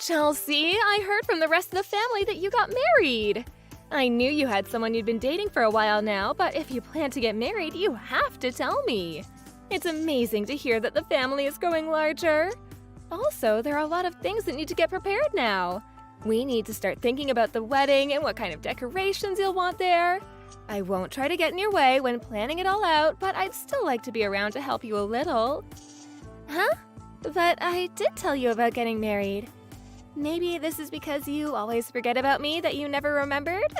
Chelsea, I heard from the rest of the family that you got married. I knew you had someone you'd been dating for a while now, but if you plan to get married, you have to tell me. It's amazing to hear that the family is growing larger. Also, there are a lot of things that need to get prepared now. We need to start thinking about the wedding and what kind of decorations you'll want there. I won't try to get in your way when planning it all out, but I'd still like to be around to help you a little. Huh? But I did tell you about getting married. Maybe this is because you always forget about me that you never remembered?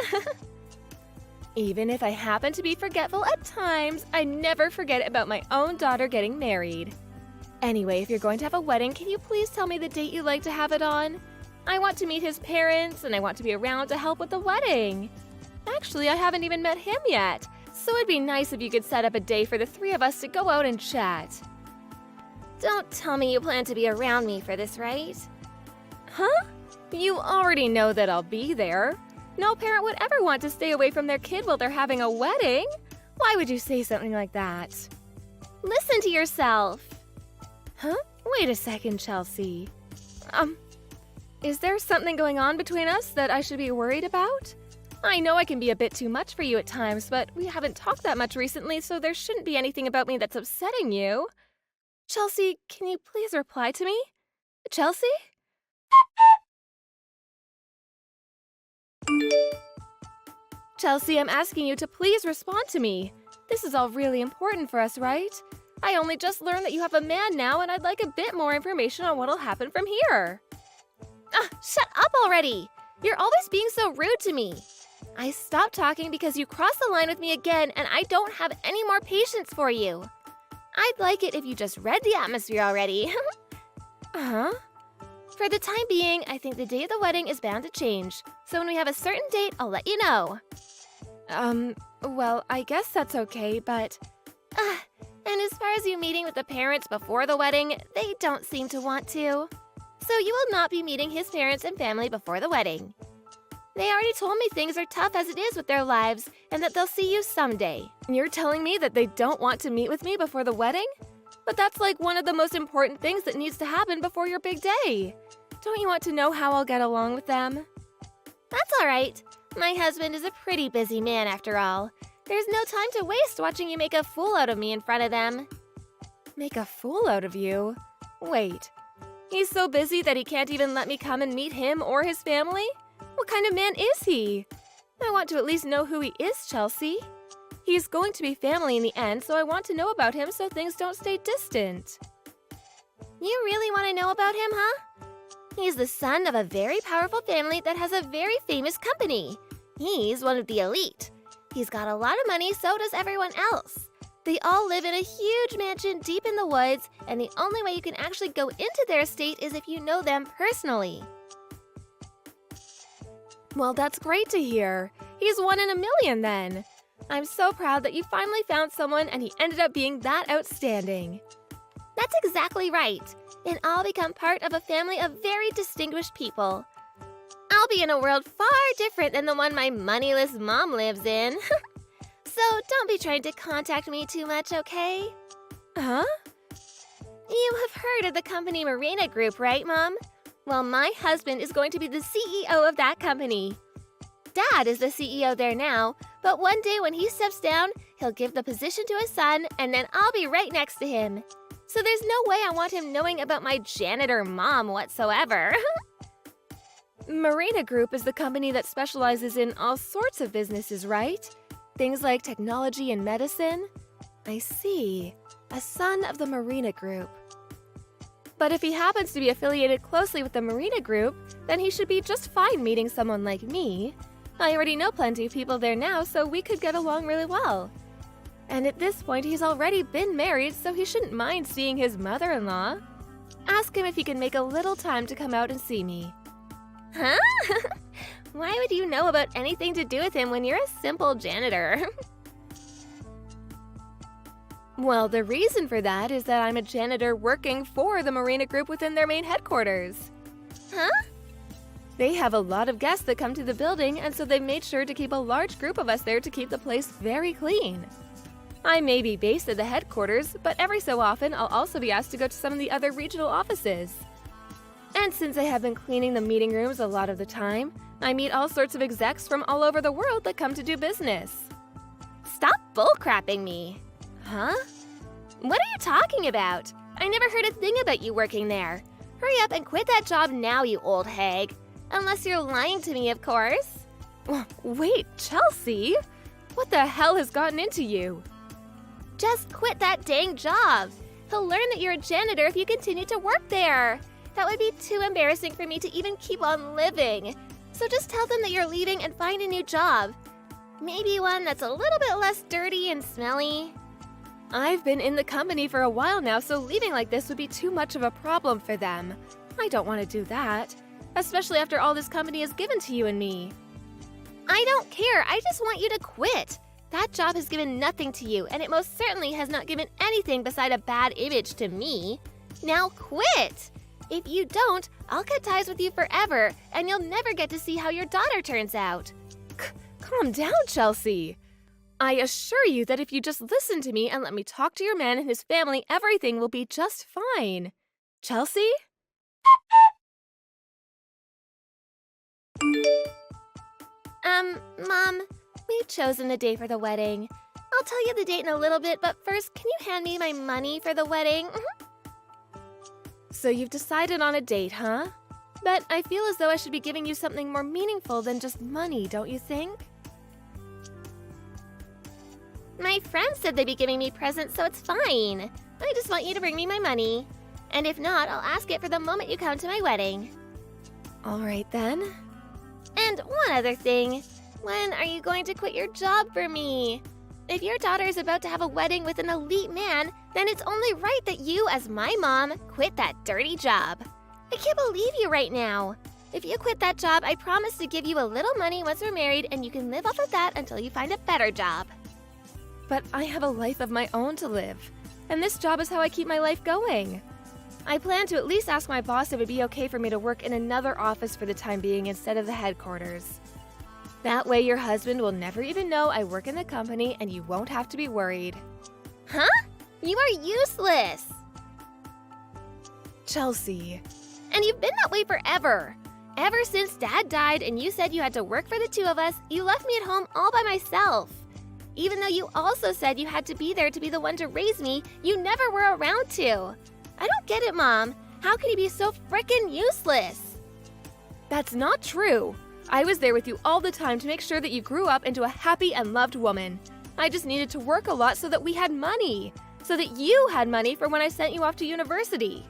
Even if I happen to be forgetful at times, I never forget about my own daughter getting married. Anyway, if you're going to have a wedding, can you please tell me the date you'd like to have it on? I want to meet his parents, and I want to be around to help with the wedding. Actually, I haven't even met him yet, so it'd be nice if you could set up a day for the three of us to go out and chat. Don't tell me you plan to be around me for this, right? Huh? You already know that I'll be there. No parent would ever want to stay away from their kid while they're having a wedding. Why would you say something like that? Listen to yourself. Huh? Wait a second, Chelsea. Is there something going on between us that I should be worried about? I know I can be a bit too much for you at times, but we haven't talked that much recently, so there shouldn't be anything about me that's upsetting you. Chelsea, can you please reply to me? Chelsea? Chelsea, I'm asking you to please respond to me. This is all really important for us, right? I only just learned that you have a man now, and I'd like a bit more information on what'll happen from here. Shut up already! You're always being so rude to me. I stopped talking because you crossed the line with me again, and I don't have any more patience for you. I'd like it if you just read the atmosphere already. Uh-huh. For the time being, I think the day of the wedding is bound to change. So when we have a certain date, I'll let you know. Well, I guess that's okay, but... and as far as you meeting with the parents before the wedding, they don't seem to want to. So you will not be meeting his parents and family before the wedding. They already told me things are tough as it is with their lives, and that they'll see you someday. And you're telling me that they don't want to meet with me before the wedding? But that's like one of the most important things that needs to happen before your big day. Don't you want to know how I'll get along with them? That's all right. My husband is a pretty busy man after all. There's no time to waste watching you make a fool out of me in front of them. Make a fool out of you? Wait, he's so busy that he can't even let me come and meet him or his family? What kind of man is he? I want to at least know who he is, Chelsea. He's going to be family in the end, so I want to know about him so things don't stay distant. You really want to know about him, huh? He's the son of a very powerful family that has a very famous company. He's one of the elite. He's got a lot of money, so does everyone else. They all live in a huge mansion deep in the woods, and the only way you can actually go into their estate is if you know them personally. Well, that's great to hear. He's 1 in a million then. I'm so proud that you finally found someone and he ended up being that outstanding. That's exactly right. And I'll become part of a family of very distinguished people. I'll be in a world far different than the one my moneyless mom lives in. So don't be trying to contact me too much, okay? Huh? You have heard of the company Marina Group, right, Mom? Well, my husband is going to be the CEO of that company. Dad is the CEO there now, but one day when he steps down, he'll give the position to his son, and then I'll be right next to him. So there's no way I want him knowing about my janitor mom whatsoever. Marina Group is the company that specializes in all sorts of businesses, right? Things like technology and medicine? I see. A son of the Marina Group. But if he happens to be affiliated closely with the Marina Group, then he should be just fine meeting someone like me. I already know plenty of people there now, so we could get along really well. And at this point, he's already been married, so he shouldn't mind seeing his mother-in-law. Ask him if he can make a little time to come out and see me. Huh? Why would you know about anything to do with him when you're a simple janitor? Well, the reason for that is that I'm a janitor working for the Marina Group within their main headquarters. Huh? They have a lot of guests that come to the building, and so they made sure to keep a large group of us there to keep the place very clean. I may be based at the headquarters, but every so often I'll also be asked to go to some of the other regional offices. And since I have been cleaning the meeting rooms a lot of the time, I meet all sorts of execs from all over the world that come to do business. Stop bullcrapping me. Huh? What are you talking about? I never heard a thing about you working there. Hurry up and quit that job now, you old hag. Unless you're lying to me, of course. Wait, Chelsea? What the hell has gotten into you? Just quit that dang job. He'll learn that you're a janitor if you continue to work there. That would be too embarrassing for me to even keep on living. So just tell them that you're leaving and find a new job. Maybe one that's a little bit less dirty and smelly. I've been in the company for a while now, so leaving like this would be too much of a problem for them. I don't want to do that, especially after all this company has given to you and me. I don't care. I just want you to quit. That job has given nothing to you, and it most certainly has not given anything beside a bad image to me. Now quit! If you don't, I'll cut ties with you forever, and you'll never get to see how your daughter turns out. Calm down, Chelsea. I assure you that if you just listen to me and let me talk to your man and his family, everything will be just fine. Chelsea? Mom, we've chosen a day for the wedding. I'll tell you the date in a little bit, but first, can you hand me my money for the wedding? So you've decided on a date, huh? But I feel as though I should be giving you something more meaningful than just money, don't you think? My friends said they'd be giving me presents, so it's fine. I just want you to bring me my money. And if not, I'll ask it for the moment you come to my wedding. All right, then. And one other thing. When are you going to quit your job for me? If your daughter is about to have a wedding with an elite man, then it's only right that you, as my mom, quit that dirty job. I can't believe you right now. If you quit that job, I promise to give you a little money once we're married, and you can live off of that until you find a better job. But I have a life of my own to live, and this job is how I keep my life going. I plan to at least ask my boss if it would be okay for me to work in another office for the time being instead of the headquarters. That way your husband will never even know I work in the company and you won't have to be worried. Huh? You are useless! Chelsea. And you've been that way forever. Ever since Dad died and you said you had to work for the two of us, you left me at home all by myself. Even though you also said you had to be there to be the one to raise me, you never were around to. I don't get it, Mom. How can you be so frickin' useless? That's not true. I was there with you all the time to make sure that you grew up into a happy and loved woman. I just needed to work a lot so that we had money. So that you had money for when I sent you off to university.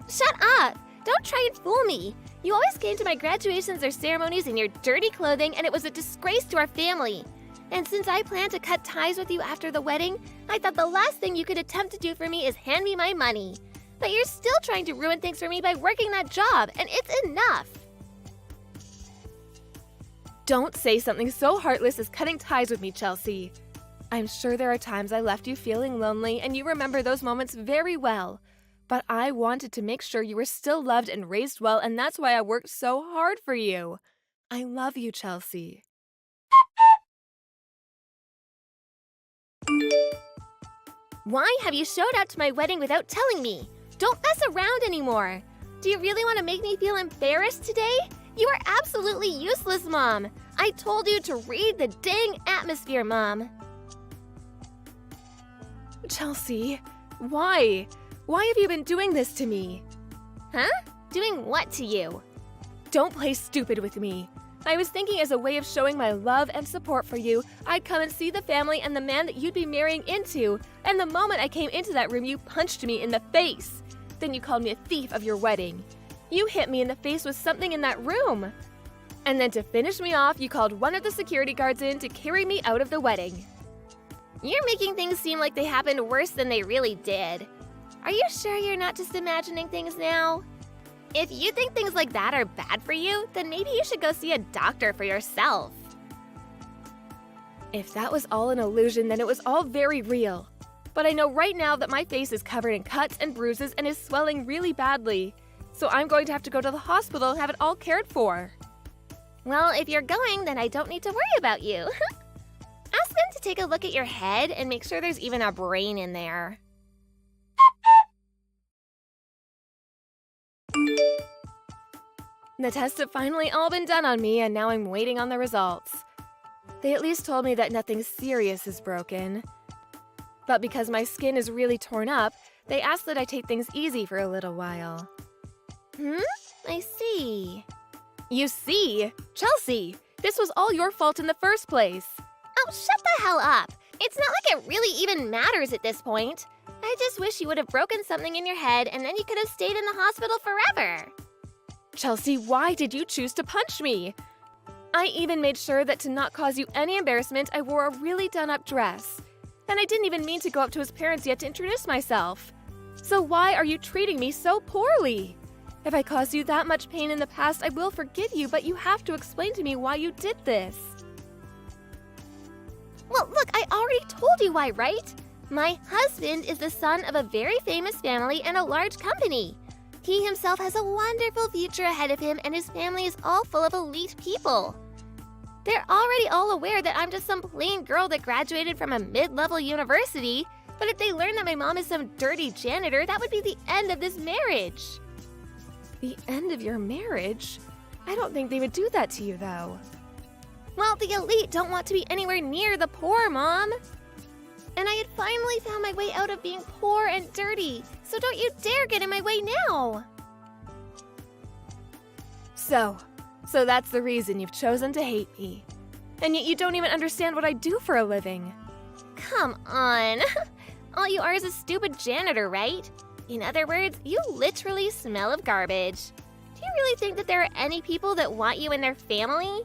Shut up! Don't try and fool me. You always came to my graduations or ceremonies in your dirty clothing, and it was a disgrace to our family. And since I plan to cut ties with you after the wedding, I thought the last thing you could attempt to do for me is hand me my money. But you're still trying to ruin things for me by working that job, and it's enough. Don't say something so heartless as cutting ties with me, Chelsea. I'm sure there are times I left you feeling lonely, and you remember those moments very well. But I wanted to make sure you were still loved and raised well, and that's why I worked so hard for you. I love you, Chelsea. Why have you showed up to my wedding without telling me? Don't mess around anymore. Do you really want to make me feel embarrassed today? You are absolutely useless, Mom. I told you to read the dang atmosphere, Mom. Chelsea, why? Why have you been doing this to me? Huh? Doing what to you? Don't play stupid with me. I was thinking as a way of showing my love and support for you, I'd come and see the family and the man that you'd be marrying into. And the moment I came into that room, you punched me in the face. Then you called me a thief of your wedding. You hit me in the face with something in that room. And then to finish me off, you called one of the security guards in to carry me out of the wedding. You're making things seem like they happened worse than they really did. Are you sure you're not just imagining things now? If you think things like that are bad for you, then maybe you should go see a doctor for yourself. If that was all an illusion, then it was all very real. But I know right now that my face is covered in cuts and bruises and is swelling really badly. So I'm going to have to go to the hospital and have it all cared for. Well, if you're going, then I don't need to worry about you. Ask them to take a look at your head and make sure there's even a brain in there. The tests have finally all been done on me, and now I'm waiting on the results. They at least told me that nothing serious is broken. But because my skin is really torn up, they asked that I take things easy for a little while. I see. You see? Chelsea, this was all your fault in the first place. Oh, shut the hell up. It's not like it really even matters at this point. I just wish you would have broken something in your head and then you could have stayed in the hospital forever. Chelsea, why did you choose to punch me? I even made sure that to not cause you any embarrassment, I wore a really done-up dress. And I didn't even mean to go up to his parents yet to introduce myself. So why are you treating me so poorly? If I caused you that much pain in the past, I will forgive you, but you have to explain to me why you did this. Well, look, I already told you why, right? My husband is the son of a very famous family and a large company. He himself has a wonderful future ahead of him, and his family is all full of elite people. They're already all aware that I'm just some plain girl that graduated from a mid-level university, but if they learn that my mom is some dirty janitor, that would be the end of this marriage. The end of your marriage? I don't think they would do that to you, though. Well, the elite don't want to be anywhere near the poor, Mom. And I had finally found my way out of being poor and dirty, so don't you dare get in my way now! So that's the reason you've chosen to hate me. And yet you don't even understand what I do for a living. Come on. All you are is a stupid janitor, right? In other words, you literally smell of garbage. Do you really think that there are any people that want you in their family?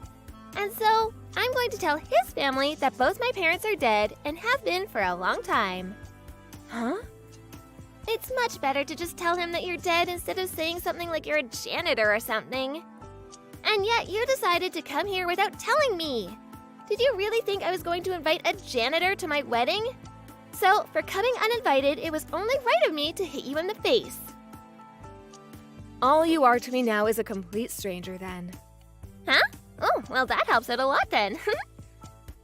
And so, I'm going to tell his family that both my parents are dead and have been for a long time. Huh? It's much better to just tell him that you're dead instead of saying something like you're a janitor or something. And yet you decided to come here without telling me. Did you really think I was going to invite a janitor to my wedding? So, for coming uninvited, it was only right of me to hit you in the face. All you are to me now is a complete stranger, then. Huh? Oh, well, that helps out a lot then.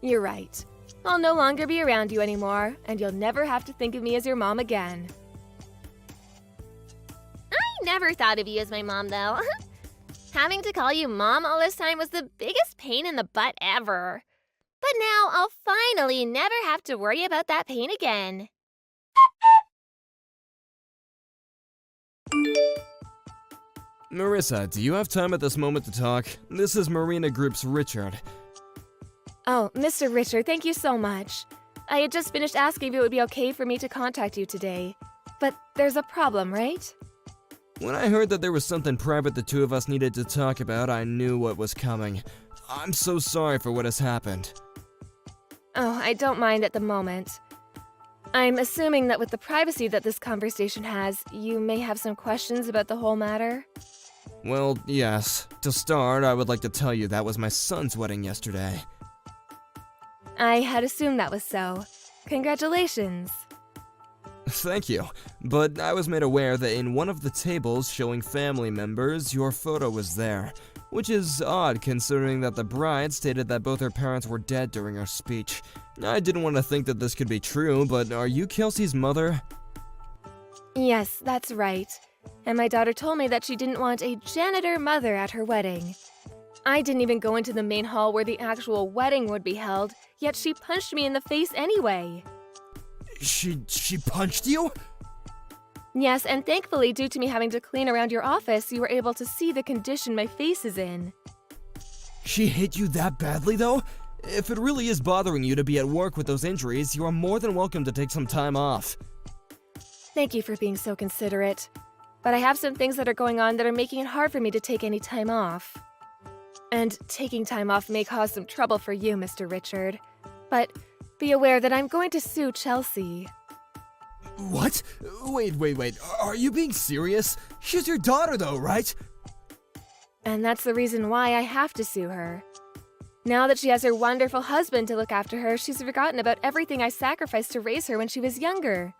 You're right. I'll no longer be around you anymore, and you'll never have to think of me as your mom again. I never thought of you as my mom, though. Having to call you Mom all this time was the biggest pain in the butt ever. But now I'll finally never have to worry about that pain again. Marissa, do you have time at this moment to talk? This is Marina Group's Richard. Oh, Mr. Richard, thank you so much. I had just finished asking if it would be okay for me to contact you today. But there's a problem, right? When I heard that there was something private the two of us needed to talk about, I knew what was coming. I'm so sorry for what has happened. Oh, I don't mind at the moment. I'm assuming that with the privacy that this conversation has, you may have some questions about the whole matter? Well, yes. To start, I would like to tell you that was my son's wedding yesterday. I had assumed that was so. Congratulations. Thank you, but I was made aware that in one of the tables showing family members, your photo was there, which is odd considering that the bride stated that both her parents were dead during her speech. I didn't want to think that this could be true, but are you Kelsey's mother? Yes, that's right. And my daughter told me that she didn't want a janitor mother at her wedding. I didn't even go into the main hall where the actual wedding would be held, yet she punched me in the face anyway. She punched you? Yes, and thankfully, due to me having to clean around your office, you were able to see the condition my face is in. She hit you that badly, though? If it really is bothering you to be at work with those injuries, you are more than welcome to take some time off. Thank you for being so considerate. But I have some things that are going on that are making it hard for me to take any time off. And taking time off may cause some trouble for you, Mr. Richard. But be aware that I'm going to sue Chelsea. What? Wait. Are you being serious? She's your daughter though, right? And that's the reason why I have to sue her. Now that she has her wonderful husband to look after her, she's forgotten about everything I sacrificed to raise her when she was younger.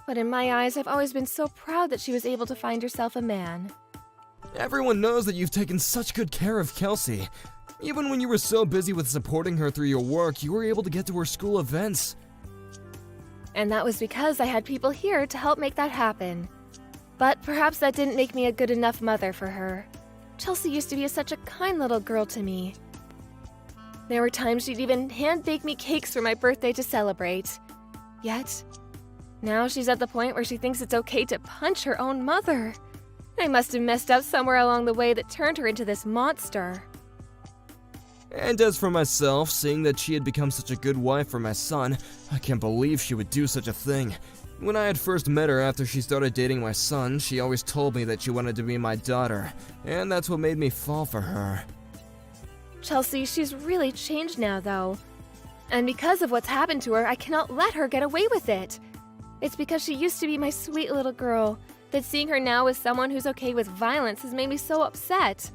But in my eyes, I've always been so proud that she was able to find herself a man. Everyone knows that you've taken such good care of Kelsey. Even when you were so busy with supporting her through your work, you were able to get to her school events. And that was because I had people here to help make that happen. But perhaps that didn't make me a good enough mother for her. Chelsea used to be such a kind little girl to me. There were times she'd even hand-bake me cakes for my birthday to celebrate. Yet, now she's at the point where she thinks it's okay to punch her own mother. I must have messed up somewhere along the way that turned her into this monster. And as for myself, seeing that she had become such a good wife for my son, I can't believe she would do such a thing. When I had first met her after she started dating my son, she always told me that she wanted to be my daughter, and that's what made me fall for her. Chelsea, she's really changed now, though. And because of what's happened to her, I cannot let her get away with it. It's because she used to be my sweet little girl, that seeing her now as someone who's okay with violence has made me so upset.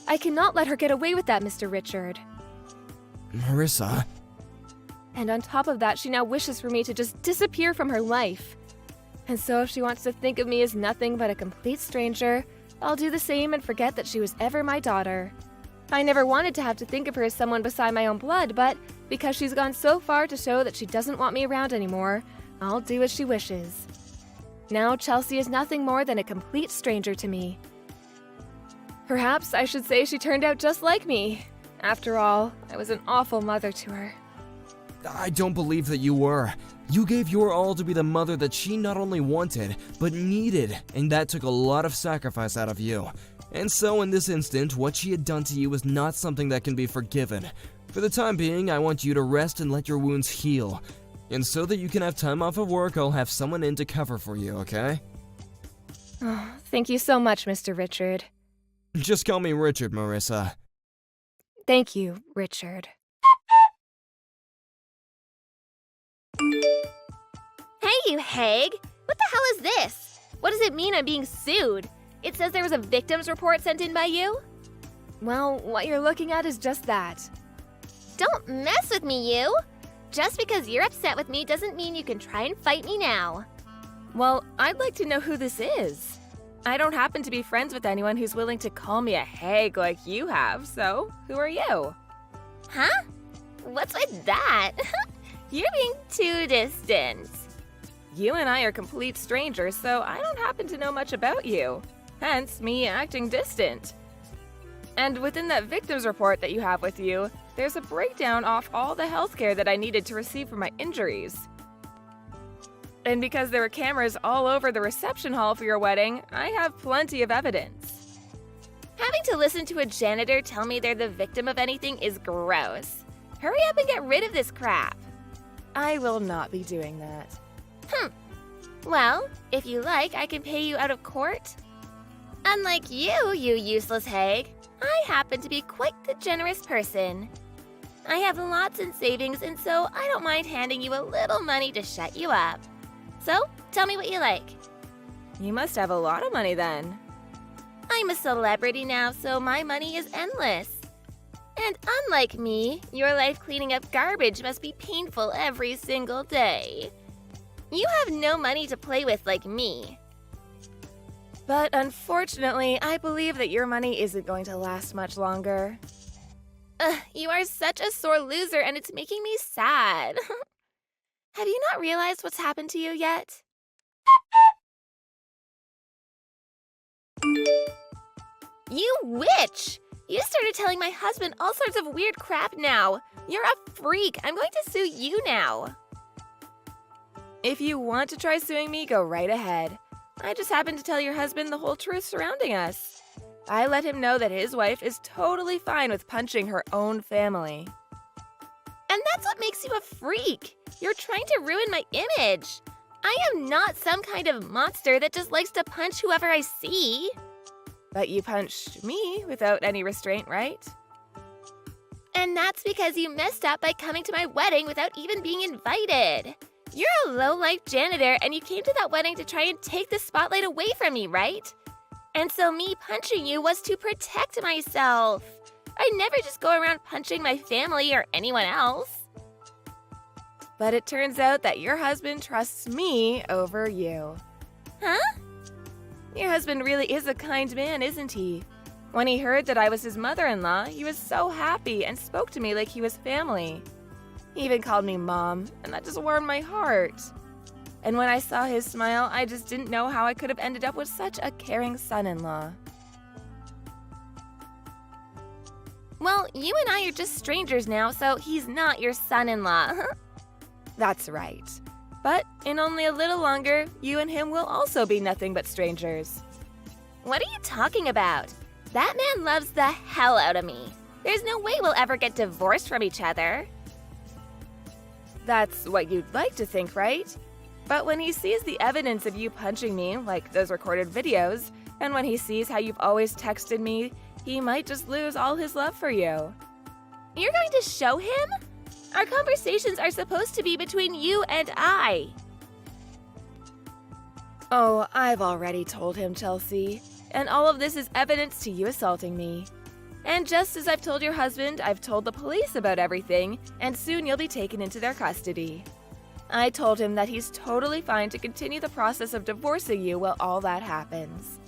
I cannot let her get away with that, Mr. Richard. Marissa? And on top of that, she now wishes for me to just disappear from her life. And so if she wants to think of me as nothing but a complete stranger, I'll do the same and forget that she was ever my daughter. I never wanted to have to think of her as someone beside my own blood, but because she's gone so far to show that she doesn't want me around anymore, I'll do as she wishes. Now Chelsea is nothing more than a complete stranger to me. Perhaps I should say she turned out just like me. After all, I was an awful mother to her. I don't believe that you were. You gave your all to be the mother that she not only wanted, but needed, and that took a lot of sacrifice out of you. And so in this instant, what she had done to you was not something that can be forgiven. For the time being, I want you to rest and let your wounds heal. And so that you can have time off of work, I'll have someone in to cover for you, okay? Oh, thank you so much, Mr. Richard. Just call me Richard, Marissa. Thank you, Richard. Hey, you hag! What the hell is this? What does it mean I'm being sued? It says there was a victim's report sent in by you? Well, what you're looking at is just that. Don't mess with me, you! Just because you're upset with me doesn't mean you can try and fight me now. Well, I'd like to know who this is. I don't happen to be friends with anyone who's willing to call me a hag like you have, so who are you? Huh? What's with that? You're being too distant. You and I are complete strangers, so I don't happen to know much about you. Hence, me acting distant. And within that victim's report that you have with you, there's a breakdown off all the healthcare that I needed to receive for my injuries. And because there were cameras all over the reception hall for your wedding, I have plenty of evidence. Having to listen to a janitor tell me they're the victim of anything is gross. Hurry up and get rid of this crap. I will not be doing that. Well, if you like, I can pay you out of court. Unlike you, you useless hag, I happen to be quite the generous person. I have lots in savings, and so I don't mind handing you a little money to shut you up. So, tell me what you like. You must have a lot of money then. I'm a celebrity now, so my money is endless. And unlike me, your life cleaning up garbage must be painful every single day. You have no money to play with like me. But unfortunately, I believe that your money isn't going to last much longer. You are such a sore loser, and it's making me sad. Have you not realized what's happened to you yet? You witch! You started telling my husband all sorts of weird crap now. You're a freak. I'm going to sue you now. If you want to try suing me, go right ahead. I just happened to tell your husband the whole truth surrounding us. I let him know that his wife is totally fine with punching her own family. And that's what makes you a freak. You're trying to ruin my image. I am not some kind of monster that just likes to punch whoever I see. But you punched me without any restraint, right? And that's because you messed up by coming to my wedding without even being invited. You're a low-life janitor, and you came to that wedding to try and take the spotlight away from me, right? And so me punching you was to protect myself. I never just go around punching my family or anyone else. But it turns out that your husband trusts me over you. Huh? Your husband really is a kind man, isn't he? When he heard that I was his mother-in-law, he was so happy and spoke to me like he was family. He even called me Mom, and that just warmed my heart. And when I saw his smile, I just didn't know how I could have ended up with such a caring son-in-law. Well, you and I are just strangers now, so he's not your son-in-law. That's right. But in only a little longer, you and him will also be nothing but strangers. What are you talking about? That man loves the hell out of me. There's no way we'll ever get divorced from each other. That's what you'd like to think, right? But when he sees the evidence of you punching me, like those recorded videos, and when he sees how you've always texted me, he might just lose all his love for you. You're going to show him? Our conversations are supposed to be between you and I. Oh, I've already told him, Chelsea. And all of this is evidence to you assaulting me. And just as I've told your husband, I've told the police about everything, and soon you'll be taken into their custody. I told him that he's totally fine to continue the process of divorcing you while all that happens.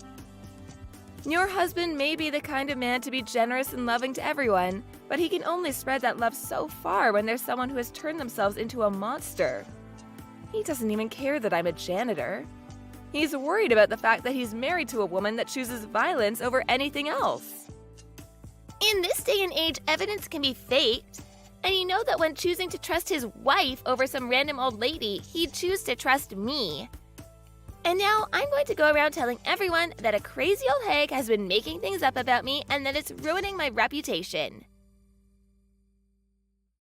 Your husband may be the kind of man to be generous and loving to everyone, but he can only spread that love so far when there's someone who has turned themselves into a monster. He doesn't even care that I'm a janitor. He's worried about the fact that he's married to a woman that chooses violence over anything else. In this day and age, evidence can be faked. And you know that when choosing to trust his wife over some random old lady, he'd choose to trust me. And now I'm going to go around telling everyone that a crazy old hag has been making things up about me and that it's ruining my reputation.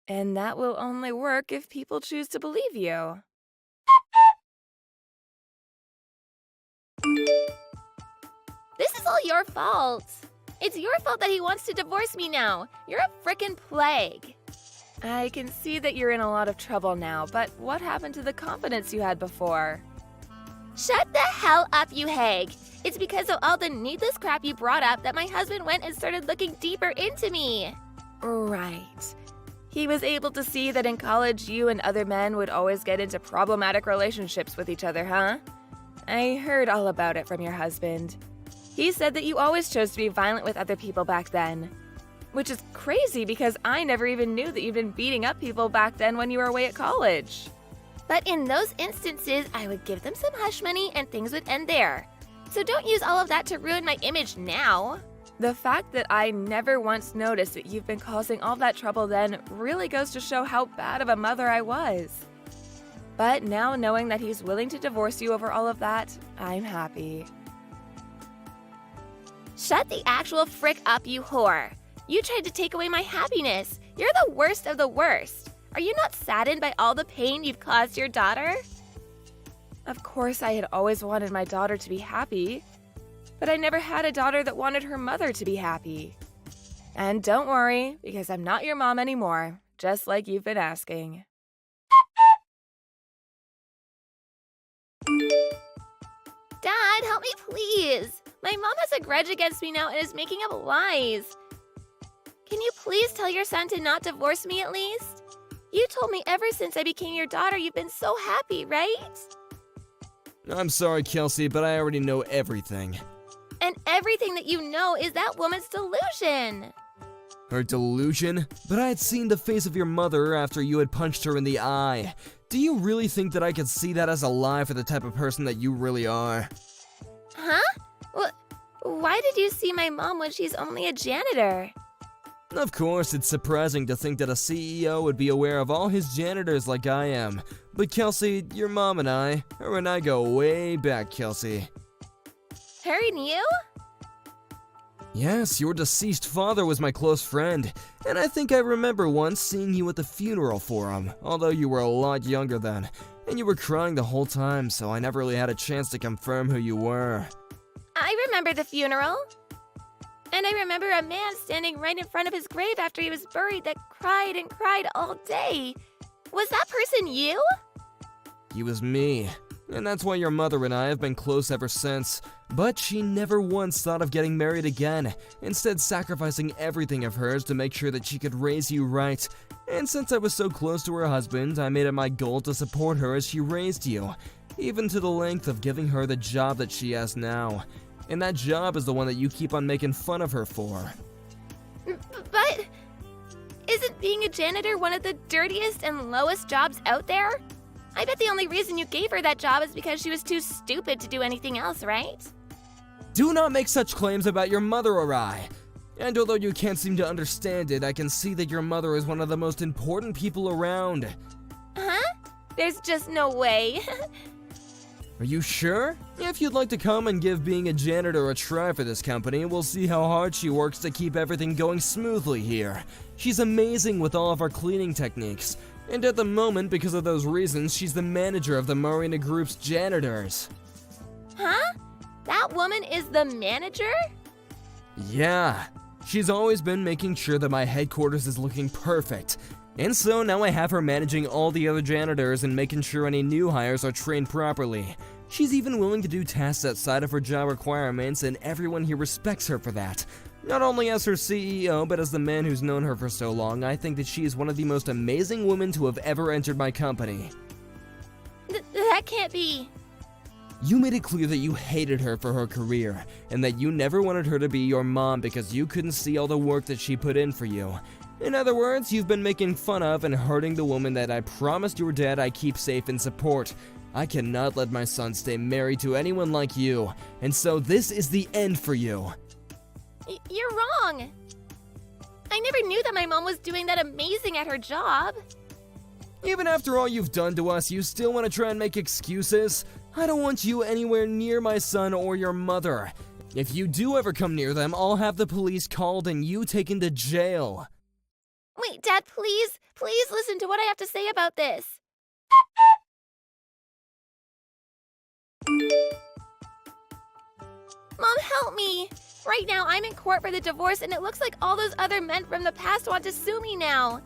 And that will only work if people choose to believe you. This is all your fault. It's your fault that he wants to divorce me now. You're a frickin' plague. I can see that you're in a lot of trouble now, but what happened to the confidence you had before? Shut the hell up, you hag. It's because of all the needless crap you brought up that my husband went and started looking deeper into me. Right. He was able to see that in college you and other men would always get into problematic relationships with each other, huh? I heard all about it from your husband. He said that you always chose to be violent with other people back then. Which is crazy because I never even knew that you'd been beating up people back then when you were away at college. But in those instances, I would give them some hush money and things would end there. So don't use all of that to ruin my image now. The fact that I never once noticed that you've been causing all that trouble then really goes to show how bad of a mother I was. But now knowing that he's willing to divorce you over all of that, I'm happy. Shut the actual frick up, you whore. You tried to take away my happiness. You're the worst of the worst. Are you not saddened by all the pain you've caused your daughter? Of course, I had always wanted my daughter to be happy, but I never had a daughter that wanted her mother to be happy. And don't worry, because I'm not your mom anymore, just like you've been asking. Dad, help me please. My mom has a grudge against me now and is making up lies. Can you please tell your son to not divorce me at least? You told me ever since I became your daughter you've been so happy, right? I'm sorry, Kelsey, but I already know everything. And everything that you know is that woman's delusion. Her delusion? But I had seen the face of your mother after you had punched her in the eye. Do you really think that I could see that as a lie for the type of person that you really are? Huh? Why did you see my mom when she's only a janitor? Of course, it's surprising to think that a CEO would be aware of all his janitors like I am. But Kelsey, your mom and I, her and I go way back, Kelsey. Her and you? Yes, your deceased father was my close friend, and I think I remember once seeing you at the funeral for him, although you were a lot younger then, and you were crying the whole time, so I never really had a chance to confirm who you were. I remember the funeral. And I remember a man standing right in front of his grave after he was buried that cried and cried all day. Was that person you? He was me, and that's why your mother and I have been close ever since. But she never once thought of getting married again, instead sacrificing everything of hers to make sure that she could raise you right. And since I was so close to her husband, I made it my goal to support her as she raised you, even to the length of giving her the job that she has now. And that job is the one that you keep on making fun of her for. But isn't being a janitor one of the dirtiest and lowest jobs out there? I bet the only reason you gave her that job is because she was too stupid to do anything else, right? Do not make such claims about your mother or I. And although you can't seem to understand it, I can see that your mother is one of the most important people around. Huh? There's just no way. Are you sure? If you'd like to come and give being a janitor a try for this company, we'll see how hard she works to keep everything going smoothly here. She's amazing with all of our cleaning techniques. And at the moment, because of those reasons, she's the manager of the Marina Group's janitors. Huh? That woman is the manager? Yeah. She's always been making sure that my headquarters is looking perfect. And so now I have her managing all the other janitors and making sure any new hires are trained properly. She's even willing to do tasks outside of her job requirements, and everyone here respects her for that. Not only as her CEO, but as the man who's known her for so long, I think that she is one of the most amazing women to have ever entered my company. That can't be. You made it clear that you hated her for her career, and that you never wanted her to be your mom because you couldn't see all the work that she put in for you. In other words, you've been making fun of and hurting the woman that I promised your dad I'd keep safe and support. I cannot let my son stay married to anyone like you, and so this is the end for you. You're wrong. I never knew that my mom was doing that amazing at her job. Even after all you've done to us, you still want to try and make excuses? I don't want you anywhere near my son or your mother. If you do ever come near them, I'll have the police called and you taken to jail. Wait, Dad, please listen to what I have to say about this. Mom, help me! Right now, I'm in court for the divorce, and it looks like all those other men from the past want to sue me now.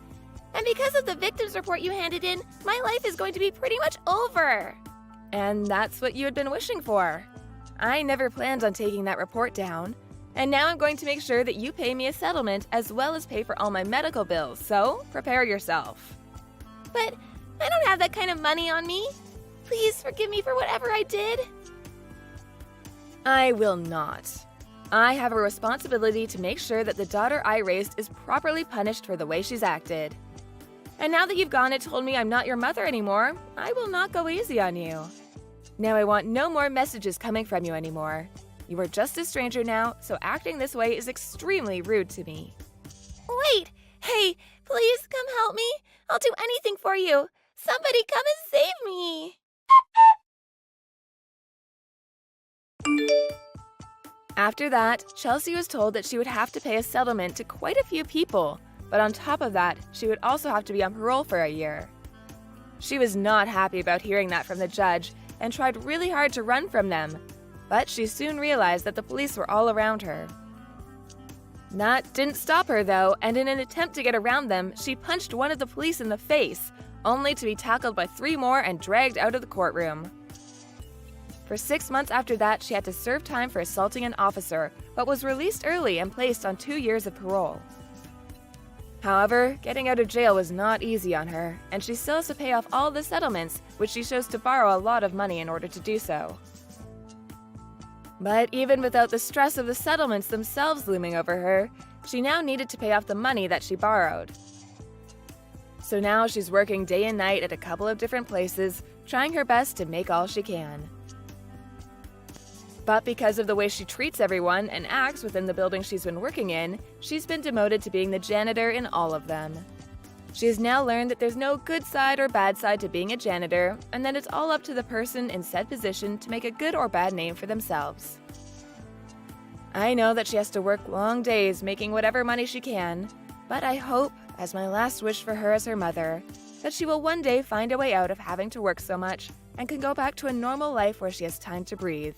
And because of the victims report you handed in, my life is going to be pretty much over. And that's what you had been wishing for. I never planned on taking that report down. And now I'm going to make sure that you pay me a settlement as well as pay for all my medical bills, so prepare yourself. But I don't have that kind of money on me. Please forgive me for whatever I did. I will not. I have a responsibility to make sure that the daughter I raised is properly punished for the way she's acted. And now that you've gone and told me I'm not your mother anymore, I will not go easy on you. Now I want no more messages coming from you anymore. You are just a stranger now, so acting this way is extremely rude to me. Wait! Hey, please come help me. I'll do anything for you. Somebody come and save me. After that, Chelsea was told that she would have to pay a settlement to quite a few people, but on top of that, she would also have to be on parole for a year. She was not happy about hearing that from the judge and tried really hard to run from them, but she soon realized that the police were all around her. That didn't stop her though, and in an attempt to get around them, she punched one of the police in the face, only to be tackled by 3 more and dragged out of the courtroom. For 6 months after that, she had to serve time for assaulting an officer, but was released early and placed on 2 years of parole. However, getting out of jail was not easy on her, and she still has to pay off all the settlements, which she chose to borrow a lot of money in order to do so. But even without the stress of the settlements themselves looming over her, she now needed to pay off the money that she borrowed. So now she's working day and night at a couple of different places, trying her best to make all she can. But because of the way she treats everyone and acts within the building she's been working in, she's been demoted to being the janitor in all of them. She has now learned that there's no good side or bad side to being a janitor, and that it's all up to the person in said position to make a good or bad name for themselves. I know that she has to work long days making whatever money she can, but I hope, as my last wish for her as her mother, that she will one day find a way out of having to work so much and can go back to a normal life where she has time to breathe.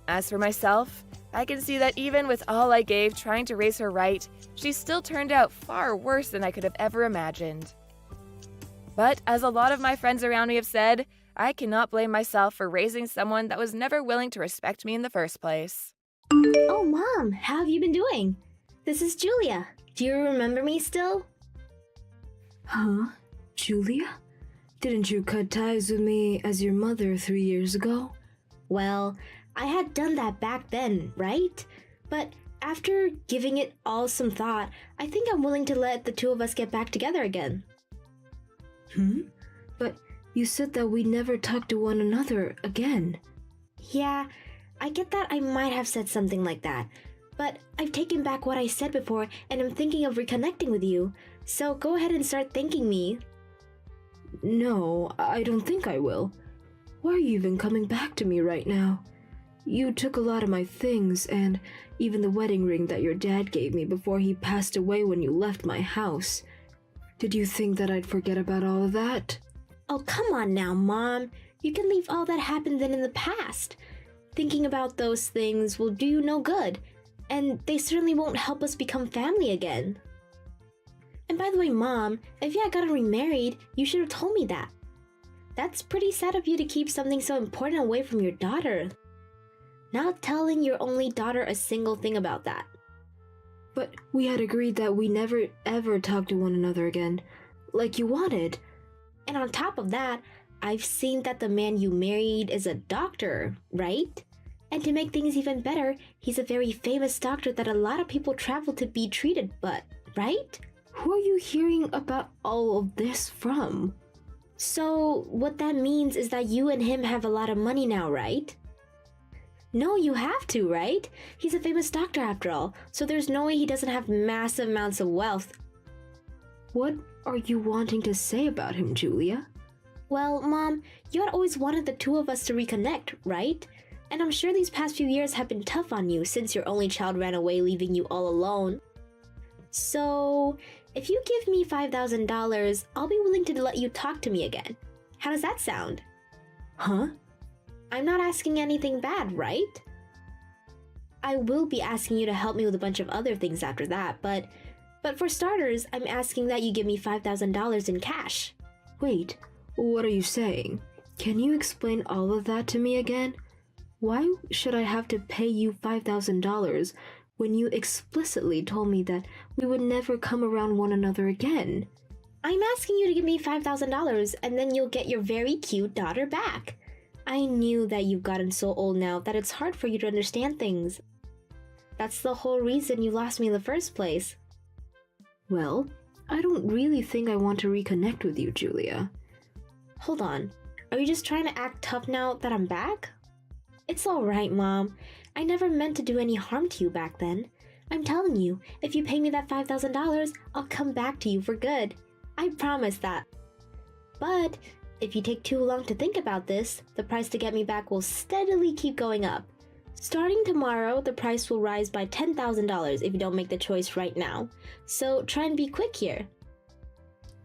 As for myself, I can see that even with all I gave trying to raise her right, she still turned out far worse than I could have ever imagined. But as a lot of my friends around me have said, I cannot blame myself for raising someone that was never willing to respect me in the first place. Oh, Mom, how have you been doing? This is Julia. Do you remember me still? Huh? Julia? Didn't you cut ties with me as your mother 3 years ago? Well, I had done that back then, right? But after giving it all some thought, I think I'm willing to let the two of us get back together again. But you said that we'd never talk to one another again. Yeah, I get that I might have said something like that. But I've taken back what I said before and I'm thinking of reconnecting with you. So go ahead and start thanking me. No, I don't think I will. Why are you even coming back to me right now? You took a lot of my things, and even the wedding ring that your dad gave me before he passed away when you left my house. Did you think that I'd forget about all of that? Oh, come on now, Mom. You can leave all that happened then in the past. Thinking about those things will do you no good, and they certainly won't help us become family again. And by the way, Mom, if you had gotten remarried, you should have told me that. That's pretty sad of you to keep something so important away from your daughter. Not telling your only daughter a single thing about that. But we had agreed that we never ever talk to one another again, like you wanted. And on top of that, I've seen that the man you married is a doctor, right? And to make things even better, he's a very famous doctor that a lot of people travel to be treated, but, right? Who are you hearing about all of this from? So, what that means is that you and him have a lot of money now, right? No, you have to, right? He's a famous doctor after all, so there's no way he doesn't have massive amounts of wealth. What are you wanting to say about him, Julia? Well, Mom, you had always wanted the two of us to reconnect, right? And I'm sure these past few years have been tough on you since your only child ran away leaving you all alone. So, if you give me $5,000, I'll be willing to let you talk to me again. How does that sound? Huh? I'm not asking anything bad, right? I will be asking you to help me with a bunch of other things after that, but for starters, I'm asking that you give me $5,000 in cash. Wait, what are you saying? Can you explain all of that to me again? Why should I have to pay you $5,000 when you explicitly told me that we would never come around one another again? I'm asking you to give me $5,000 and then you'll get your very cute daughter back. I knew that you've gotten so old now that it's hard for you to understand things. That's the whole reason you lost me in the first place. Well, I don't really think I want to reconnect with you, Julia. Hold on. Are you just trying to act tough now that I'm back? It's alright, Mom. I never meant to do any harm to you back then. I'm telling you, if you pay me that $5,000, I'll come back to you for good. I promise that. But if you take too long to think about this, the price to get me back will steadily keep going up. Starting tomorrow, the price will rise by $10,000 if you don't make the choice right now. So try and be quick here.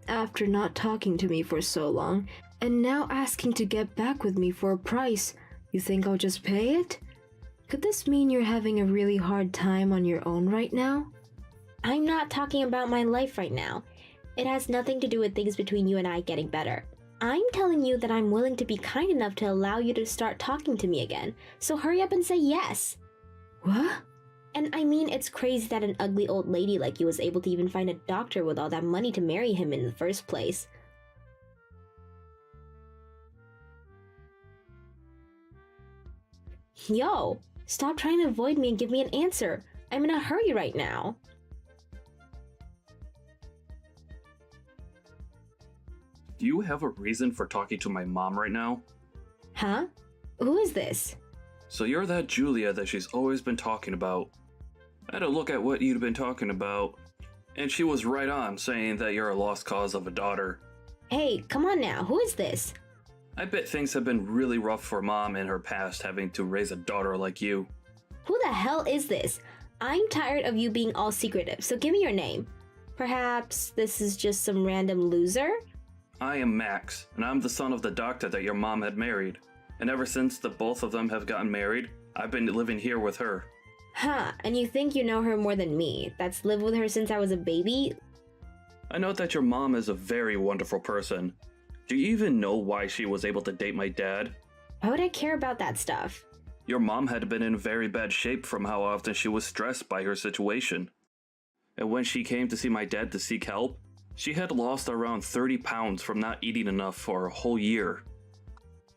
After not talking to me for so long, and now asking to get back with me for a price, you think I'll just pay it? Could this mean you're having a really hard time on your own right now? I'm not talking about my life right now. It has nothing to do with things between you and I getting better. I'm telling you that I'm willing to be kind enough to allow you to start talking to me again, so hurry up and say yes. What? And I mean, it's crazy that an ugly old lady like you was able to even find a doctor with all that money to marry him in the first place. Yo, stop trying to avoid me and give me an answer. I'm in a hurry right now. Do you have a reason for talking to my mom right now? Huh? Who is this? So you're that Julia that she's always been talking about. I had a look at what you'd been talking about, and she was right on saying that you're a lost cause of a daughter. Hey, come on now, who is this? I bet things have been really rough for mom in her past having to raise a daughter like you. Who the hell is this? I'm tired of you being all secretive, so give me your name. Perhaps this is just some random loser? I am Max, and I'm the son of the doctor that your mom had married. And ever since the both of them have gotten married, I've been living here with her. Huh, and you think you know her more than me? That's lived with her since I was a baby? I know that your mom is a very wonderful person. Do you even know why she was able to date my dad? Why would I care about that stuff? Your mom had been in very bad shape from how often she was stressed by her situation. And when she came to see my dad to seek help, she had lost around 30 pounds from not eating enough for a whole year.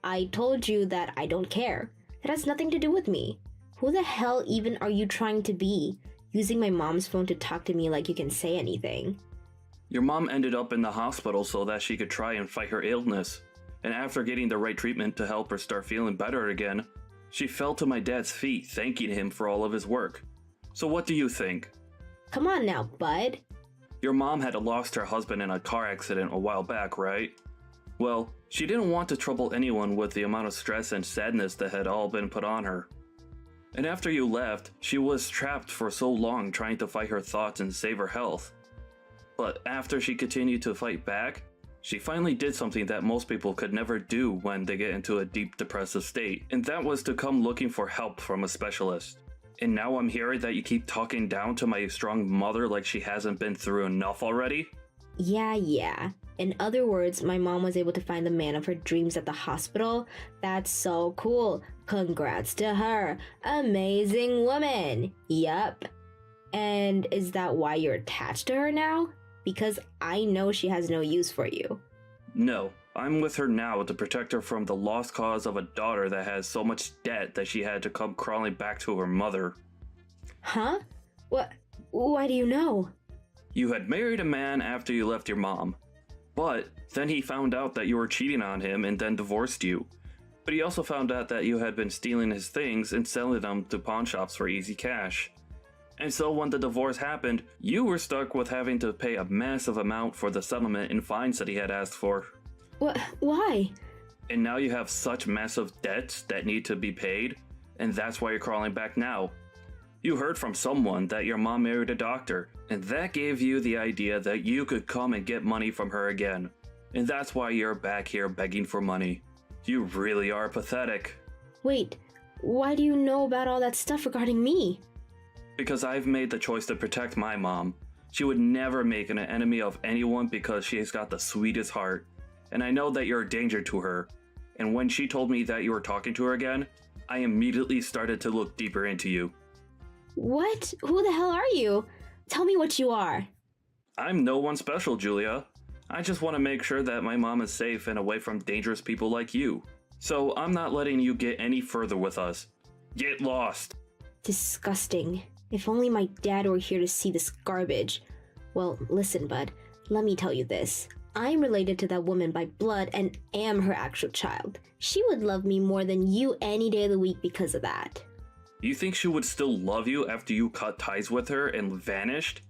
I told you that I don't care. That has nothing to do with me. Who the hell even are you trying to be? Using my mom's phone to talk to me like you can say anything. Your mom ended up in the hospital so that she could try and fight her illness. And after getting the right treatment to help her start feeling better again, she fell to my dad's feet thanking him for all of his work. So what do you think? Come on now, bud. Your mom had lost her husband in a car accident a while back, right? Well, she didn't want to trouble anyone with the amount of stress and sadness that had all been put on her. And after you left, she was trapped for so long trying to fight her thoughts and save her health. But after she continued to fight back, she finally did something that most people could never do when they get into a deep depressive state, and that was to come looking for help from a specialist. And now I'm hearing that you keep talking down to my strong mother like she hasn't been through enough already? Yeah. In other words, my mom was able to find the man of her dreams at the hospital. That's so cool. Congrats to her. Amazing woman. Yup. And is that why you're attached to her now? Because I know she has no use for you. No, I'm with her now to protect her from the lost cause of a daughter that has so much debt that she had to come crawling back to her mother. Huh? What? Why do you know? You had married a man after you left your mom. But then he found out that you were cheating on him and then divorced you. But he also found out that you had been stealing his things and selling them to pawn shops for easy cash. And so when the divorce happened, you were stuck with having to pay a massive amount for the settlement and fines that he had asked for. What? Why? And now you have such massive debts that need to be paid, and that's why you're crawling back now. You heard from someone that your mom married a doctor, and that gave you the idea that you could come and get money from her again. And that's why you're back here begging for money. You really are pathetic. Wait, why do you know about all that stuff regarding me? Because I've made the choice to protect my mom. She would never make an enemy of anyone because she's got the sweetest heart. And I know that you're a danger to her. And when she told me that you were talking to her again, I immediately started to look deeper into you. What? Who the hell are you? Tell me what you are. I'm no one special, Julia. I just want to make sure that my mom is safe and away from dangerous people like you. So I'm not letting you get any further with us. Get lost. Disgusting. If only my dad were here to see this garbage. Well, listen, bud. Let me tell you this. I'm related to that woman by blood and am her actual child. She would love me more than you any day of the week because of that. You think she would still love you after you cut ties with her and vanished?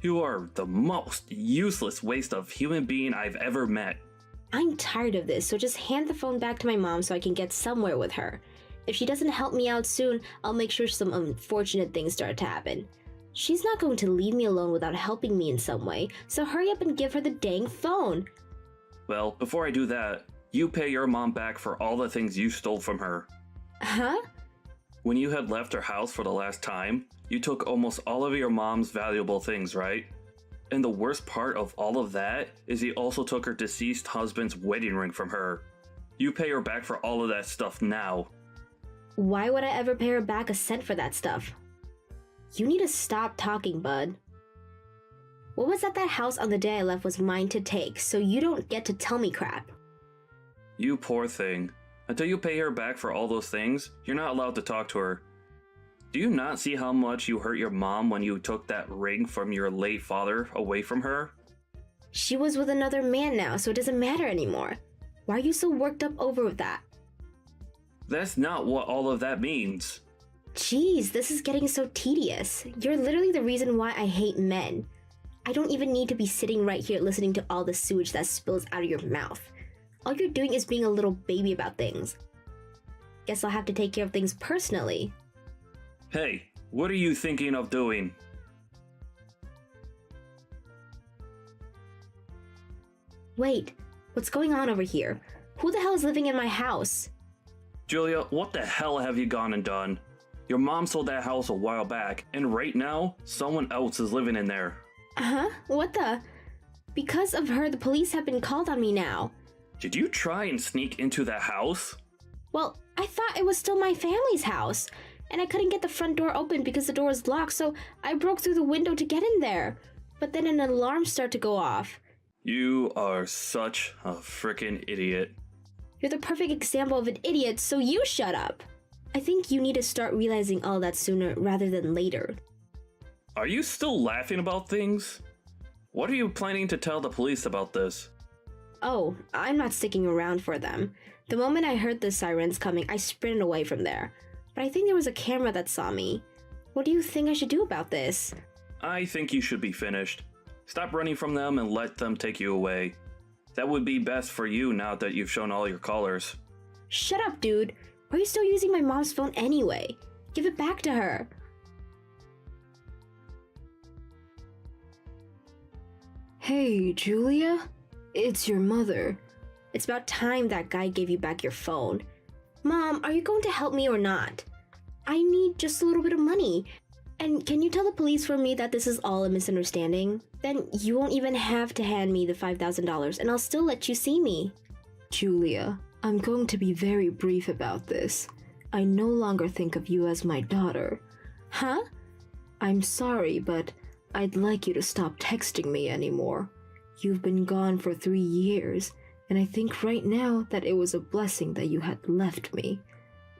You are the most useless waste of human being I've ever met. I'm tired of this, so just hand the phone back to my mom so I can get somewhere with her. If she doesn't help me out soon, I'll make sure some unfortunate things start to happen. She's not going to leave me alone without helping me in some way, so hurry up and give her the dang phone. Well, before I do that, you pay your mom back for all the things you stole from her. Huh? When you had left her house for the last time, you took almost all of your mom's valuable things, right? And the worst part of all of that is you also took her deceased husband's wedding ring from her. You pay her back for all of that stuff now. Why would I ever pay her back a cent for that stuff? You need to stop talking, bud. What was at that house on the day I left was mine to take, so you don't get to tell me crap. You poor thing. Until you pay her back for all those things, you're not allowed to talk to her. Do you not see how much you hurt your mom when you took that ring from your late father away from her? She was with another man now, so it doesn't matter anymore. Why are you so worked up over that? That's not what all of that means. Jeez, this is getting so tedious. You're literally the reason why I hate men. I don't even need to be sitting right here listening to all the sewage that spills out of your mouth. All you're doing is being a little baby about things. Guess I'll have to take care of things personally. Hey, what are you thinking of doing? Wait, what's going on over here? Who the hell is living in my house? Julia, what the hell have you gone and done? Your mom sold that house a while back, and right now, someone else is living in there. Huh? What the? Because of her, the police have been called on me now. Did you try and sneak into that house? Well, I thought it was still my family's house, and I couldn't get the front door open because the door was locked, so I broke through the window to get in there. But then an alarm started to go off. You are such a frickin' idiot. You're the perfect example of an idiot, so you shut up. I think you need to start realizing all that sooner rather than later. Are you still laughing about things? What are you planning to tell the police about this? Oh, I'm not sticking around for them. The moment I heard the sirens coming, I sprinted away from there. But I think there was a camera that saw me. What do you think I should do about this? I think you should be finished. Stop running from them and let them take you away. That would be best for you now that you've shown all your colors. Shut up, dude. Why are you still using my mom's phone anyway? Give it back to her. Hey, Julia? It's your mother. It's about time that guy gave you back your phone. Mom, are you going to help me or not? I need just a little bit of money. And can you tell the police for me that this is all a misunderstanding? Then you won't even have to hand me the $5,000 and I'll still let you see me. Julia, I'm going to be very brief about this. I no longer think of you as my daughter. Huh? I'm sorry, but I'd like you to stop texting me anymore. You've been gone for 3 years, and I think right now that it was a blessing that you had left me.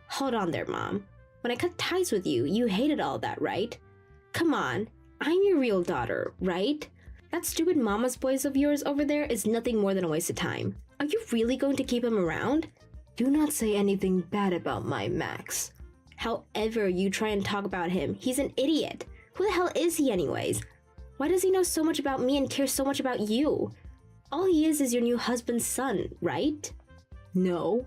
Hold on there, Mom. When I cut ties with you, you hated all that, right? Come on, I'm your real daughter, right? That stupid mama's boys of yours over there is nothing more than a waste of time. Are you really going to keep him around? Do not say anything bad about my Max. However you try and talk about him, he's an idiot. Who the hell is he anyways? Why does he know so much about me and care so much about you? All he is your new husband's son, right? No.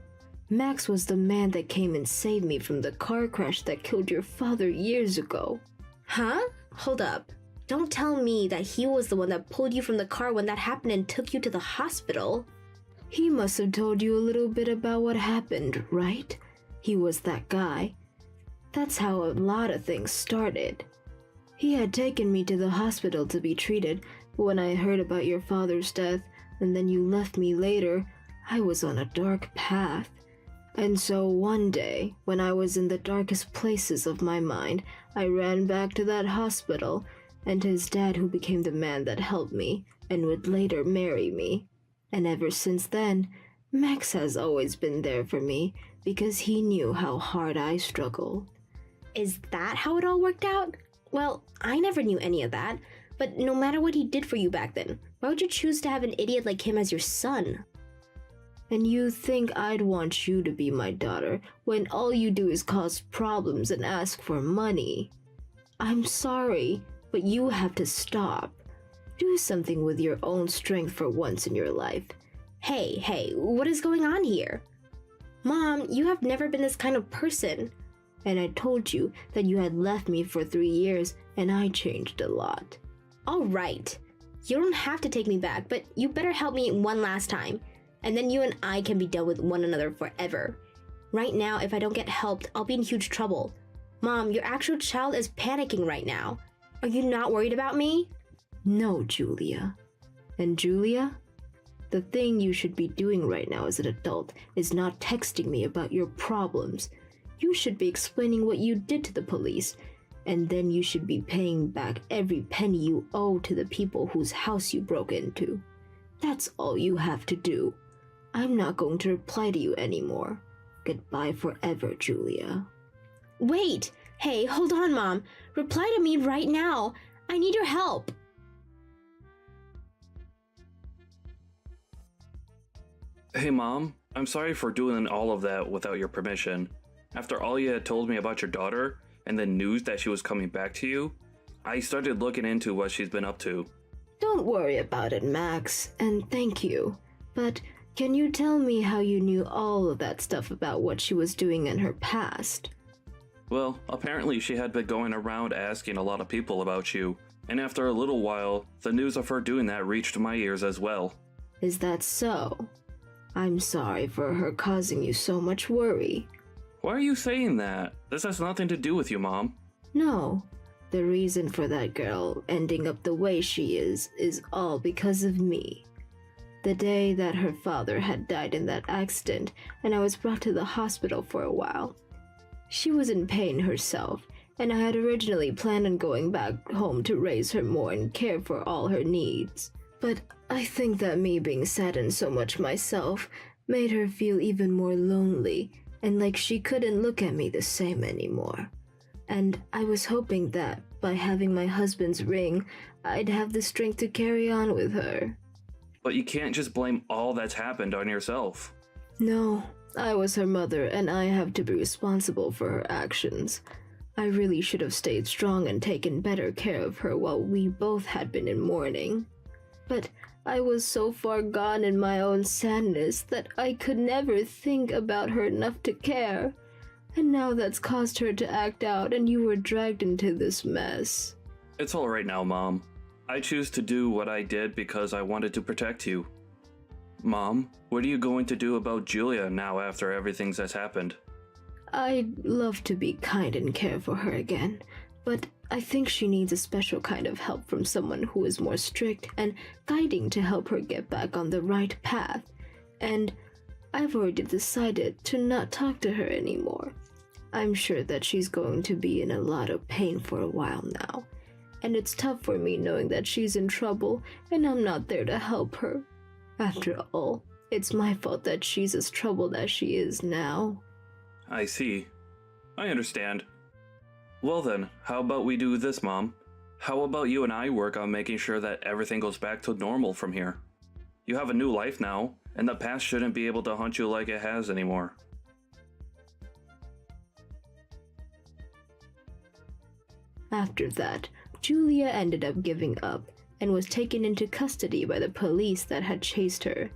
Max was the man that came and saved me from the car crash that killed your father years ago. Huh? Hold up. Don't tell me that he was the one that pulled you from the car when that happened and took you to the hospital. He must have told you a little bit about what happened, right? He was that guy. That's how a lot of things started. He had taken me to the hospital to be treated, but when I heard about your father's death, and then you left me later, I was on a dark path. And so one day, when I was in the darkest places of my mind, I ran back to that hospital, and his dad who became the man that helped me, and would later marry me. And ever since then, Max has always been there for me, because he knew how hard I struggled. Is that how it all worked out? Well, I never knew any of that, but no matter what he did for you back then, why would you choose to have an idiot like him as your son? And you think I'd want you to be my daughter when all you do is cause problems and ask for money? I'm sorry, but you have to stop. Do something with your own strength for once in your life. Hey, what is going on here? Mom, you have never been this kind of person. And I told you that you had left me for 3 years and I changed a lot. All right. You don't have to take me back, but you better help me one last time. And then you and I can be done with one another forever. Right now, if I don't get helped, I'll be in huge trouble. Mom, your actual child is panicking right now. Are you not worried about me? No, Julia. And Julia, the thing you should be doing right now as an adult is not texting me about your problems. You should be explaining what you did to the police, and then you should be paying back every penny you owe to the people whose house you broke into. That's all you have to do. I'm not going to reply to you anymore. Goodbye forever, Julia. Wait! Hey, hold on, Mom. Reply to me right now. I need your help. Hey Mom, I'm sorry for doing all of that without your permission. After all you had told me about your daughter, and the news that she was coming back to you, I started looking into what she's been up to. Don't worry about it, Max, and thank you. But can you tell me how you knew all of that stuff about what she was doing in her past? Well, apparently she had been going around asking a lot of people about you, and after a little while, the news of her doing that reached my ears as well. Is that so? I'm sorry for her causing you so much worry. Why are you saying that? This has nothing to do with you, Mom. No, the reason for that girl ending up the way she is all because of me. The day that her father had died in that accident and I was brought to the hospital for a while, she was in pain herself, and I had originally planned on going back home to raise her more and care for all her needs. But I think that me being saddened so much myself made her feel even more lonely and like she couldn't look at me the same anymore. And I was hoping that by having my husband's ring, I'd have the strength to carry on with her. But you can't just blame all that's happened on yourself. No, I was her mother and I have to be responsible for her actions. I really should have stayed strong and taken better care of her while we both had been in mourning. But I was so far gone in my own sadness that I could never think about her enough to care. And now that's caused her to act out and you were dragged into this mess. It's alright now, Mom. I choose to do what I did because I wanted to protect you. Mom, what are you going to do about Julia now after everything that's happened? I'd love to be kind and care for her again, but I think she needs a special kind of help from someone who is more strict and guiding to help her get back on the right path. And I've already decided to not talk to her anymore. I'm sure that she's going to be in a lot of pain for a while now. And it's tough for me knowing that she's in trouble and I'm not there to help her. After all, it's my fault that she's as troubled as she is now. I see. I understand. Well then, how about we do this, Mom? How about you and I work on making sure that everything goes back to normal from here? You have a new life now, and the past shouldn't be able to haunt you like it has anymore. After that, Julia ended up giving up and was taken into custody by the police that had chased her.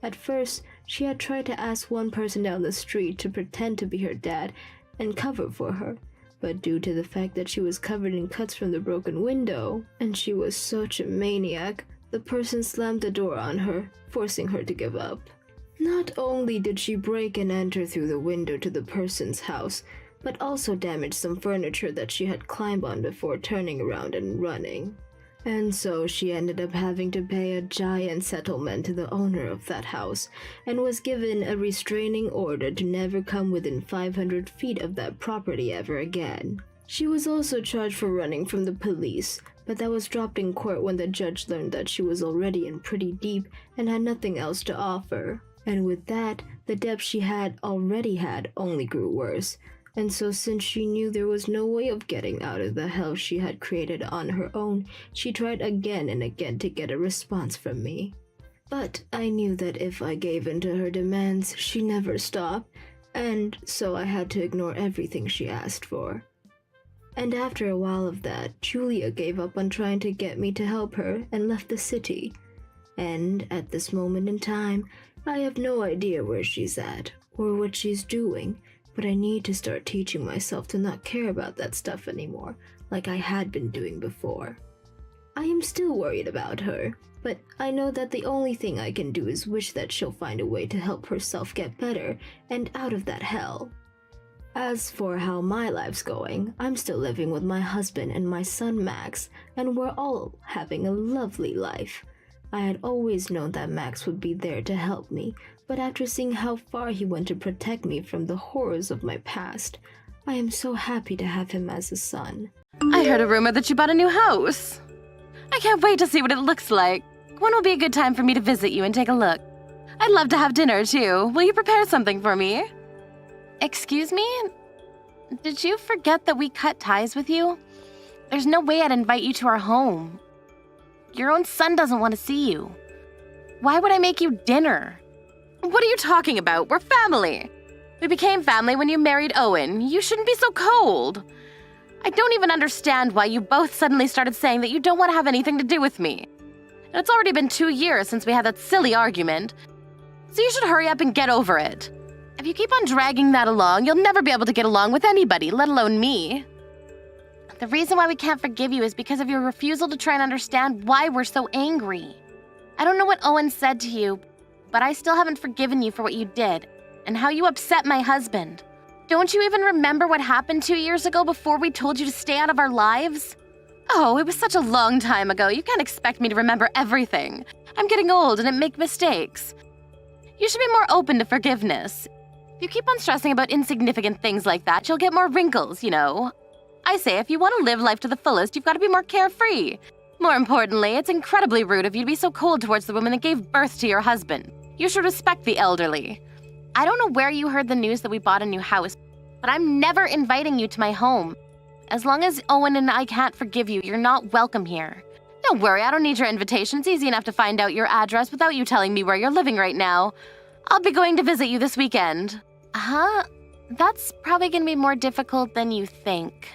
At first, she had tried to ask one person down the street to pretend to be her dad and cover for her, but due to the fact that she was covered in cuts from the broken window, and she was such a maniac, the person slammed the door on her, forcing her to give up. Not only did she break and enter through the window to the person's house, but also damaged some furniture that she had climbed on before turning around and running. And so she ended up having to pay a giant settlement to the owner of that house, and was given a restraining order to never come within 500 feet of that property ever again. She was also charged for running from the police, but that was dropped in court when the judge learned that she was already in pretty deep and had nothing else to offer. And with that, the debt she had already had only grew worse. And so since she knew there was no way of getting out of the hell she had created on her own, she tried again and again to get a response from me. But I knew that if I gave in to her demands, she'd never stop, and so I had to ignore everything she asked for. And after a while of that, Julia gave up on trying to get me to help her and left the city. And at this moment in time, I have no idea where she's at or what she's doing. But I need to start teaching myself to not care about that stuff anymore, like I had been doing before. I am still worried about her, but I know that the only thing I can do is wish that she'll find a way to help herself get better and out of that hell. As for how my life's going, I'm still living with my husband and my son Max, and we're all having a lovely life. I had always known that Max would be there to help me, but after seeing how far he went to protect me from the horrors of my past, I am so happy to have him as a son. I heard a rumor that you bought a new house. I can't wait to see what it looks like. When will be a good time for me to visit you and take a look? I'd love to have dinner, too. Will you prepare something for me? Excuse me? Did you forget that we cut ties with you? There's no way I'd invite you to our home. Your own son doesn't want to see you. Why would I make you dinner? What are you talking about? We're family. We became family when you married Owen. You shouldn't be so cold. I don't even understand why you both suddenly started saying that you don't want to have anything to do with me. And it's already been 2 years since we had that silly argument. So you should hurry up and get over it. If you keep on dragging that along, you'll never be able to get along with anybody, let alone me. The reason why we can't forgive you is because of your refusal to try and understand why we're so angry. I don't know what Owen said to you, but I still haven't forgiven you for what you did, and how you upset my husband. Don't you even remember what happened 2 years ago before we told you to stay out of our lives? Oh, it was such a long time ago. You can't expect me to remember everything. I'm getting old and I make mistakes. You should be more open to forgiveness. If you keep on stressing about insignificant things like that, you'll get more wrinkles, you know. I say if you want to live life to the fullest, you've got to be more carefree. More importantly, it's incredibly rude of you to be so cold towards the woman that gave birth to your husband. You should respect the elderly. I don't know where you heard the news that we bought a new house, but I'm never inviting you to my home. As long as Owen and I can't forgive you, you're not welcome here. Don't worry, I don't need your invitation. It's easy enough to find out your address without you telling me where you're living right now. I'll be going to visit you this weekend. Huh? That's probably gonna be more difficult than you think.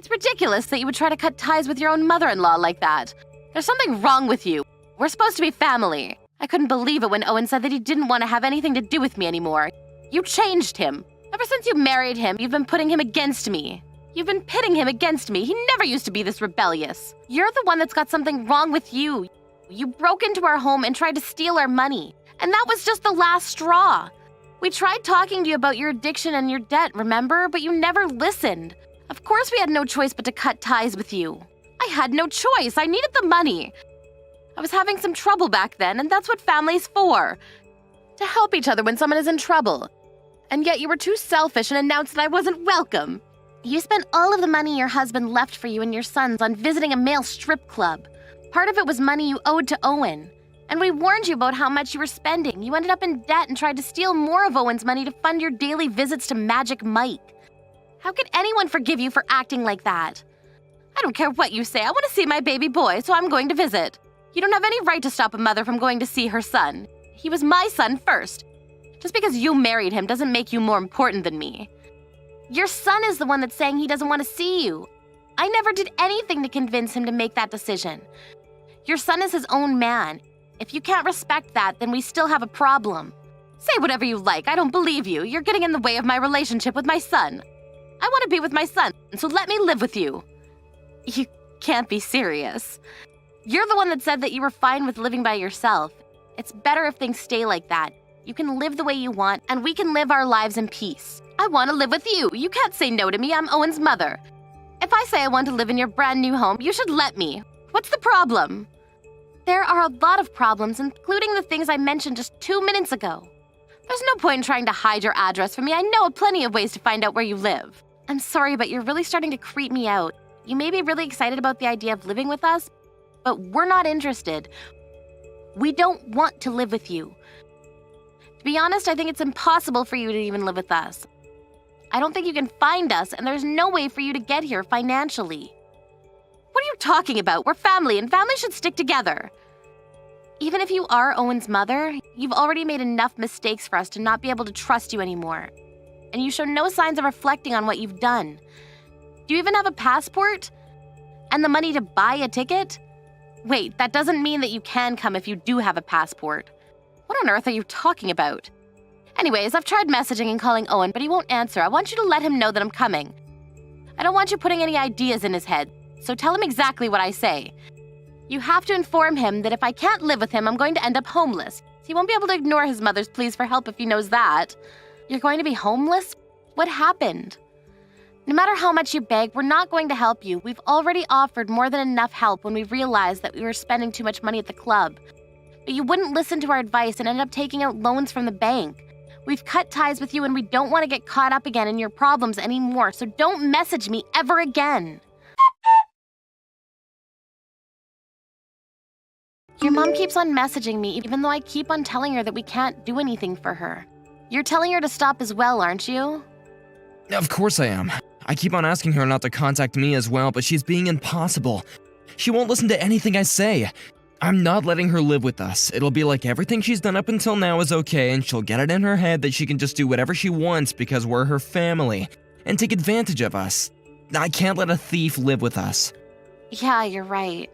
It's ridiculous that you would try to cut ties with your own mother-in-law like that. There's something wrong with you. We're supposed to be family. I couldn't believe it when Owen said that he didn't want to have anything to do with me anymore. You changed him. Ever since you married him, you've been putting him against me. You've been pitting him against me. He never used to be this rebellious. You're the one that's got something wrong with you. You broke into our home and tried to steal our money. And that was just the last straw. We tried talking to you about your addiction and your debt, remember? But you never listened. Of course we had no choice but to cut ties with you. I had no choice. I needed the money. I was having some trouble back then, and that's what family's for. To help each other when someone is in trouble. And yet you were too selfish and announced that I wasn't welcome. You spent all of the money your husband left for you and your sons on visiting a male strip club. Part of it was money you owed to Owen. And we warned you about how much you were spending. You ended up in debt and tried to steal more of Owen's money to fund your daily visits to Magic Mike. How could anyone forgive you for acting like that? I don't care what you say. I want to see my baby boy, so I'm going to visit. You don't have any right to stop a mother from going to see her son. He was my son first. Just because you married him doesn't make you more important than me. Your son is the one that's saying he doesn't want to see you. I never did anything to convince him to make that decision. Your son is his own man. If you can't respect that, then we still have a problem. Say whatever you like. I don't believe you. You're getting in the way of my relationship with my son. I want to be with my son, so let me live with you. You can't be serious. You're the one that said that you were fine with living by yourself. It's better if things stay like that. You can live the way you want, and we can live our lives in peace. I want to live with you. You can't say no to me. I'm Owen's mother. If I say I want to live in your brand new home, you should let me. What's the problem? There are a lot of problems, including the things I mentioned just 2 minutes ago. There's no point in trying to hide your address from me. I know of plenty of ways to find out where you live. I'm sorry, but you're really starting to creep me out. You may be really excited about the idea of living with us, but we're not interested. We don't want to live with you. To be honest, I think it's impossible for you to even live with us. I don't think you can find us, and there's no way for you to get here financially. What are you talking about? We're family, and family should stick together. Even if you are Owen's mother, you've already made enough mistakes for us to not be able to trust you anymore. And you show no signs of reflecting on what you've done. Do you even have a passport? And the money to buy a ticket? Wait, that doesn't mean that you can come if you do have a passport. What on earth are you talking about? Anyways, I've tried messaging and calling Owen, but he won't answer. I want you to let him know that I'm coming. I don't want you putting any ideas in his head, so tell him exactly what I say. You have to inform him that if I can't live with him, I'm going to end up homeless. He won't be able to ignore his mother's pleas for help if he knows that. You're going to be homeless? What happened? No matter how much you beg, we're not going to help you. We've already offered more than enough help when we realized that we were spending too much money at the club. But you wouldn't listen to our advice and ended up taking out loans from the bank. We've cut ties with you and we don't want to get caught up again in your problems anymore, so don't message me ever again. Your mom keeps on messaging me even though I keep on telling her that we can't do anything for her. You're telling her to stop as well, aren't you? Of course I am. I keep on asking her not to contact me as well, but she's being impossible. She won't listen to anything I say. I'm not letting her live with us. It'll be like everything she's done up until now is okay, and she'll get it in her head that she can just do whatever she wants because we're her family, and take advantage of us. I can't let a thief live with us. Yeah, you're right.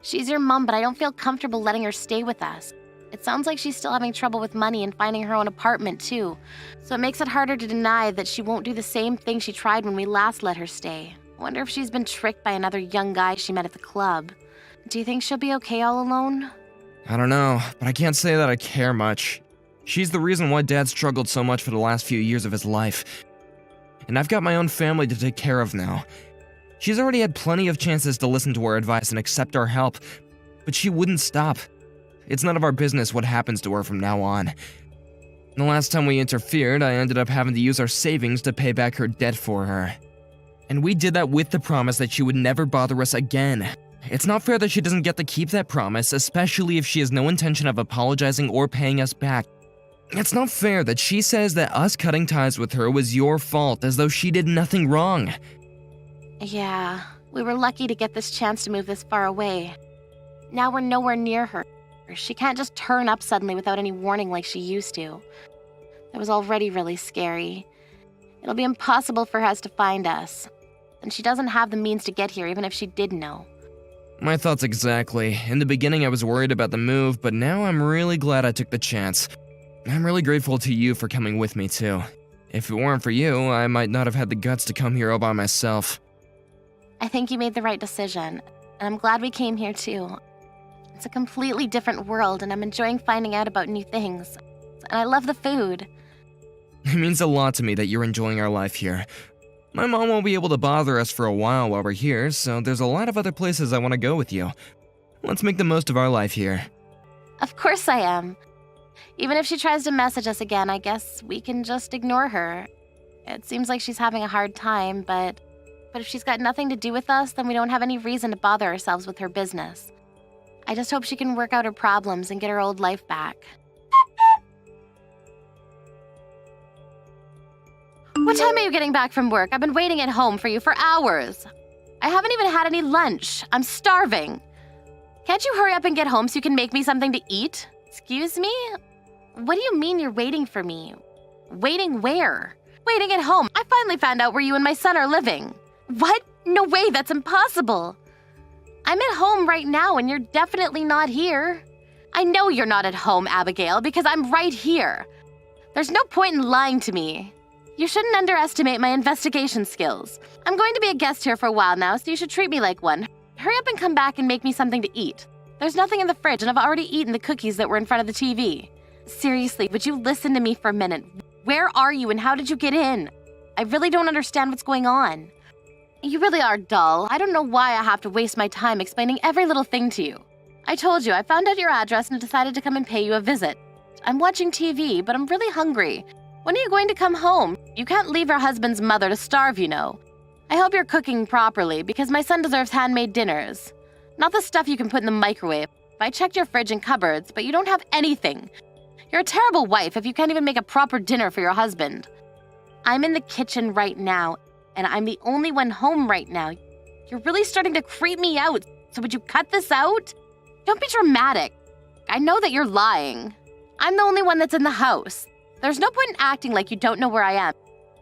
She's your mom, but I don't feel comfortable letting her stay with us. It sounds like she's still having trouble with money and finding her own apartment, too. So it makes it harder to deny that she won't do the same thing she tried when we last let her stay. I wonder if she's been tricked by another young guy she met at the club. Do you think she'll be okay all alone? I don't know, but I can't say that I care much. She's the reason why Dad struggled so much for the last few years of his life. And I've got my own family to take care of now. She's already had plenty of chances to listen to our advice and accept our help, but she wouldn't stop. It's none of our business what happens to her from now on. The last time we interfered, I ended up having to use our savings to pay back her debt for her. And we did that with the promise that she would never bother us again. It's not fair that she doesn't get to keep that promise, especially if she has no intention of apologizing or paying us back. It's not fair that she says that us cutting ties with her was your fault, as though she did nothing wrong. Yeah, we were lucky to get this chance to move this far away. Now we're nowhere near her. She can't just turn up suddenly without any warning like she used to. That was already really scary. It'll be impossible for us to find us. and she doesn't have the means to get here even if she did know. My thoughts exactly. In the beginning, I was worried about the move, but now I'm really glad I took the chance. I'm really grateful to you for coming with me, too. If it weren't for you, I might not have had the guts to come here all by myself. I think you made the right decision, and I'm glad we came here too. It's a completely different world, and I'm enjoying finding out about new things. And I love the food. It means a lot to me that you're enjoying our life here. My mom won't be able to bother us for a while we're here, so there's a lot of other places I want to go with you. Let's make the most of our life here. Of course I am. Even if she tries to message us again, I guess we can just ignore her. It seems like she's having a hard time, but if she's got nothing to do with us, then we don't have any reason to bother ourselves with her business. I just hope she can work out her problems and get her old life back. What time are you getting back from work? I've been waiting at home for you for hours. I haven't even had any lunch. I'm starving. Can't you hurry up and get home so you can make me something to eat? Excuse me? What do you mean you're waiting for me? Waiting where? Waiting at home. I finally found out where you and my son are living. What? No way, that's impossible. I'm at home right now and you're definitely not here. I know you're not at home, Abigail, because I'm right here. There's no point in lying to me. You shouldn't underestimate my investigation skills. I'm going to be a guest here for a while now, so you should treat me like one. Hurry up and come back and make me something to eat. There's nothing in the fridge, and I've already eaten the cookies that were in front of the TV. Seriously, would you listen to me for a minute? Where are you and how did you get in? I really don't understand what's going on. You really are dull. I don't know why I have to waste my time explaining every little thing to you. I told you, I found out your address and decided to come and pay you a visit. I'm watching TV, but I'm really hungry. When are you going to come home? You can't leave your husband's mother to starve, you know. I hope you're cooking properly, because my son deserves handmade dinners. Not the stuff you can put in the microwave. I checked your fridge and cupboards, but you don't have anything. You're a terrible wife if you can't even make a proper dinner for your husband. I'm in the kitchen right now, and I'm the only one home right now. You're really starting to creep me out, so would you cut this out? Don't be dramatic. I know that you're lying. I'm the only one that's in the house. There's no point in acting like you don't know where I am,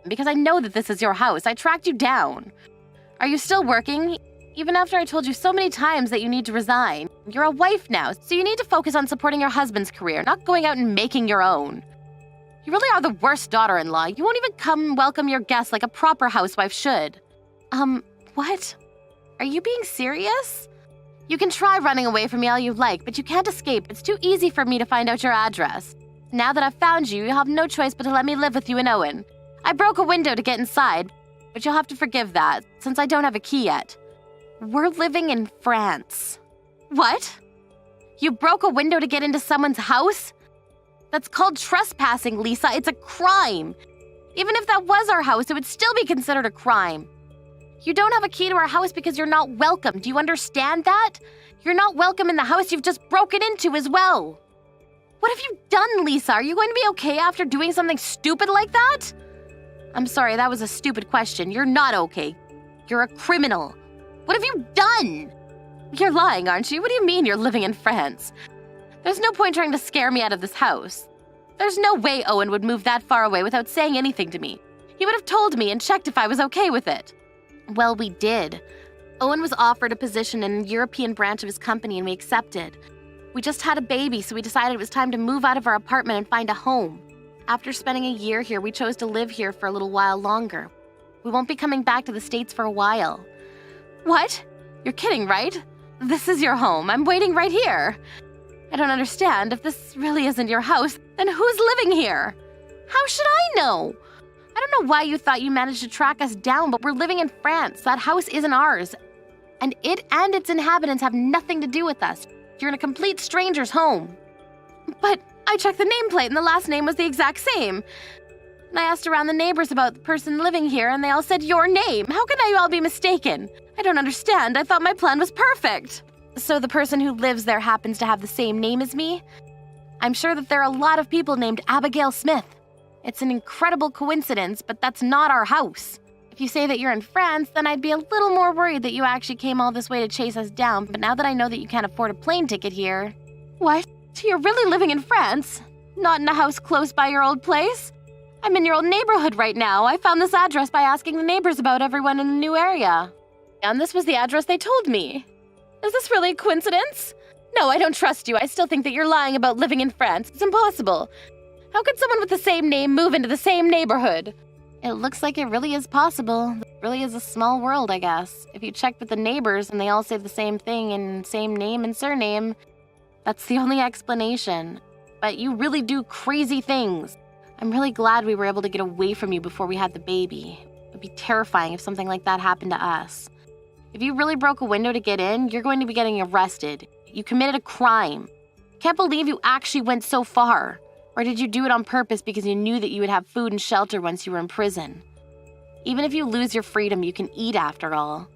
because I know that this is your house. I tracked you down. Are you still working? Even after I told you so many times that you need to resign. You're a wife now, so you need to focus on supporting your husband's career, not going out and making your own. You really are the worst daughter-in-law. You won't even come welcome your guests like a proper housewife should. What? Are you being serious? You can try running away from me all you like, but you can't escape. It's too easy for me to find out your address. Now that I've found you, you'll have no choice but to let me live with you and Owen. I broke a window to get inside, but you'll have to forgive that, since I don't have a key yet. We're living in France. What? You broke a window to get into someone's house? That's called trespassing, Lisa. It's a crime. Even if that was our house, it would still be considered a crime. You don't have a key to our house because you're not welcome. Do you understand that? You're not welcome in the house you've just broken into as well. What have you done, Lisa? Are you going to be okay after doing something stupid like that? I'm sorry, that was a stupid question. You're not okay. You're a criminal. What have you done? You're lying, aren't you? What do you mean you're living in France? There's no point trying to scare me out of this house. There's no way Owen would move that far away without saying anything to me. He would have told me and checked if I was okay with it. Well, we did. Owen was offered a position in a European branch of his company and we accepted. We just had a baby, so we decided it was time to move out of our apartment and find a home. After spending a year here, we chose to live here for a little while longer. We won't be coming back to the States for a while. What? You're kidding, right? This is your home. I'm waiting right here. I don't understand. If this really isn't your house, then who's living here? How should I know? I don't know why you thought you managed to track us down, but we're living in France. That house isn't ours. And it and its inhabitants have nothing to do with us. You're in a complete stranger's home. But I checked the nameplate and the last name was the exact same. And I asked around the neighbors about the person living here and they all said your name. How can you all be mistaken? I don't understand. I thought my plan was perfect. So the person who lives there happens to have the same name as me? I'm sure that there are a lot of people named Abigail Smith. It's an incredible coincidence, but that's not our house. If you say that you're in France, then I'd be a little more worried that you actually came all this way to chase us down, but now that I know that you can't afford a plane ticket here... What? You're really living in France? Not in a house close by your old place? I'm in your old neighborhood right now. I found this address by asking the neighbors about everyone in the new area. And this was the address they told me. Is this really a coincidence? No, I don't trust you. I still think that you're lying about living in France. It's impossible. How could someone with the same name move into the same neighborhood? It looks like it really is possible. It really is a small world, I guess. If you check with the neighbors and they all say the same thing and same name and surname, that's the only explanation. But you really do crazy things. I'm really glad we were able to get away from you before we had the baby. It would be terrifying if something like that happened to us. If you really broke a window to get in, you're going to be getting arrested. You committed a crime. Can't believe you actually went so far. Or did you do it on purpose because you knew that you would have food and shelter once you were in prison? Even if you lose your freedom, you can eat after all.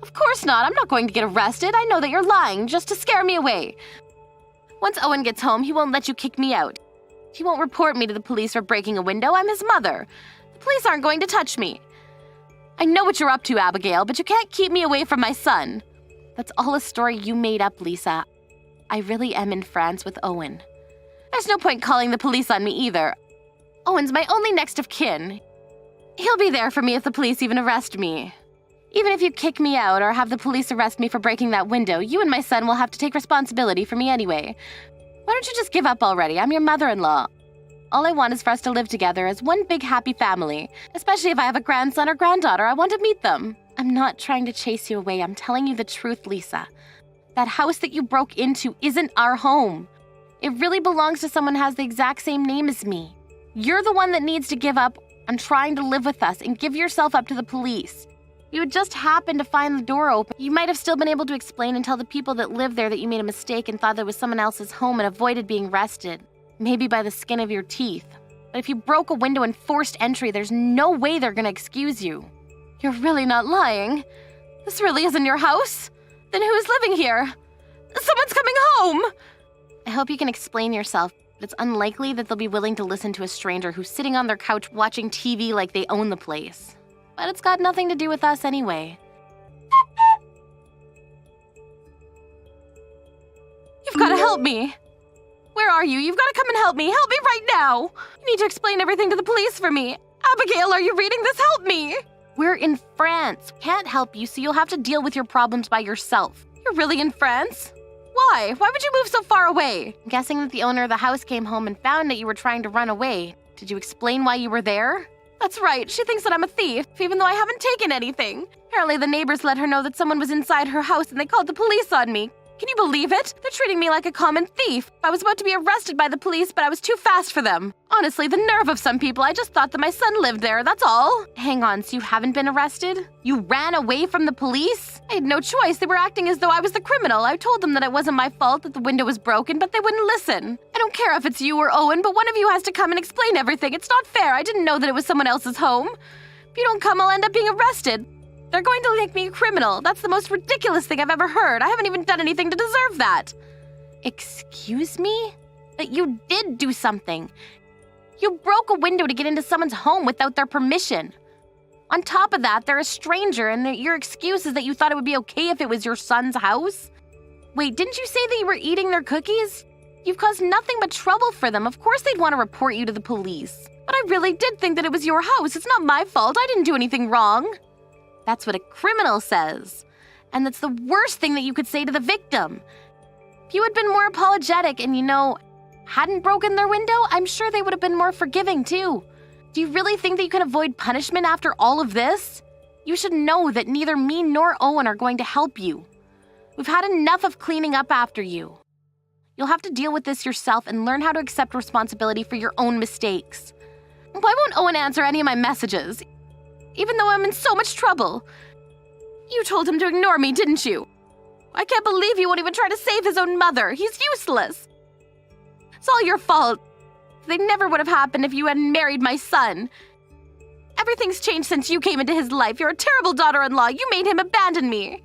Of course not. I'm not going to get arrested. I know that you're lying just to scare me away. Once Owen gets home, he won't let you kick me out. He won't report me to the police for breaking a window. I'm his mother. The police aren't going to touch me. I know what you're up to, Abigail, but you can't keep me away from my son. That's all a story you made up, Lisa. I really am in France with Owen. There's no point calling the police on me either. Owen's my only next of kin. He'll be there for me if the police even arrest me. Even if you kick me out or have the police arrest me for breaking that window, you and my son will have to take responsibility for me anyway. Why don't you just give up already? I'm your mother-in-law. All I want is for us to live together as one big happy family. Especially if I have a grandson or granddaughter, I want to meet them. I'm not trying to chase you away. I'm telling you the truth, Lisa. That house that you broke into isn't our home. It really belongs to someone who has the exact same name as me. You're the one that needs to give up on trying to live with us and give yourself up to the police. You had just happened to find the door open. You might have still been able to explain and tell the people that live there that you made a mistake and thought that it was someone else's home and avoided being arrested. Maybe by the skin of your teeth. But if you broke a window and forced entry, there's no way they're gonna excuse you. You're really not lying. This really isn't your house? Then who's living here? Someone's coming home! I hope you can explain yourself, but it's unlikely that they'll be willing to listen to a stranger who's sitting on their couch watching TV like they own the place. But it's got nothing to do with us anyway. You've got to help me! Where are you? You've got to come and help me! Help me right now! You need to explain everything to the police for me! Abigail, are you reading this? Help me! We're in France. Can't help you, so you'll have to deal with your problems by yourself. You're really in France? Why? Why would you move so far away? I'm guessing that the owner of the house came home and found that you were trying to run away. Did you explain why you were there? That's right. She thinks that I'm a thief, even though I haven't taken anything. Apparently the neighbors let her know that someone was inside her house and they called the police on me. Can you believe it? They're treating me like a common thief. I was about to be arrested by the police, but I was too fast for them. Honestly, the nerve of some people. I just thought that my son lived there, that's all. Hang on, so you haven't been arrested? You ran away from the police? I had no choice. They were acting as though I was the criminal. I told them that it wasn't my fault that the window was broken, but they wouldn't listen. I don't care if it's you or Owen, but one of you has to come and explain everything. It's not fair. I didn't know that it was someone else's home. If you don't come, I'll end up being arrested. They're going to make me a criminal. That's the most ridiculous thing I've ever heard. I haven't even done anything to deserve that. Excuse me? But you did do something. You broke a window to get into someone's home without their permission. On top of that, they're a stranger, and your excuse is that you thought it would be okay if it was your son's house? Wait, didn't you say that you were eating their cookies? You've caused nothing but trouble for them. Of course they'd want to report you to the police. But I really did think that it was your house. It's not my fault. I didn't do anything wrong. That's what a criminal says. And that's the worst thing that you could say to the victim. If you had been more apologetic and, hadn't broken their window, I'm sure they would have been more forgiving too. Do you really think that you can avoid punishment after all of this? You should know that neither me nor Owen are going to help you. We've had enough of cleaning up after you. You'll have to deal with this yourself and learn how to accept responsibility for your own mistakes. Why won't Owen answer any of my messages? Even though I'm in so much trouble. You told him to ignore me, didn't you? I can't believe he won't even try to save his own mother. He's useless. It's all your fault. They never would have happened if you hadn't married my son. Everything's changed since you came into his life. You're a terrible daughter-in-law. You made him abandon me.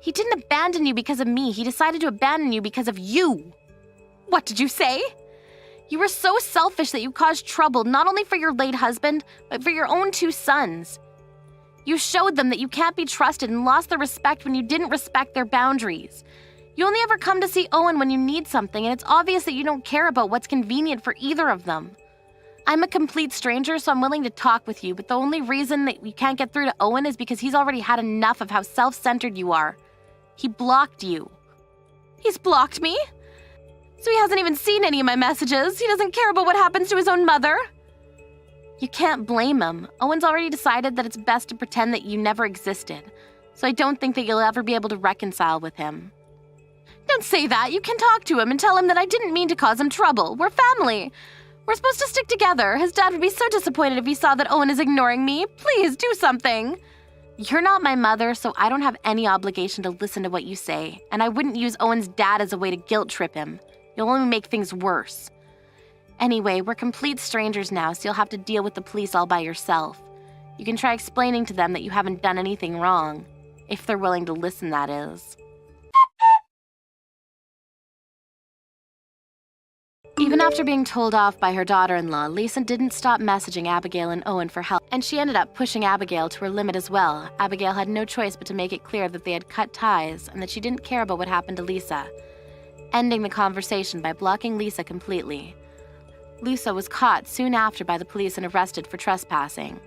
He didn't abandon you because of me. He decided to abandon you because of you. What did you say? You were so selfish that you caused trouble not only for your late husband, but for your own 2 sons. You showed them that you can't be trusted and lost their respect when you didn't respect their boundaries. You only ever come to see Owen when you need something, and it's obvious that you don't care about what's convenient for either of them. I'm a complete stranger, so I'm willing to talk with you, but the only reason that you can't get through to Owen is because he's already had enough of how self-centered you are. He blocked you. He's blocked me? So he hasn't even seen any of my messages. He doesn't care about what happens to his own mother. You can't blame him. Owen's already decided that it's best to pretend that you never existed, so I don't think that you'll ever be able to reconcile with him. Don't say that. You can talk to him and tell him that I didn't mean to cause him trouble. We're family. We're supposed to stick together. His dad would be so disappointed if he saw that Owen is ignoring me. Please, do something. You're not my mother, so I don't have any obligation to listen to what you say, and I wouldn't use Owen's dad as a way to guilt trip him. You'll only make things worse. Anyway, we're complete strangers now, so you'll have to deal with the police all by yourself. You can try explaining to them that you haven't done anything wrong. If they're willing to listen, that is. Even after being told off by her daughter-in-law, Lisa didn't stop messaging Abigail and Owen for help, and she ended up pushing Abigail to her limit as well. Abigail had no choice but to make it clear that they had cut ties and that she didn't care about what happened to Lisa, ending the conversation by blocking Lisa completely. Lisa was caught soon after by the police and arrested for trespassing.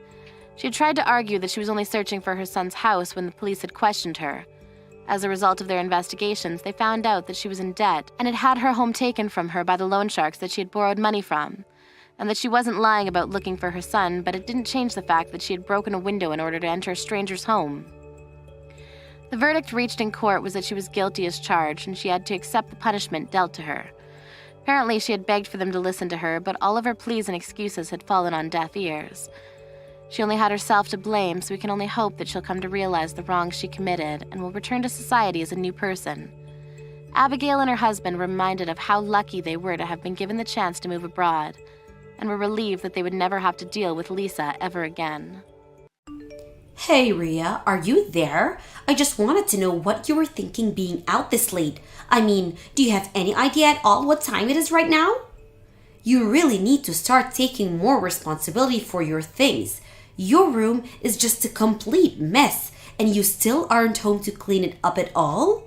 She had tried to argue that she was only searching for her son's house when the police had questioned her. As a result of their investigations, they found out that she was in debt and had had her home taken from her by the loan sharks that she had borrowed money from, and that she wasn't lying about looking for her son, but it didn't change the fact that she had broken a window in order to enter a stranger's home. The verdict reached in court was that she was guilty as charged, and she had to accept the punishment dealt to her. Apparently, she had begged for them to listen to her, but all of her pleas and excuses had fallen on deaf ears. She only had herself to blame, so we can only hope that she'll come to realize the wrongs she committed and will return to society as a new person. Abigail and her husband were reminded of how lucky they were to have been given the chance to move abroad, and were relieved that they would never have to deal with Lisa ever again. Hey Rhea, are you there? I just wanted to know what you were thinking being out this late. I mean, do you have any idea at all what time it is right now? You really need to start taking more responsibility for your things. Your room is just a complete mess, and you still aren't home to clean it up at all?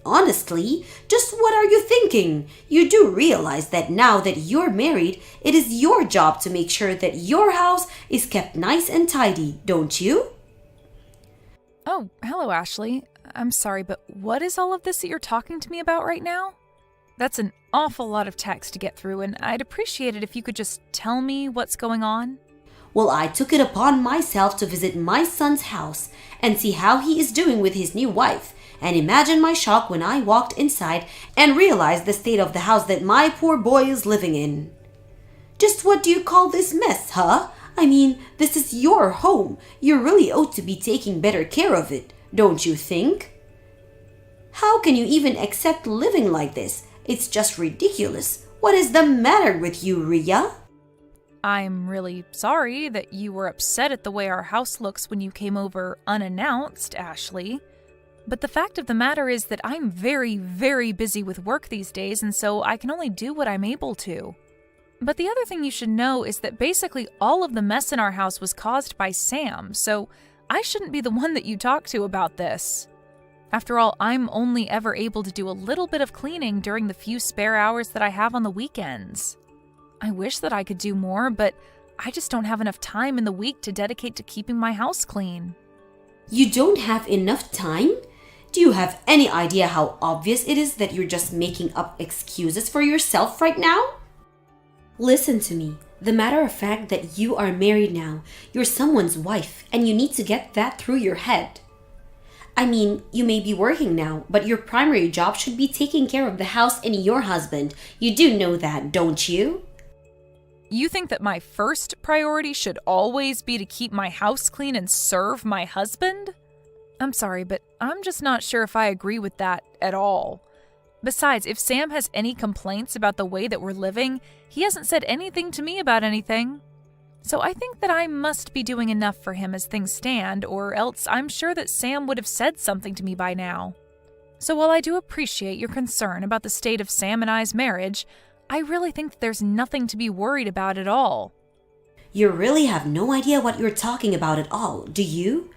Honestly, just what are you thinking? You do realize that now that you're married, it is your job to make sure that your house is kept nice and tidy, don't you? Oh, hello, Ashley. I'm sorry, but what is all of this that you're talking to me about right now? That's an awful lot of text to get through, and I'd appreciate it if you could just tell me what's going on. Well, I took it upon myself to visit my son's house and see how he is doing with his new wife. And imagine my shock when I walked inside and realized the state of the house that my poor boy is living in. Just what do you call this mess, huh? I mean, this is your home. You really ought to be taking better care of it, don't you think? How can you even accept living like this? It's just ridiculous. What is the matter with you, Rhea? I'm really sorry that you were upset at the way our house looks when you came over unannounced, Ashley. But the fact of the matter is that I'm very, very busy with work these days, and so I can only do what I'm able to. But the other thing you should know is that basically all of the mess in our house was caused by Sam, so I shouldn't be the one that you talk to about this. After all, I'm only ever able to do a little bit of cleaning during the few spare hours that I have on the weekends. I wish that I could do more, but I just don't have enough time in the week to dedicate to keeping my house clean. You don't have enough time? Do you have any idea how obvious it is that you're just making up excuses for yourself right now? Listen to me. The matter of fact that you are married now, you're someone's wife, and you need to get that through your head. I mean, you may be working now, but your primary job should be taking care of the house and your husband. You do know that, don't you? You think that my first priority should always be to keep my house clean and serve my husband? I'm sorry, but I'm just not sure if I agree with that at all. Besides, if Sam has any complaints about the way that we're living, he hasn't said anything to me about anything. So I think that I must be doing enough for him as things stand, or else I'm sure that Sam would have said something to me by now. So while I do appreciate your concern about the state of Sam and I's marriage, I really think that there's nothing to be worried about at all. You really have no idea what you're talking about at all, do you?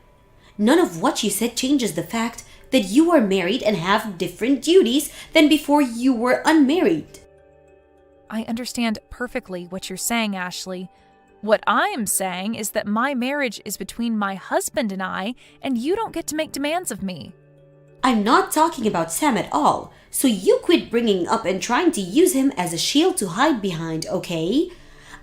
None of what you said changes the fact that you are married and have different duties than before you were unmarried. I understand perfectly what you're saying, Ashley. What I'm saying is that my marriage is between my husband and I, and you don't get to make demands of me. I'm not talking about Sam at all, so you quit bringing up and trying to use him as a shield to hide behind, okay?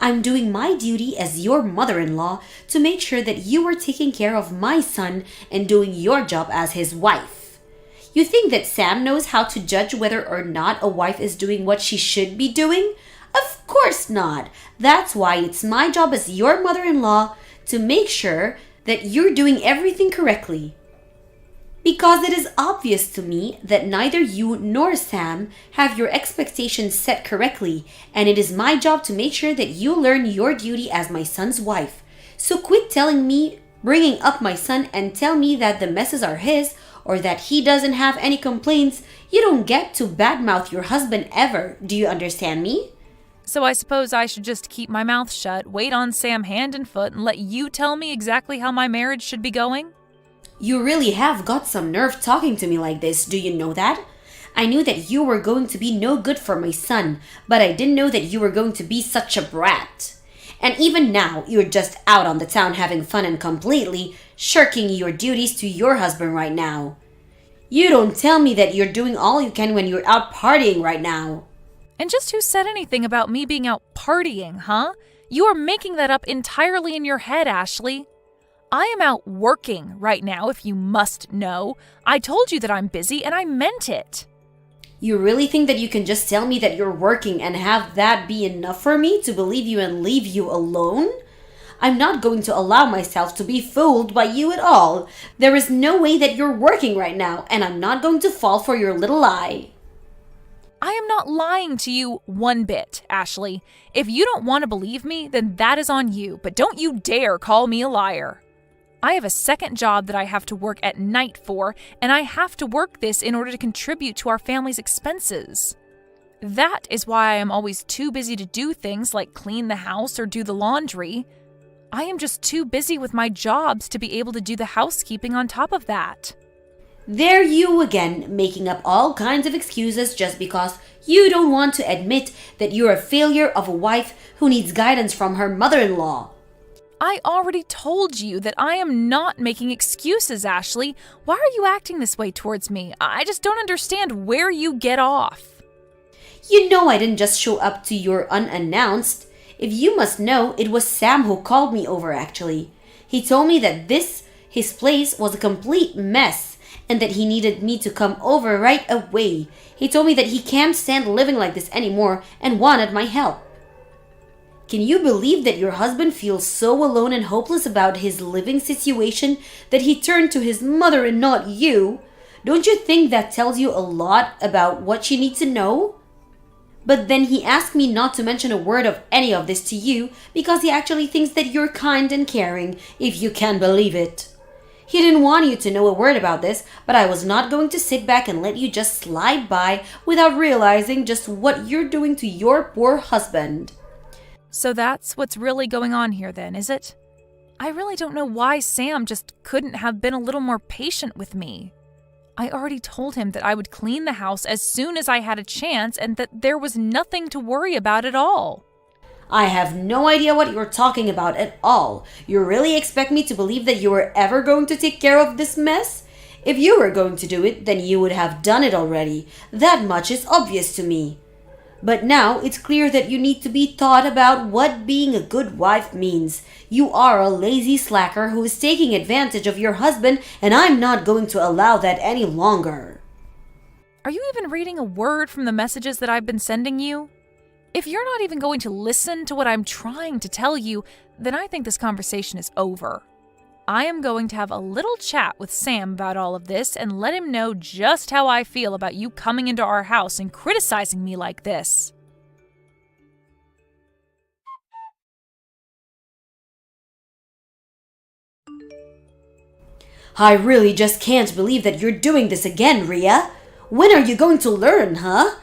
I'm doing my duty as your mother-in-law to make sure that you are taking care of my son and doing your job as his wife. You think that Sam knows how to judge whether or not a wife is doing what she should be doing? Of course not. That's why it's my job as your mother-in-law to make sure that you're doing everything correctly. Because it is obvious to me that neither you nor Sam have your expectations set correctly, and it is my job to make sure that you learn your duty as my son's wife. So quit telling me, bringing up my son, and tell me that the messes are his or that he doesn't have any complaints. You don't get to badmouth your husband ever. Do you understand me? So I suppose I should just keep my mouth shut, wait on Sam hand and foot, and let you tell me exactly how my marriage should be going? You really have got some nerve talking to me like this, do you know that? I knew that you were going to be no good for my son, but I didn't know that you were going to be such a brat. And even now, you're just out on the town having fun and completely shirking your duties to your husband right now. You don't tell me that you're doing all you can when you're out partying right now. And just who said anything about me being out partying, huh? You are making that up entirely in your head, Ashley. I am out working right now, if you must know. I told you that I'm busy, and I meant it. You really think that you can just tell me that you're working and have that be enough for me to believe you and leave you alone? I'm not going to allow myself to be fooled by you at all. There is no way that you're working right now, and I'm not going to fall for your little lie. I am not lying to you one bit, Ashley. If you don't want to believe me, then that is on you, but don't you dare call me a liar. I have a second job that I have to work at night for, and I have to work this in order to contribute to our family's expenses. That is why I am always too busy to do things like clean the house or do the laundry. I am just too busy with my jobs to be able to do the housekeeping on top of that. There you again, making up all kinds of excuses just because you don't want to admit that you're a failure of a wife who needs guidance from her mother-in-law. I already told you that I am not making excuses, Ashley. Why are you acting this way towards me? I just don't understand where you get off. You know I didn't just show up to your unannounced. If you must know, it was Sam who called me over actually. He told me that his place was a complete mess and that he needed me to come over right away. He told me that he can't stand living like this anymore and wanted my help. Can you believe that your husband feels so alone and hopeless about his living situation that he turned to his mother and not you? Don't you think that tells you a lot about what you need to know? But then he asked me not to mention a word of any of this to you because he actually thinks that you're kind and caring, if you can believe it. He didn't want you to know a word about this, but I was not going to sit back and let you just slide by without realizing just what you're doing to your poor husband. So that's what's really going on here then, is it? I really don't know why Sam just couldn't have been a little more patient with me. I already told him that I would clean the house as soon as I had a chance and that there was nothing to worry about at all. I have no idea what you're talking about at all. You really expect me to believe that you were ever going to take care of this mess? If you were going to do it, then you would have done it already. That much is obvious to me. But now it's clear that you need to be taught about what being a good wife means. You are a lazy slacker who is taking advantage of your husband, and I'm not going to allow that any longer. Are you even reading a word from the messages that I've been sending you? If you're not even going to listen to what I'm trying to tell you, then I think this conversation is over. I am going to have a little chat with Sam about all of this and let him know just how I feel about you coming into our house and criticizing me like this. I really just can't believe that you're doing this again, Rhea. When are you going to learn, huh?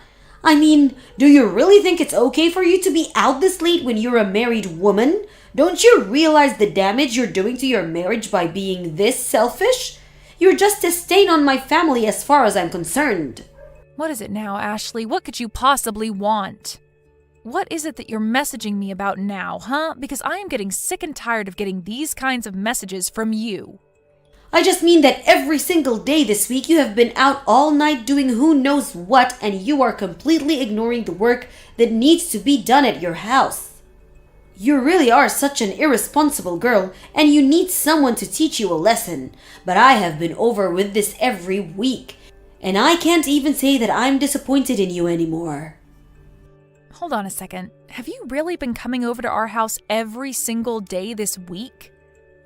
I mean, do you really think it's okay for you to be out this late when you're a married woman? Don't you realize the damage you're doing to your marriage by being this selfish? You're just a stain on my family as far as I'm concerned. What is it now, Ashley? What could you possibly want? What is it that you're messaging me about now, huh? Because I am getting sick and tired of getting these kinds of messages from you. I just mean that every single day this week you have been out all night doing who knows what, and you are completely ignoring the work that needs to be done at your house. You really are such an irresponsible girl, and you need someone to teach you a lesson. But I have been over with this every week, and I can't even say that I'm disappointed in you anymore. Hold on a second. Have you really been coming over to our house every single day this week?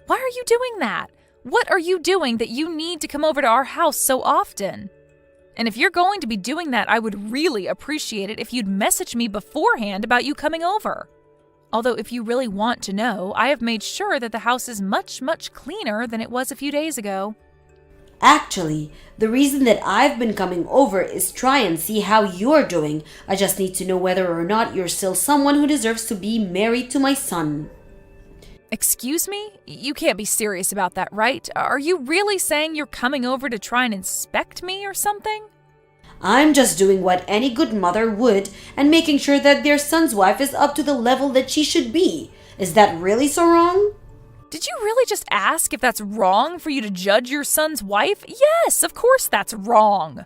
Why are you doing that? What are you doing that you need to come over to our house so often? And if you're going to be doing that, I would really appreciate it if you'd message me beforehand about you coming over. Although if you really want to know, I have made sure that the house is much, much cleaner than it was a few days ago. Actually, the reason that I've been coming over is try and see how you're doing. I just need to know whether or not you're still someone who deserves to be married to my son. Excuse me? You can't be serious about that, right? Are you really saying you're coming over to try and inspect me or something? I'm just doing what any good mother would and making sure that their son's wife is up to the level that she should be. Is that really so wrong? Did you really just ask if that's wrong for you to judge your son's wife? Yes, of course that's wrong.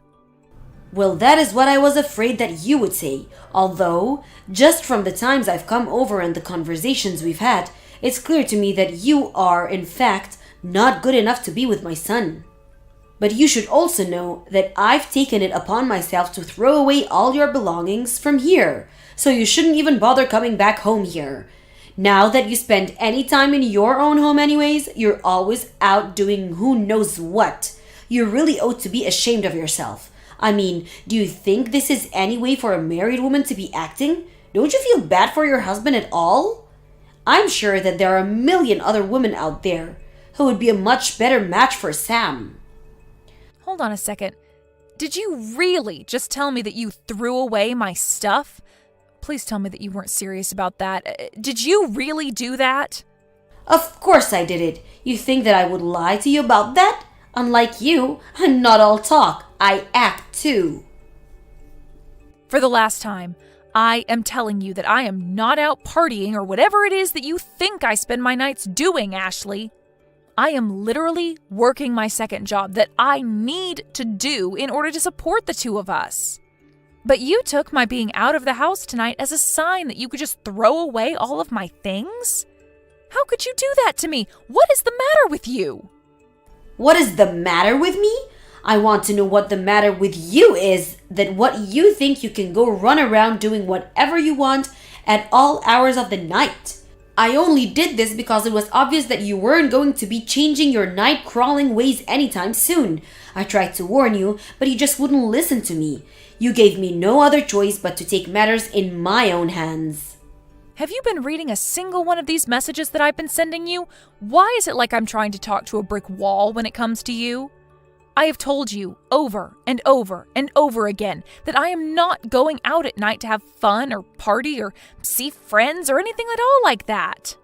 Well, that is what I was afraid that you would say. Although, just from the times I've come over and the conversations we've had, it's clear to me that you are, in fact, not good enough to be with my son. But you should also know that I've taken it upon myself to throw away all your belongings from here, so you shouldn't even bother coming back home here. Now that you spend any time in your own home anyways, you're always out doing who knows what. You really ought to be ashamed of yourself. I mean, do you think this is any way for a married woman to be acting? Don't you feel bad for your husband at all? I'm sure that there are a million other women out there who would be a much better match for Sam. Hold on a second. Did you really just tell me that you threw away my stuff? Please tell me that you weren't serious about that. Did you really do that? Of course I did it. You think that I would lie to you about that? Unlike you, I'm not all talk. I act too. For the last time, I am telling you that I am not out partying or whatever it is that you think I spend my nights doing, Ashley. I am literally working my second job that I need to do in order to support the two of us. But you took my being out of the house tonight as a sign that you could just throw away all of my things? How could you do that to me? What is the matter with you? What is the matter with me? I want to know what the matter with you is, that what you think you can go run around doing whatever you want at all hours of the night. I only did this because it was obvious that you weren't going to be changing your night-crawling ways anytime soon. I tried to warn you, but you just wouldn't listen to me. You gave me no other choice but to take matters in my own hands. Have you been reading a single one of these messages that I've been sending you? Why is it like I'm trying to talk to a brick wall when it comes to you? I have told you over and over and over again that I am not going out at night to have fun or party or see friends or anything at all like that.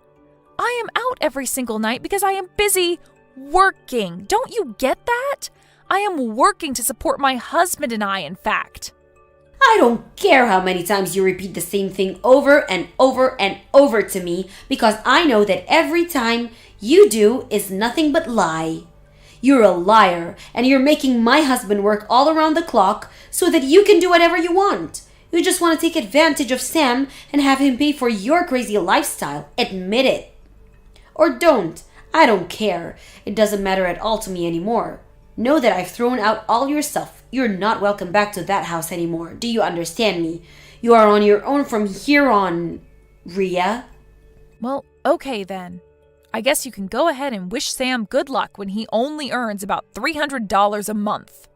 I am out every single night because I am busy working. Don't you get that? I am working to support my husband and I, in fact. I don't care how many times you repeat the same thing over and over and over to me, because I know that every time you do is nothing but lie. You're a liar, and you're making my husband work all around the clock so that you can do whatever you want. You just want to take advantage of Sam and have him pay for your crazy lifestyle. Admit it. Or don't. I don't care. It doesn't matter at all to me anymore. Know that I've thrown out all your stuff. You're not welcome back to that house anymore. Do you understand me? You are on your own from here on, Rhea. Well, okay then. I guess you can go ahead and wish Sam good luck when he only earns about $300 a month.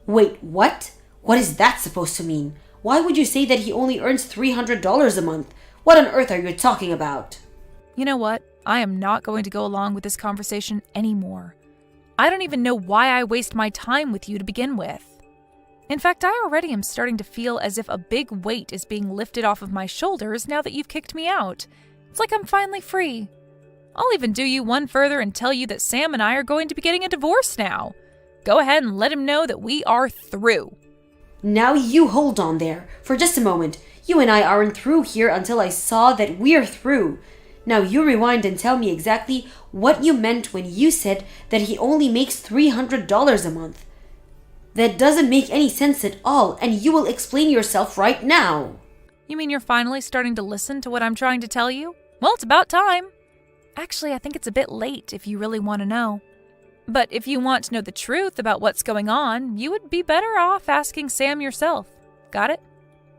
Wait, what? What is that supposed to mean? Why would you say that he only earns $300 a month? What on earth are you talking about? You know what? I am not going to go along with this conversation anymore. I don't even know why I waste my time with you to begin with. In fact, I already am starting to feel as if a big weight is being lifted off of my shoulders now that you've kicked me out. It's like I'm finally free. I'll even do you one further and tell you that Sam and I are going to be getting a divorce now. Go ahead and let him know that we are through. Now you hold on there for just a moment. You and I aren't through here until I saw that we're through. Now you rewind and tell me exactly what you meant when you said that he only makes $300 a month. That doesn't make any sense at all, and you will explain yourself right now. You mean you're finally starting to listen to what I'm trying to tell you? Well, it's about time. Actually, I think it's a bit late if you really want to know. But if you want to know the truth about what's going on, you would be better off asking Sam yourself. Got it?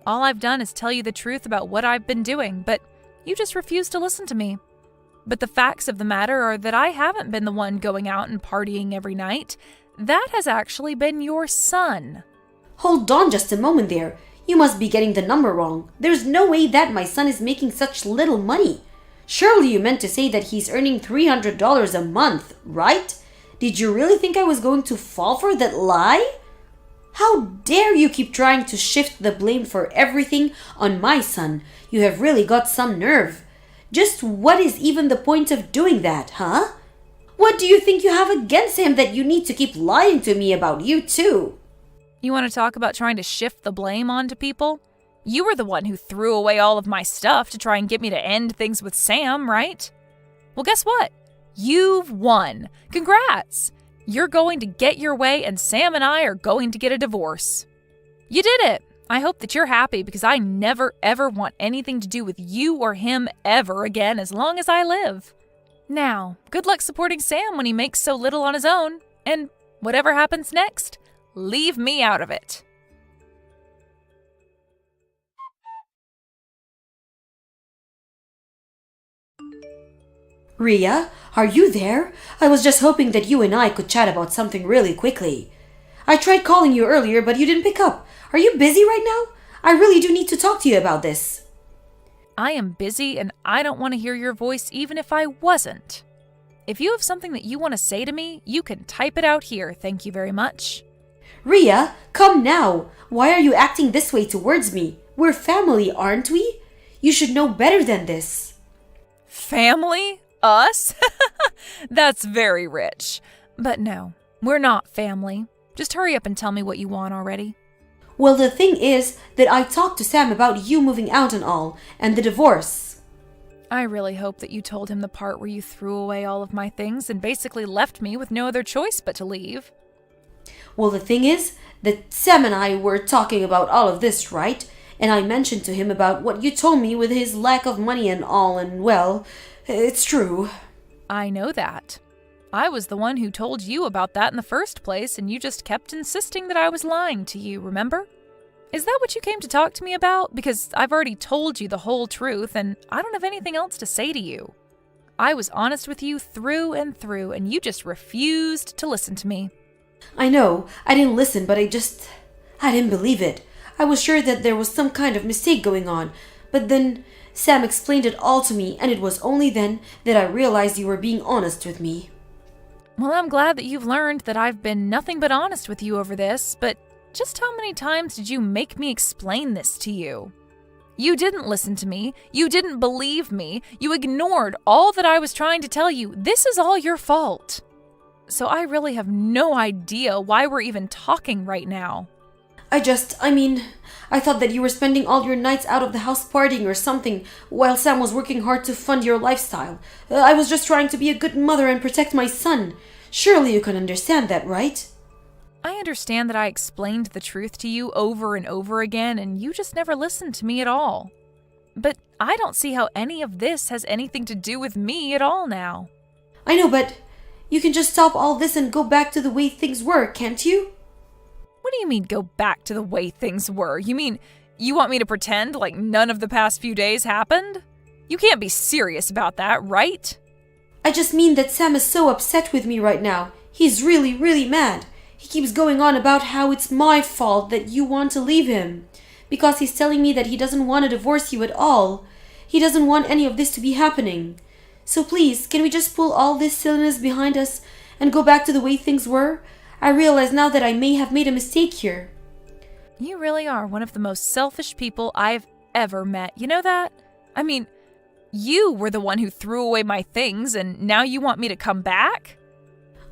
All I've done is tell you the truth about what I've been doing, but you just refuse to listen to me. But the facts of the matter are that I haven't been the one going out and partying every night. That has actually been your son. Hold on just a moment there. You must be getting the number wrong. There's no way that my son is making such little money. Surely you meant to say that he's earning $300 a month, right? Did you really think I was going to fall for that lie? How dare you keep trying to shift the blame for everything on my son? You have really got some nerve. Just what is even the point of doing that, huh? What do you think you have against him that you need to keep lying to me about you too? You want to talk about trying to shift the blame onto people? You were the one who threw away all of my stuff to try and get me to end things with Sam, right? Well, guess what? You've won. Congrats! You're going to get your way, and Sam and I are going to get a divorce. You did it! I hope that you're happy, because I never ever want anything to do with you or him ever again as long as I live. Now, good luck supporting Sam when he makes so little on his own, and whatever happens next, leave me out of it. Ria, are you there? I was just hoping that you and I could chat about something really quickly. I tried calling you earlier, but you didn't pick up. Are you busy right now? I really do need to talk to you about this. I am busy, and I don't want to hear your voice even if I wasn't. If you have something that you want to say to me, you can type it out here, thank you very much. Ria, come now. Why are you acting this way towards me? We're family, aren't we? You should know better than this. Family? Us? That's very rich. But no, we're not family. Just hurry up and tell me what you want already. Well, the thing is that I talked to Sam about you moving out and all, and the divorce. I really hope that you told him the part where you threw away all of my things and basically left me with no other choice but to leave. Well, the thing is that Sam and I were talking about all of this, right? And I mentioned to him about what you told me with his lack of money and all, and well, it's true. I know that. I was the one who told you about that in the first place, and you just kept insisting that I was lying to you, remember? Is that what you came to talk to me about? Because I've already told you the whole truth, and I don't have anything else to say to you. I was honest with you through and through, and you just refused to listen to me. I know, I didn't listen, but I didn't believe it. I was sure that there was some kind of mistake going on, but then Sam explained it all to me, and it was only then that I realized you were being honest with me. Well, I'm glad that you've learned that I've been nothing but honest with you over this, but just how many times did you make me explain this to you? You didn't listen to me. You didn't believe me. You ignored all that I was trying to tell you. This is all your fault. So I really have no idea why we're even talking right now. I thought that you were spending all your nights out of the house partying or something while Sam was working hard to fund your lifestyle. I was just trying to be a good mother and protect my son. Surely you can understand that, right? I understand that I explained the truth to you over and over again, and you just never listened to me at all. But I don't see how any of this has anything to do with me at all now. I know, but you can just stop all this and go back to the way things were, can't you? What do you mean, go back to the way things were? You mean, you want me to pretend like none of the past few days happened? You can't be serious about that, right? I just mean that Sam is so upset with me right now. He's really, really mad. He keeps going on about how it's my fault that you want to leave him. Because he's telling me that he doesn't want to divorce you at all. He doesn't want any of this to be happening. So please, can we just pull all this silliness behind us and go back to the way things were? I realize now that I may have made a mistake here. You really are one of the most selfish people I've ever met. You know that? I mean, you were the one who threw away my things, and now you want me to come back?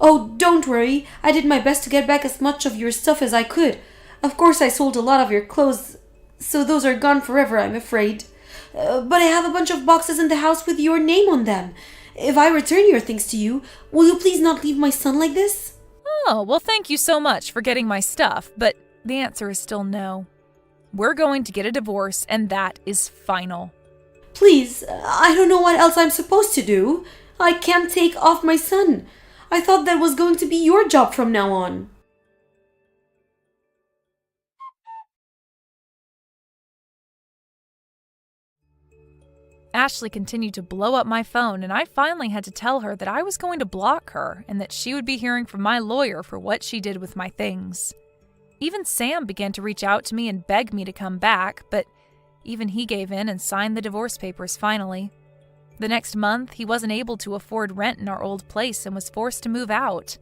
Oh, don't worry. I did my best to get back as much of your stuff as I could. Of course, I sold a lot of your clothes So those are gone forever, I'm afraid. But I have a bunch of boxes in the house with your name on them. If I return your things to you, will you please not leave my son like this? Oh, well, thank you so much for getting my stuff, but the answer is still no. We're going to get a divorce, and that is final. Please, I don't know what else I'm supposed to do. I can't take off my son. I thought that was going to be your job from now on. Ashley continued to blow up my phone, and I finally had to tell her that I was going to block her and that she would be hearing from my lawyer for what she did with my things. Even Sam began to reach out to me and beg me to come back, but even he gave in and signed the divorce papers finally. The next month, he wasn't able to afford rent in our old place and was forced to move out.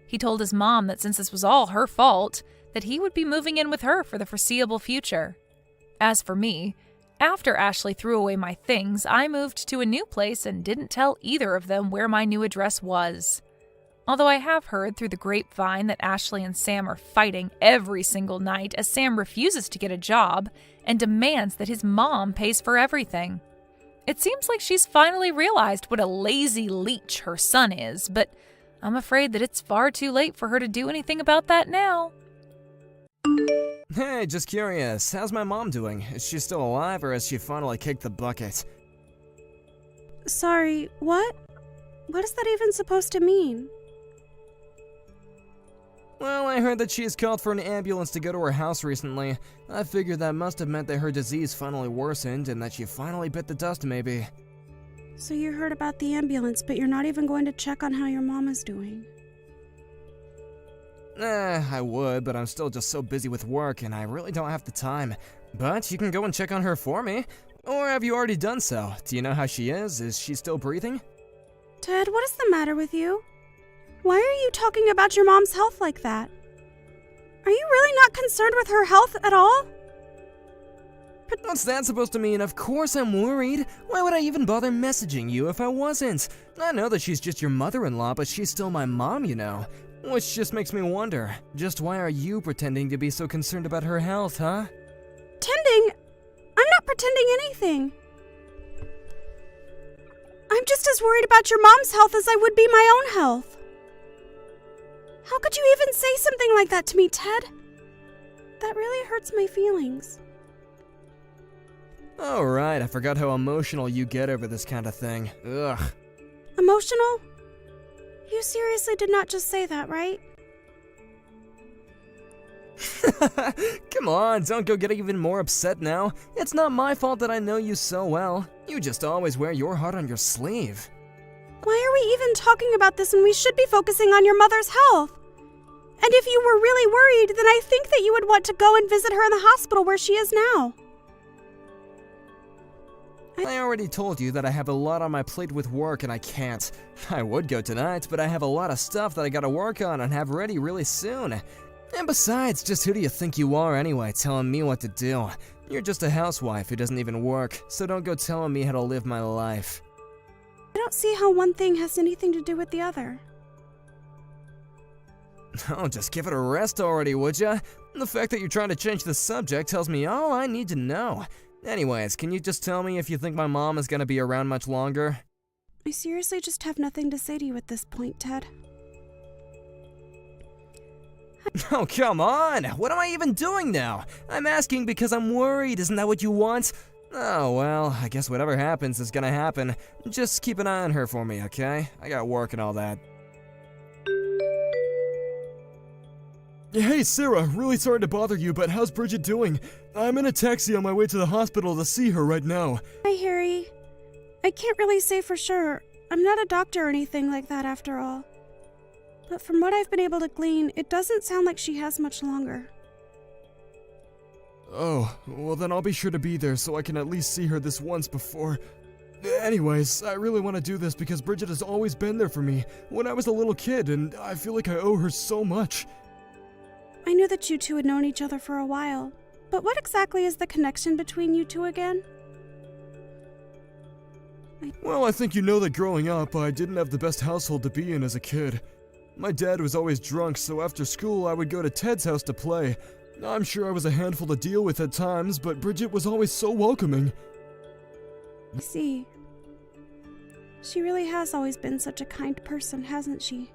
He told his mom that since this was all her fault, that he would be moving in with her for the foreseeable future. As for me, after Ashley threw away my things, I moved to a new place and didn't tell either of them where my new address was. Although I have heard through the grapevine that Ashley and Sam are fighting every single night as Sam refuses to get a job and demands that his mom pays for everything. It seems like she's finally realized what a lazy leech her son is, but I'm afraid that it's far too late for her to do anything about that now. Hey, just curious, how's my mom doing? Is she still alive, or has she finally kicked the bucket? Sorry, what? What is that even supposed to mean? Well, I heard that she has called for an ambulance to go to her house recently. I figured that must have meant that her disease finally worsened and that she finally bit the dust, maybe. So you heard about the ambulance, but you're not even going to check on how your mom is doing? I would, but I'm still just so busy with work and I really don't have the time. But you can go and check on her for me. Or have you already done so? Do you know how she is? Is she still breathing? Ted, what is the matter with you? Why are you talking about your mom's health like that? Are you really not concerned with her health at all? What's that supposed to mean? Of course I'm worried. Why would I even bother messaging you if I wasn't? I know that she's just your mother-in-law, but she's still my mom, you know. Which just makes me wonder, just why are you pretending to be so concerned about her health, huh? Pretending? I'm not pretending anything. I'm just as worried about your mom's health as I would be my own health. How could you even say something like that to me, Ted? That really hurts my feelings. Oh, right, I forgot how emotional you get over this kind of thing. Ugh. Emotional? You seriously did not just say that, right? Come on, don't go get even more upset now. It's not my fault that I know you so well. You just always wear your heart on your sleeve. Why are we even talking about this when we should be focusing on your mother's health? And if you were really worried, then I think that you would want to go and visit her in the hospital where she is now. I already told you that I have a lot on my plate with work and I can't. I would go tonight, but I have a lot of stuff that I gotta work on and have ready really soon. And besides, just who do you think you are anyway, telling me what to do? You're just a housewife who doesn't even work, so don't go telling me how to live my life. I don't see how one thing has anything to do with the other. Oh, just give it a rest already, would ya? The fact that you're trying to change the subject tells me all I need to know. Anyways, can you just tell me if you think my mom is gonna be around much longer? I seriously just have nothing to say to you at this point, Ted. Oh, come on! What am I even doing now? I'm asking because I'm worried, isn't that what you want? Oh, well, I guess whatever happens is gonna happen. Just keep an eye on her for me, okay? I got work and all that. Hey, Sarah, really sorry to bother you, but how's Bridget doing? I'm in a taxi on my way to the hospital to see her right now. Hi, Harry. I can't really say for sure. I'm not a doctor or anything like that after all. But from what I've been able to glean, it doesn't sound like she has much longer. Oh, well then I'll be sure to be there so I can at least see her this once before. Anyways, I really want to do this because Bridget has always been there for me when I was a little kid, and I feel like I owe her so much. I knew that you two had known each other for a while, but what exactly is the connection between you two again? Well, I think you know that growing up, I didn't have the best household to be in as a kid. My dad was always drunk, so after school I would go to Ted's house to play. I'm sure I was a handful to deal with at times, but Bridget was always so welcoming. I see. She really has always been such a kind person, hasn't she?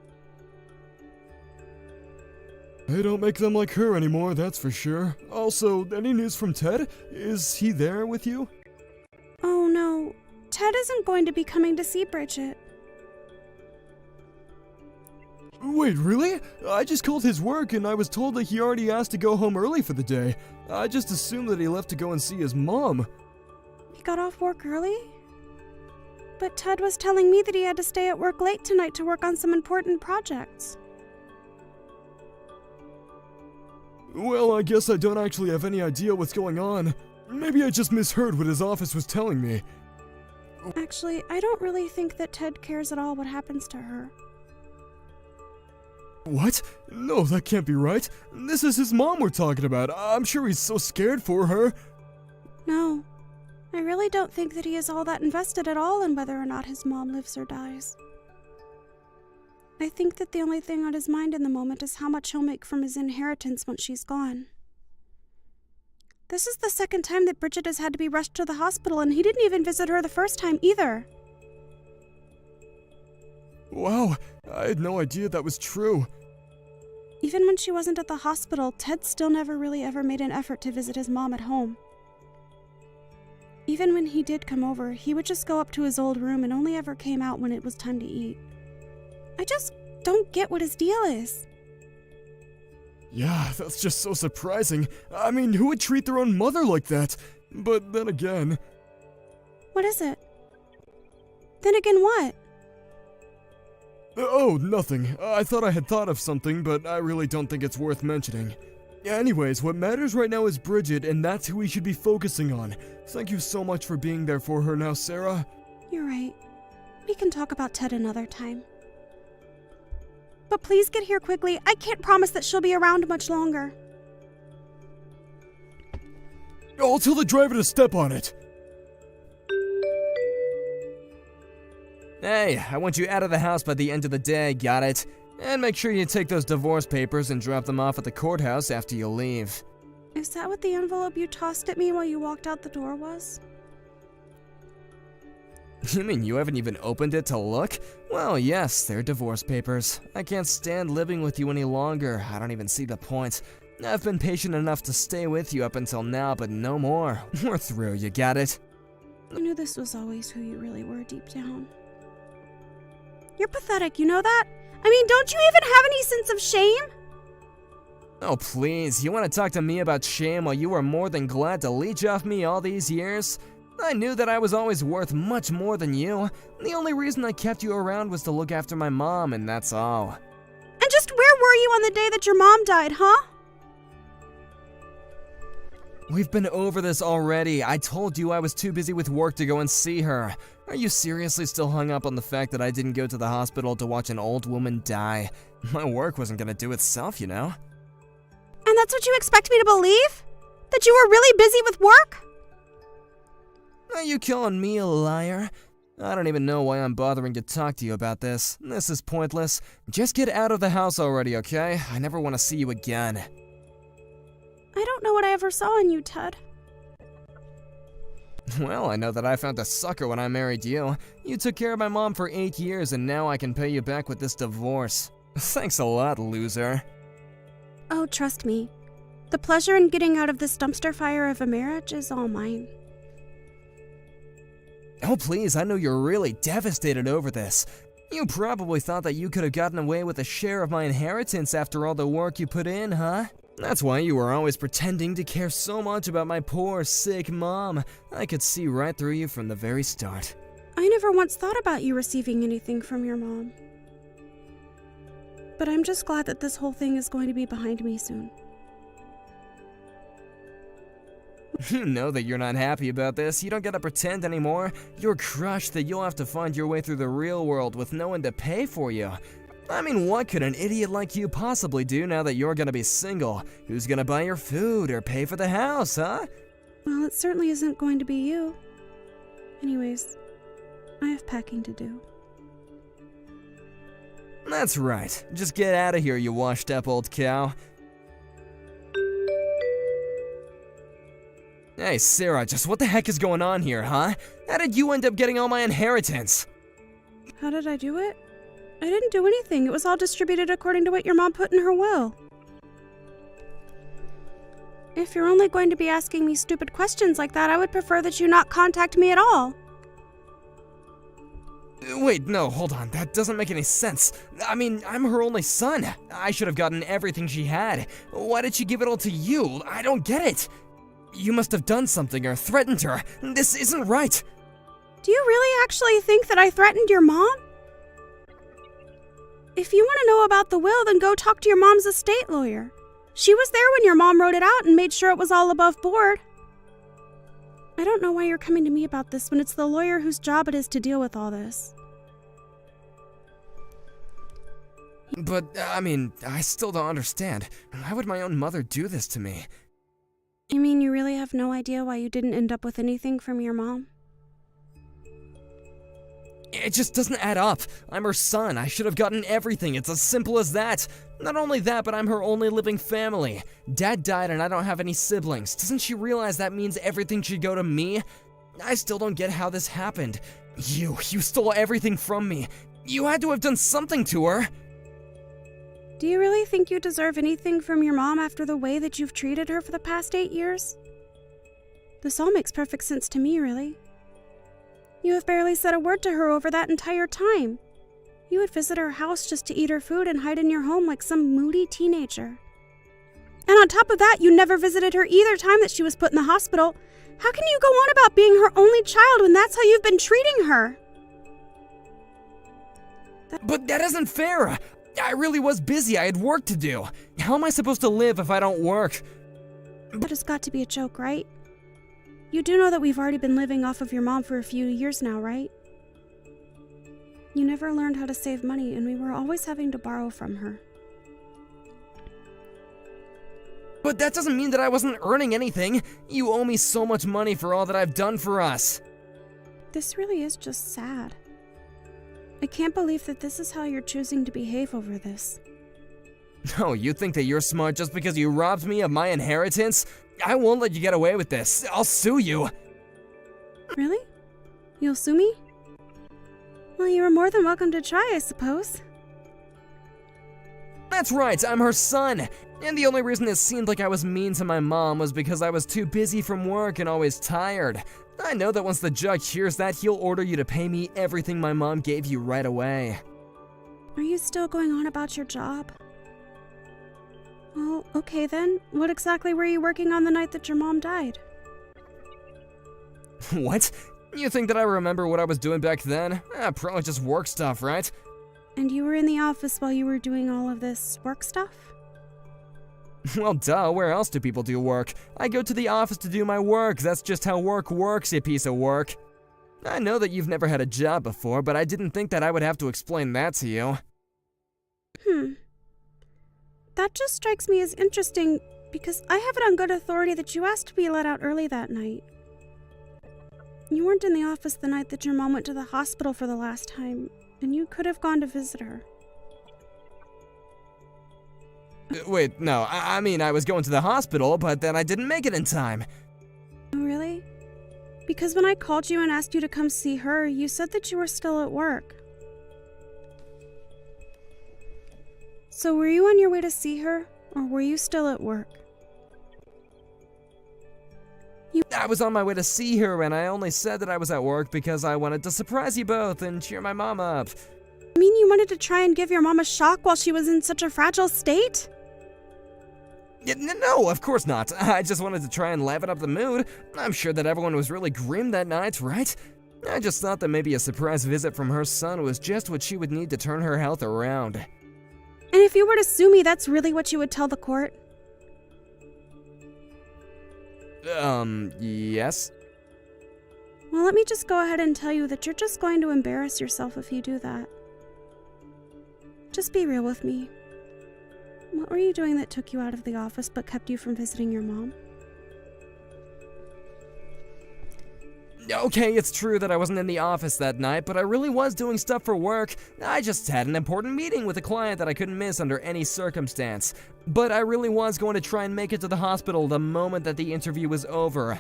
They don't make them like her anymore, that's for sure. Also, any news from Ted? Is he there with you? Oh no, Ted isn't going to be coming to see Bridget. Wait, really? I just called his work and I was told that he already asked to go home early for the day. I just assumed that he left to go and see his mom. He got off work early? But Ted was telling me that he had to stay at work late tonight to work on some important projects. Well, I guess I don't actually have any idea what's going on. Maybe I just misheard what his office was telling me. Actually, I don't really think that Ted cares at all what happens to her. What? No, that can't be right. This is his mom we're talking about. I'm sure he's so scared for her. No, I really don't think that he is all that invested at all in whether or not his mom lives or dies. I think that the only thing on his mind in the moment is how much he'll make from his inheritance once she's gone. This is the second time that Bridget has had to be rushed to the hospital, and he didn't even visit her the first time either. Wow, I had no idea that was true. Even when she wasn't at the hospital, Ted still never really ever made an effort to visit his mom at home. Even when he did come over, he would just go up to his old room and only ever came out when it was time to eat. I just don't get what his deal is. Yeah, that's just so surprising. I mean, who would treat their own mother like that? But then again... What is it? Then again what? Oh, nothing. I thought I had thought of something, but I really don't think it's worth mentioning. Anyways, what matters right now is Bridget, and that's who we should be focusing on. Thank you so much for being there for her now, Sarah. You're right. We can talk about Ted another time. But please get here quickly. I can't promise that she'll be around much longer. I'll tell the driver to step on it. Hey, I want you out of the house by the end of the day, got it? And make sure you take those divorce papers and drop them off at the courthouse after you leave. Is that what the envelope you tossed at me while you walked out the door was? You mean you haven't even opened it to look? Well, yes, they're divorce papers. I can't stand living with you any longer. I don't even see the point. I've been patient enough to stay with you up until now, but no more. We're through, you got it? I knew this was always who you really were deep down. You're pathetic, you know that? I mean, don't you even have any sense of shame? Oh, please, you want to talk to me about shame while you were more than glad to leech off me all these years? I knew that I was always worth much more than you. The only reason I kept you around was to look after my mom, and that's all. And just where were you on the day that your mom died, huh? We've been over this already. I told you I was too busy with work to go and see her. Are you seriously still hung up on the fact that I didn't go to the hospital to watch an old woman die? My work wasn't gonna do itself, you know? And that's what you expect me to believe? That you were really busy with work? Are you calling me a liar? I don't even know why I'm bothering to talk to you about this. This is pointless. Just get out of the house already, okay? I never want to see you again. I don't know what I ever saw in you, Ted. Well, I know that I found a sucker when I married you. You took care of my mom for 8 years, and now I can pay you back with this divorce. Thanks a lot, loser. Oh, trust me. The pleasure in getting out of this dumpster fire of a marriage is all mine. Oh, please, I know you're really devastated over this. You probably thought that you could have gotten away with a share of my inheritance after all the work you put in, huh? That's why you were always pretending to care so much about my poor, sick mom. I could see right through you from the very start. I never once thought about you receiving anything from your mom. But I'm just glad that this whole thing is going to be behind me soon. You know that you're not happy about this. You don't gotta pretend anymore. You're crushed that you'll have to find your way through the real world with no one to pay for you. I mean, what could an idiot like you possibly do now that you're gonna be single? Who's gonna buy your food or pay for the house, huh? Well, it certainly isn't going to be you. Anyways, I have packing to do. That's right. Just get out of here, you washed up old cow. Hey, Sarah, just what the heck is going on here, huh? How did you end up getting all my inheritance? How did I do it? I didn't do anything. It was all distributed according to what your mom put in her will. If you're only going to be asking me stupid questions like that, I would prefer that you not contact me at all. Wait, no, hold on. That doesn't make any sense. I mean, I'm her only son. I should have gotten everything she had. Why did she give it all to you? I don't get it. You must have done something or threatened her. This isn't right. Do you really actually think that I threatened your mom? If you want to know about the will, then go talk to your mom's estate lawyer. She was there when your mom wrote it out and made sure it was all above board. I don't know why you're coming to me about this when it's the lawyer whose job it is to deal with all this. But, I mean, I still don't understand. Why would my own mother do this to me? You mean you really have no idea why you didn't end up with anything from your mom? It just doesn't add up. I'm her son. I should have gotten everything. It's as simple as that. Not only that, but I'm her only living family. Dad died and I don't have any siblings. Doesn't she realize that means everything should go to me? I still don't get how this happened. You stole everything from me. You had to have done something to her. Do you really think you deserve anything from your mom after the way that you've treated her for the past 8 years? This all makes perfect sense to me, really. You have barely said a word to her over that entire time. You would visit her house just to eat her food and hide in your home like some moody teenager. And on top of that, you never visited her either time that she was put in the hospital. How can you go on about being her only child when that's how you've been treating her? But that isn't fair. I really was busy. I had work to do. How am I supposed to live if I don't work? That has got to be a joke, right? You do know that we've already been living off of your mom for a few years now, right? You never learned how to save money, and we were always having to borrow from her. But that doesn't mean that I wasn't earning anything. You owe me so much money for all that I've done for us. This really is just sad. I can't believe that this is how you're choosing to behave over this. No, you think that you're smart just because you robbed me of my inheritance? I won't let you get away with this. I'll sue you. Really? You'll sue me? Well, you are more than welcome to try, I suppose. That's right, I'm her son. And the only reason it seemed like I was mean to my mom was because I was too busy from work and always tired. I know that once the judge hears that, he'll order you to pay me everything my mom gave you right away. Are you still going on about your job? Well, okay then. What exactly were you working on the night that your mom died? What? You think that I remember what I was doing back then? Probably just work stuff, right? And you were in the office while you were doing all of this work stuff? Well, duh, where else do people do work? I go to the office to do my work. That's just how work works, you piece of work. I know that you've never had a job before, but I didn't think that I would have to explain that to you. That just strikes me as interesting because I have it on good authority that you asked to be let out early that night. You weren't in the office the night that your mom went to the hospital for the last time, and you could have gone to visit her. Wait, no, I mean I was going to the hospital, but then I didn't make it in time. Oh, really? Because when I called you and asked you to come see her, you said that you were still at work. So were you on your way to see her, or were you still at work? I was on my way to see her, and I only said that I was at work because I wanted to surprise you both and cheer my mom up. You mean you wanted to try and give your mom a shock while she was in such a fragile state? No, of course not. I just wanted to try and liven up the mood. I'm sure that everyone was really grim that night, right? I just thought that maybe a surprise visit from her son was just what she would need to turn her health around. And if you were to sue me, that's really what you would tell the court? Yes? Well, let me just go ahead and tell you that you're just going to embarrass yourself if you do that. Just be real with me. What were you doing that took you out of the office but kept you from visiting your mom? Okay, it's true that I wasn't in the office that night, but I really was doing stuff for work. I just had an important meeting with a client that I couldn't miss under any circumstance. But I really was going to try and make it to the hospital the moment that the interview was over.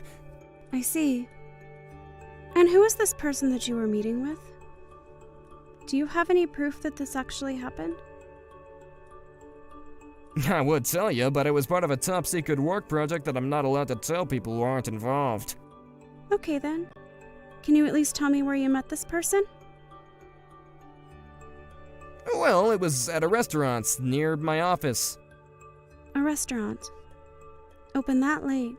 I see. And who is this person that you were meeting with? Do you have any proof that this actually happened? I would tell you, but it was part of a top-secret work project that I'm not allowed to tell people who aren't involved. Okay then. Can you at least tell me where you met this person? Well, it was at a restaurant near my office. A restaurant. Open that late.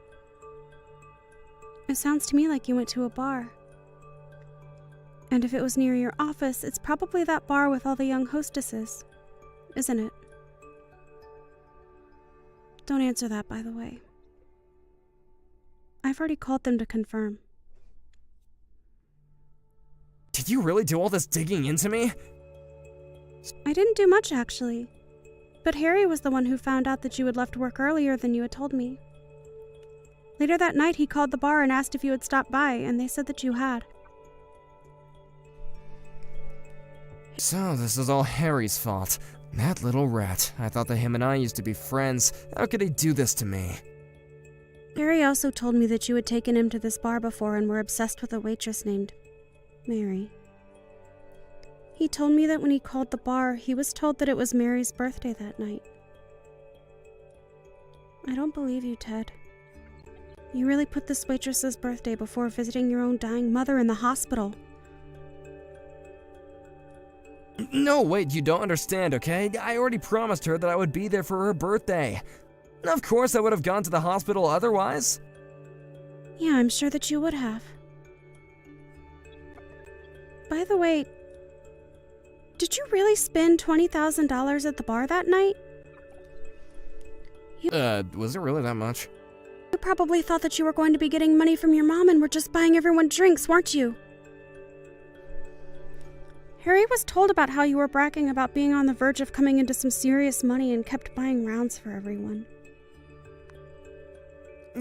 It sounds to me like you went to a bar. And if it was near your office, it's probably that bar with all the young hostesses, isn't it? Don't answer that, by the way. I've already called them to confirm. Did you really do all this digging into me? I didn't do much, actually. But Harry was the one who found out that you had left work earlier than you had told me. Later that night, he called the bar and asked if you had stopped by, and they said that you had. So, this is all Harry's fault. That little rat. I thought that him and I used to be friends. How could he do this to me? Harry also told me that you had taken him to this bar before and were obsessed with a waitress named Mary. He told me that when he called the bar, he was told that it was Mary's birthday that night. I don't believe you, Ted. You really put this waitress's birthday before visiting your own dying mother in the hospital. No, wait, you don't understand, okay? I already promised her that I would be there for her birthday. Of course I would have gone to the hospital otherwise. Yeah, I'm sure that you would have. By the way, did you really spend $20,000 at the bar that night? Was it really that much? You probably thought that you were going to be getting money from your mom and were just buying everyone drinks, weren't you? Harry was told about how you were bragging about being on the verge of coming into some serious money and kept buying rounds for everyone.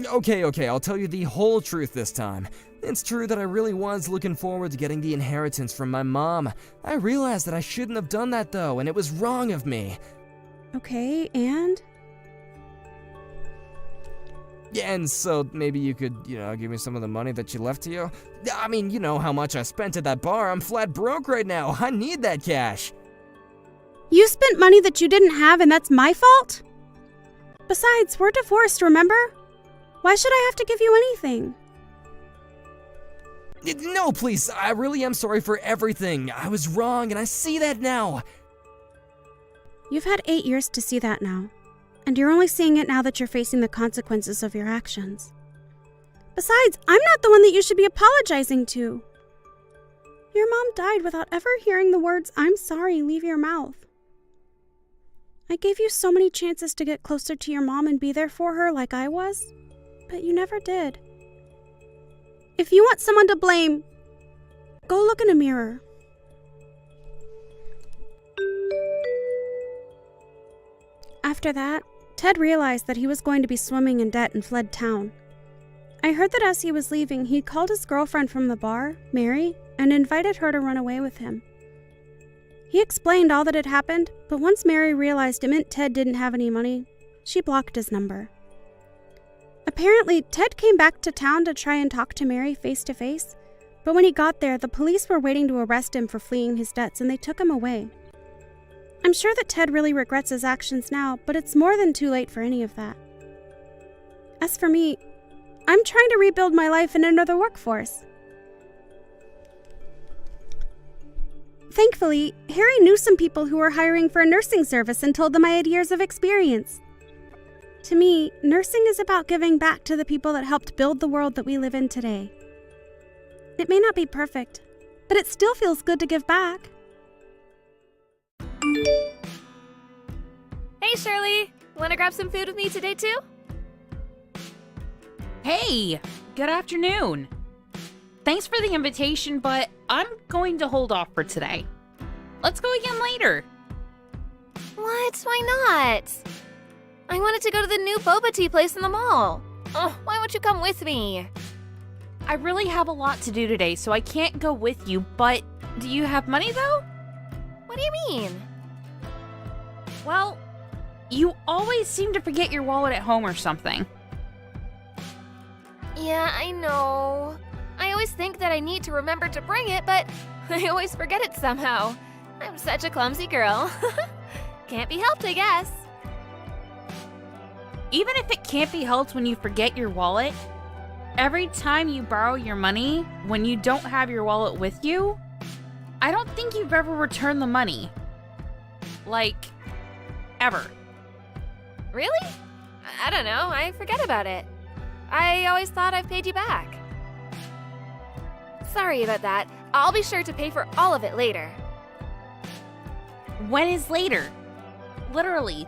Okay, I'll tell you the whole truth this time. It's true that I really was looking forward to getting the inheritance from my mom. I realized that I shouldn't have done that though, and it was wrong of me. Okay, and? Yeah, and so maybe you could, give me some of the money that she left to you? I mean, you know how much I spent at that bar. I'm flat broke right now. I need that cash. You spent money that you didn't have and that's my fault? Besides, we're divorced, remember? Why should I have to give you anything? No, please. I really am sorry for everything. I was wrong and I see that now. You've had 8 years to see that now. And you're only seeing it now that you're facing the consequences of your actions. Besides, I'm not the one that you should be apologizing to. Your mom died without ever hearing the words, "I'm sorry," leave your mouth. I gave you so many chances to get closer to your mom and be there for her like I was, but you never did. If you want someone to blame, go look in a mirror. After that, Ted realized that he was going to be swimming in debt and fled town. I heard that as he was leaving, he called his girlfriend from the bar, Mary, and invited her to run away with him. He explained all that had happened, but once Mary realized it meant Ted didn't have any money, she blocked his number. Apparently, Ted came back to town to try and talk to Mary face to face, but when he got there, the police were waiting to arrest him for fleeing his debts and they took him away. I'm sure that Ted really regrets his actions now, but it's more than too late for any of that. As for me, I'm trying to rebuild my life and enter the workforce. Thankfully, Harry knew some people who were hiring for a nursing service and told them I had years of experience. To me, nursing is about giving back to the people that helped build the world that we live in today. It may not be perfect, but it still feels good to give back. Hey, Shirley! Wanna grab some food with me today, too? Hey! Good afternoon. Thanks for the invitation, but I'm going to hold off for today. Let's go again later. What? Why not? I wanted to go to the new boba tea place in the mall. Oh, why won't you come with me? I really have a lot to do today, so I can't go with you, but do you have money, though? What do you mean? Well, you always seem to forget your wallet at home or something. Yeah, I know. I always think that I need to remember to bring it, but I always forget it somehow. I'm such a clumsy girl. Can't be helped, I guess. Even if it can't be helped when you forget your wallet, every time you borrow your money when you don't have your wallet with you, I don't think you've ever returned the money. Like, ever. Really? I don't know. I forget about it. I always thought I've paid you back. Sorry about that. I'll be sure to pay for all of it later. When is later? Literally,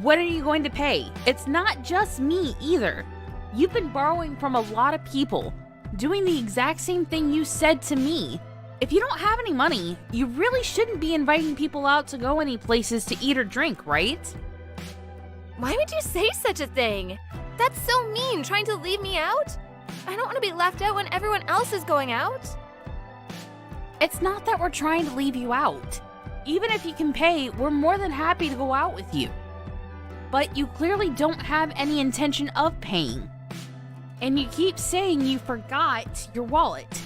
when are you going to pay? It's not just me either. You've been borrowing from a lot of people, doing the exact same thing you said to me. If you don't have any money, you really shouldn't be inviting people out to go any places to eat or drink, right? Why would you say such a thing? That's so mean, trying to leave me out. I don't want to be left out when everyone else is going out. It's not that we're trying to leave you out. Even if you can pay, we're more than happy to go out with you. But you clearly don't have any intention of paying. And you keep saying you forgot your wallet.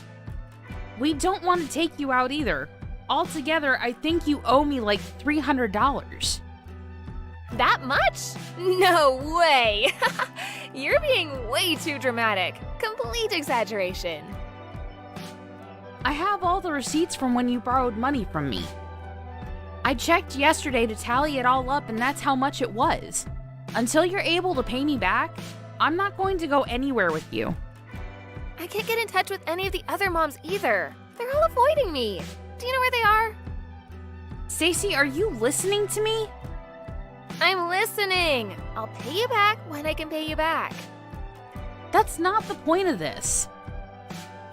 We don't want to take you out either. Altogether, I think you owe me like $300. That much? No way! You're being way too dramatic. Complete exaggeration. I have all the receipts from when you borrowed money from me. I checked yesterday to tally it all up, and that's how much it was. Until you're able to pay me back, I'm not going to go anywhere with you. I can't get in touch with any of the other moms either. They're all avoiding me. Do you know where they are? Stacy, are you listening to me? I'm listening. I'll pay you back when I can pay you back. That's not the point of this.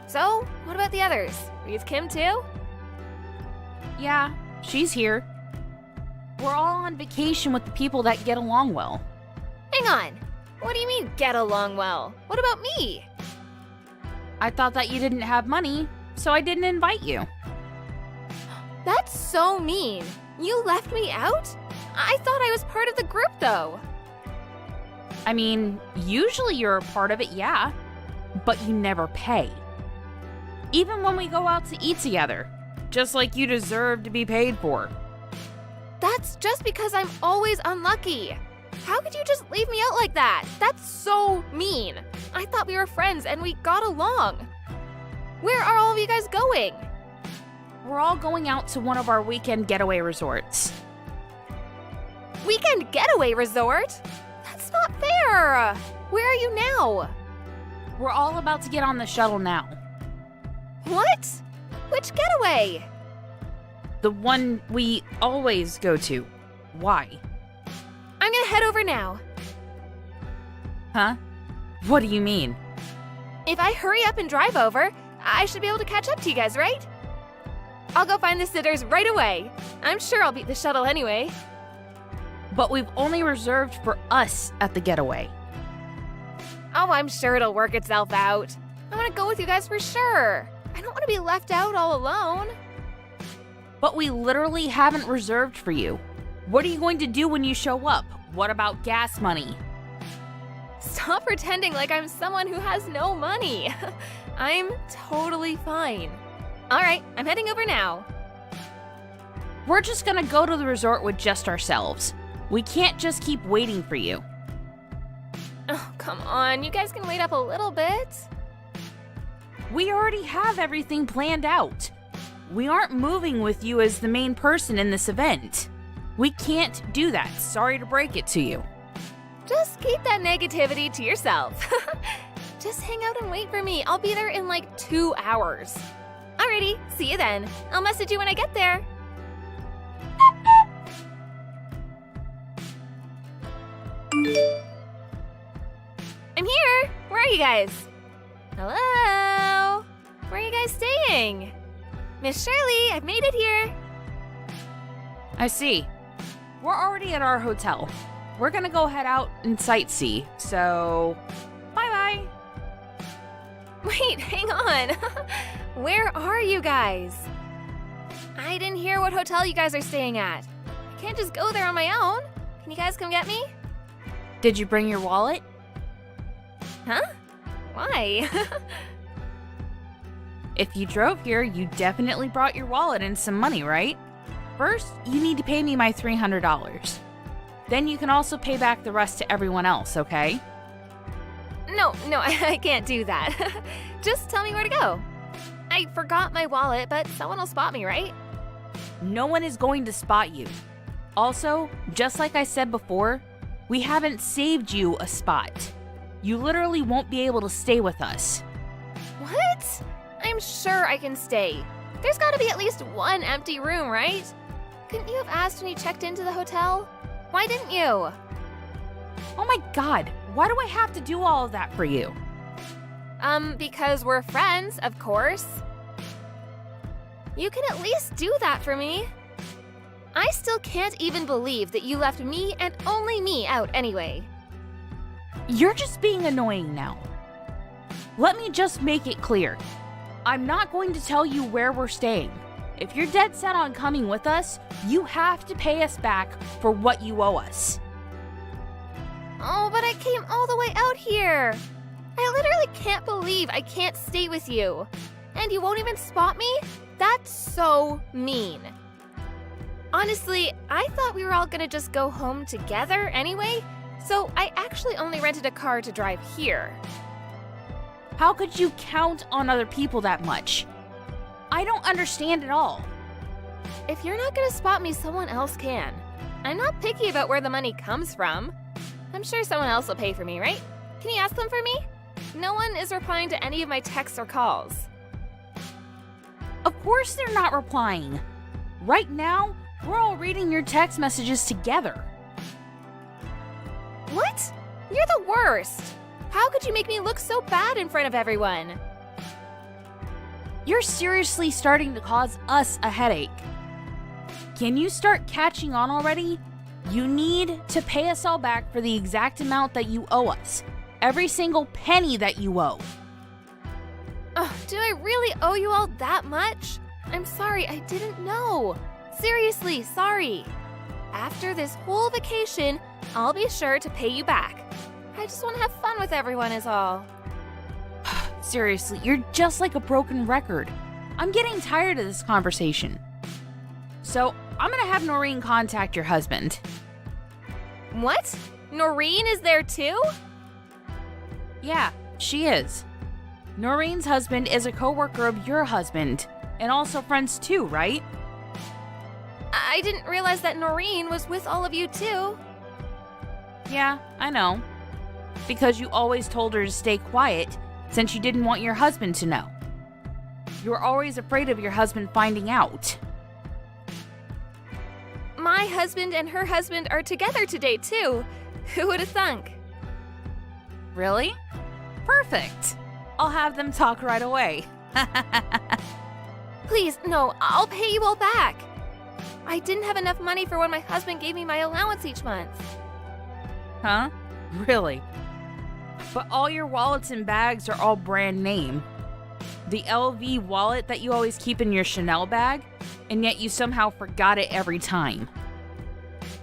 So, what about the others? Are you with Kim too? Yeah, she's here. We're all on vacation with the people that get along well. Hang on. What do you mean, get along well? What about me? I thought that you didn't have money, so I didn't invite you. That's so mean. You left me out? I thought I was part of the group, though. I mean, usually you're a part of it, yeah, but you never pay. Even when we go out to eat together, just like you deserve to be paid for. That's just because I'm always unlucky. How could you just leave me out like that? That's so mean. I thought we were friends and we got along. Where are all of you guys going? We're all going out to one of our weekend getaway resorts. Weekend getaway resort? That's not fair. Where are you now? We're all about to get on the shuttle now. What? Which getaway? The one we always go to. Why? I'm gonna head over now. Huh? What do you mean? If I hurry up and drive over, I should be able to catch up to you guys, right? I'll go find the sitters right away. I'm sure I'll beat the shuttle anyway. But we've only reserved for us at the getaway. Oh, I'm sure it'll work itself out. I want to go with you guys for sure. I don't want to be left out all alone. But we literally haven't reserved for you. What are you going to do when you show up? What about gas money? Stop pretending like I'm someone who has no money. I'm totally fine. All right, I'm heading over now. We're just gonna go to the resort with just ourselves. We can't just keep waiting for you. Oh, come on. You guys can wait up a little bit. We already have everything planned out. We aren't moving with you as the main person in this event. We can't do that. Sorry to break it to you. Just keep that negativity to yourself. Just hang out and wait for me. I'll be there in like 2 hours. Alrighty, see you then. I'll message you when I get there. I'm here. Where are you guys? Hello? Where are you guys staying? Miss Shirley, I've made it here. I see. We're already at our hotel. We're gonna go head out and sightsee, so bye-bye. Wait, hang on. Where are you guys? I didn't hear what hotel you guys are staying at. I can't just go there on my own. Can you guys come get me? Did you bring your wallet? Huh? Why? If you drove here, you definitely brought your wallet and some money, right? First, you need to pay me my $300. Then you can also pay back the rest to everyone else, okay? No, I can't do that. Just tell me where to go. I forgot my wallet, but someone will spot me, right? No one is going to spot you. Also, just like I said before, we haven't saved you a spot. You literally won't be able to stay with us. What? I'm sure I can stay. There's gotta be at least one empty room, right? Couldn't you have asked when you checked into the hotel? Why didn't you? Oh my god, why do I have to do all of that for you? Because we're friends, of course. You can at least do that for me. I still can't even believe that you left me and only me out anyway. You're just being annoying now. Let me just make it clear. I'm not going to tell you where we're staying. If you're dead set on coming with us, you have to pay us back for what you owe us. Oh, but I came all the way out here. I literally can't believe I can't stay with you. And you won't even spot me? That's so mean. Honestly, I thought we were all gonna just go home together anyway, so I actually only rented a car to drive here. How could you count on other people that much? I don't understand at all. If you're not gonna spot me, someone else can. I'm not picky about where the money comes from. I'm sure someone else will pay for me, right? Can you ask them for me? No one is replying to any of my texts or calls. Of course they're not replying. Right now, we're all reading your text messages together. What? You're the worst. How could you make me look so bad in front of everyone? You're seriously starting to cause us a headache. Can you start catching on already? You need to pay us all back for the exact amount that you owe us. Every single penny that you owe. Do I really owe you all that much? I'm sorry, I didn't know. Seriously, sorry. After this whole vacation, I'll be sure to pay you back. I just want to have fun with everyone is all. Seriously, you're just like a broken record. I'm getting tired of this conversation. So, I'm gonna have Noreen contact your husband. What? Noreen is there too? Yeah, she is. Noreen's husband is a coworker of your husband, and also friends too, right? I didn't realize that Noreen was with all of you too. Yeah, I know. Because you always told her to stay quiet since you didn't want your husband to know. You were always afraid of your husband finding out. My husband and her husband are together today too. Who would have thunk? Really? Perfect. I'll have them talk right away. Please, no, I'll pay you all back. I didn't have enough money for when my husband gave me my allowance each month. Huh? Really? But all your wallets and bags are all brand name. The LV wallet that you always keep in your Chanel bag, and yet you somehow forgot it every time.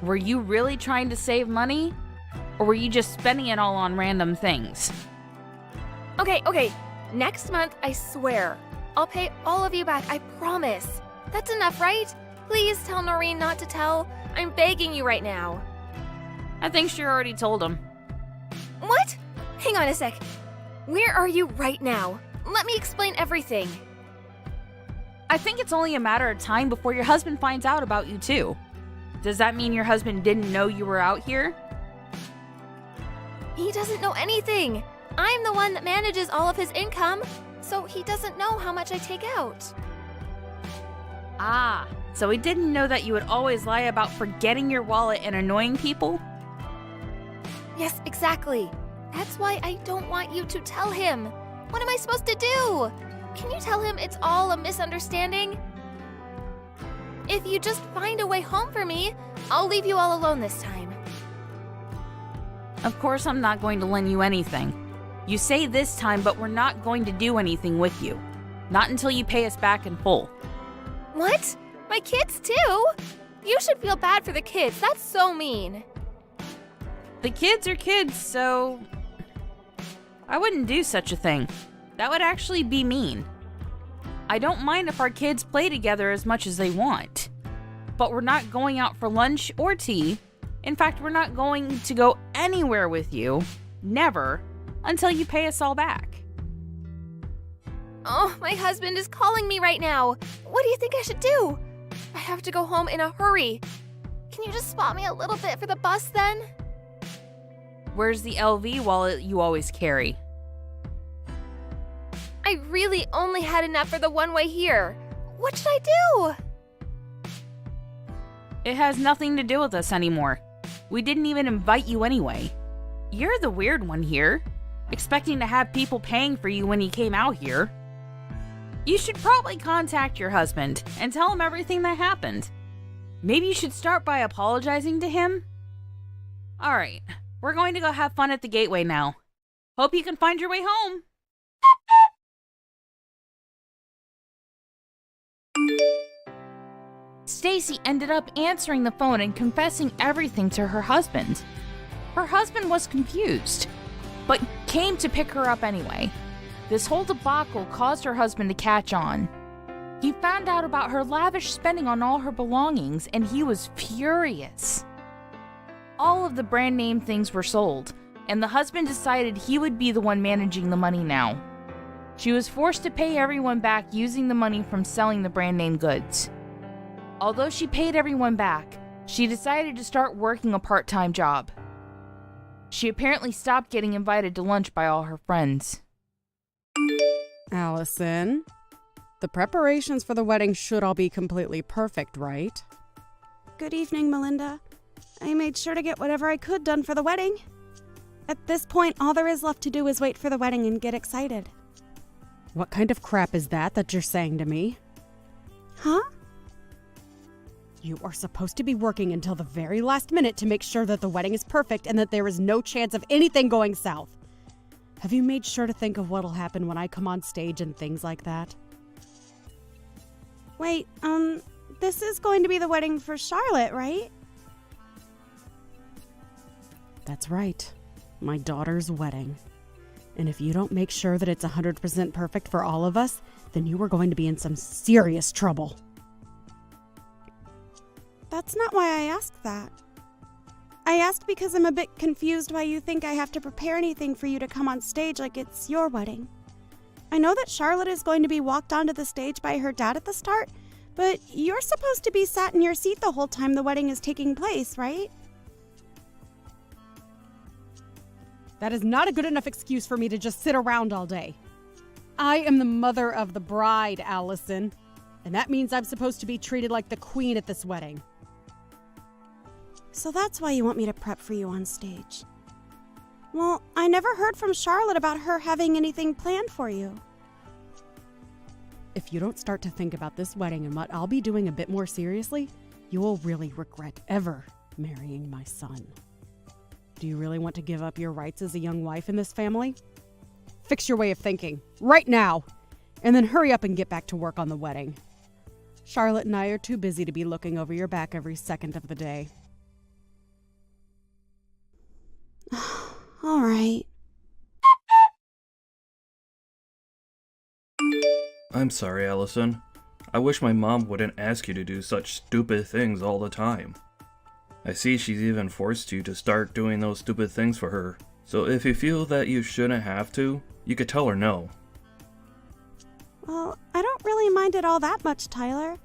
Were you really trying to save money? Or were you just spending it all on random things? Okay. Next month, I swear. I'll pay all of you back, I promise. That's enough, right? Please tell Noreen not to tell. I'm begging you right now. I think she already told him. What? Hang on a sec. Where are you right now? Let me explain everything. I think it's only a matter of time before your husband finds out about you too. Does that mean your husband didn't know you were out here? He doesn't know anything. I'm the one that manages all of his income, so he doesn't know how much I take out. Ah, so he didn't know that you would always lie about forgetting your wallet and annoying people? Yes, exactly. That's why I don't want you to tell him. What am I supposed to do? Can you tell him it's all a misunderstanding? If you just find a way home for me, I'll leave you all alone this time. Of course I'm not going to lend you anything. You say this time, but we're not going to do anything with you. Not until you pay us back in full. What? My kids too? You should feel bad for the kids. That's so mean. The kids are kids, so... I wouldn't do such a thing. That would actually be mean. I don't mind if our kids play together as much as they want. But we're not going out for lunch or tea. In fact, we're not going to go anywhere with you. Never. Until you pay us all back. Oh, my husband is calling me right now. What do you think I should do? I have to go home in a hurry. Can you just spot me a little bit for the bus then? Where's the LV wallet you always carry? I really only had enough for the one-way here. What should I do? It has nothing to do with us anymore. We didn't even invite you anyway. You're the weird one here, expecting to have people paying for you when you came out here. You should probably contact your husband and tell him everything that happened. Maybe you should start by apologizing to him? Alright, we're going to go have fun at the Gateway now. Hope you can find your way home. Stacy ended up answering the phone and confessing everything to her husband. Her husband was confused, but came to pick her up anyway. This whole debacle caused her husband to catch on. He found out about her lavish spending on all her belongings, and he was furious. All of the brand name things were sold, and the husband decided he would be the one managing the money now. She was forced to pay everyone back using the money from selling the brand name goods. Although she paid everyone back, she decided to start working a part-time job. She apparently stopped getting invited to lunch by all her friends. Allison, the preparations for the wedding should all be completely perfect, right? Good evening, Melinda. I made sure to get whatever I could done for the wedding. At this point, all there is left to do is wait for the wedding and get excited. What kind of crap is that you're saying to me? Huh? You are supposed to be working until the very last minute to make sure that the wedding is perfect and that there is no chance of anything going south. Have you made sure to think of what'll happen when I come on stage and things like that? Wait, this is going to be the wedding for Charlotte, right? That's right. My daughter's wedding. And if you don't make sure that it's 100% perfect for all of us, then you are going to be in some serious trouble. That's not why I asked that. I asked because I'm a bit confused why you think I have to prepare anything for you to come on stage like it's your wedding. I know that Charlotte is going to be walked onto the stage by her dad at the start, but you're supposed to be sat in your seat the whole time the wedding is taking place, right? That is not a good enough excuse for me to just sit around all day. I am the mother of the bride, Allison, and that means I'm supposed to be treated like the queen at this wedding. So that's why you want me to prep for you on stage. Well, I never heard from Charlotte about her having anything planned for you. If you don't start to think about this wedding and what I'll be doing a bit more seriously, you will really regret ever marrying my son. Do you really want to give up your rights as a young wife in this family? Fix your way of thinking, right now, and then hurry up and get back to work on the wedding. Charlotte and I are too busy to be looking over your back every second of the day. All right. I'm sorry, Allison. I wish my mom wouldn't ask you to do such stupid things all the time. I see she's even forced you to start doing those stupid things for her. So if you feel that you shouldn't have to, you could tell her no. Well, I don't really mind it all that much, Tyler.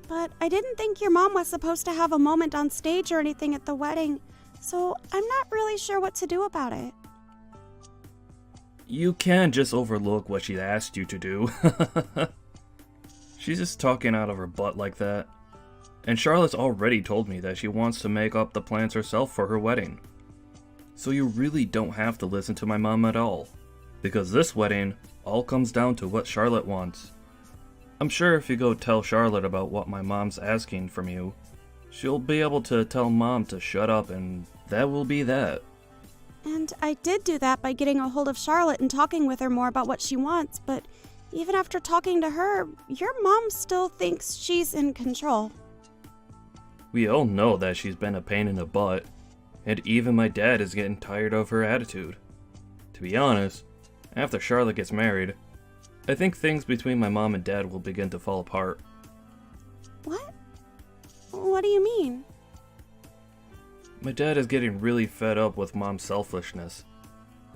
But I didn't think your mom was supposed to have a moment on stage or anything at the wedding, so I'm not really sure what to do about it. You can't just overlook what she asked you to do. She's just talking out of her butt like that. And Charlotte's already told me that she wants to make up the plans herself for her wedding. So you really don't have to listen to my mom at all. Because this wedding all comes down to what Charlotte wants. I'm sure if you go tell Charlotte about what my mom's asking from you, she'll be able to tell Mom to shut up, and that will be that. And I did do that by getting a hold of Charlotte and talking with her more about what she wants, but even after talking to her, your mom still thinks she's in control. We all know that she's been a pain in the butt, and even my dad is getting tired of her attitude. To be honest, after Charlotte gets married, I think things between my mom and dad will begin to fall apart. What? What do you mean? My dad is getting really fed up with mom's selfishness.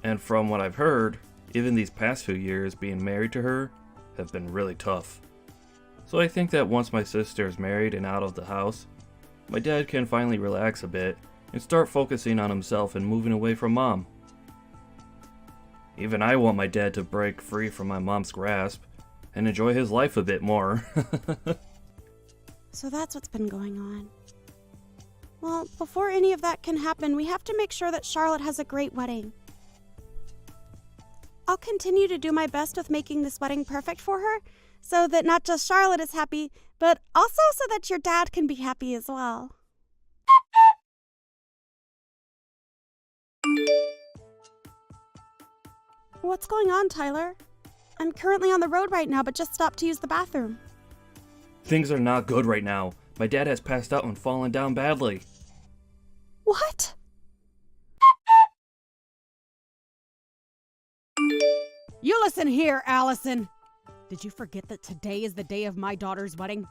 And from what I've heard, even these past few years being married to her have been really tough. So I think that once my sister is married and out of the house, my dad can finally relax a bit and start focusing on himself and moving away from mom. Even I want my dad to break free from my mom's grasp and enjoy his life a bit more. So that's what's been going on. Well, before any of that can happen, we have to make sure that Charlotte has a great wedding. I'll continue to do my best with making this wedding perfect for her, so that not just Charlotte is happy, but also so that your dad can be happy as well. What's going on, Tyler? I'm currently on the road right now, but just stopped to use the bathroom. Things are not good right now. My dad has passed out and fallen down badly. What? You listen here, Allison. Did you forget that today is the day of my daughter's wedding?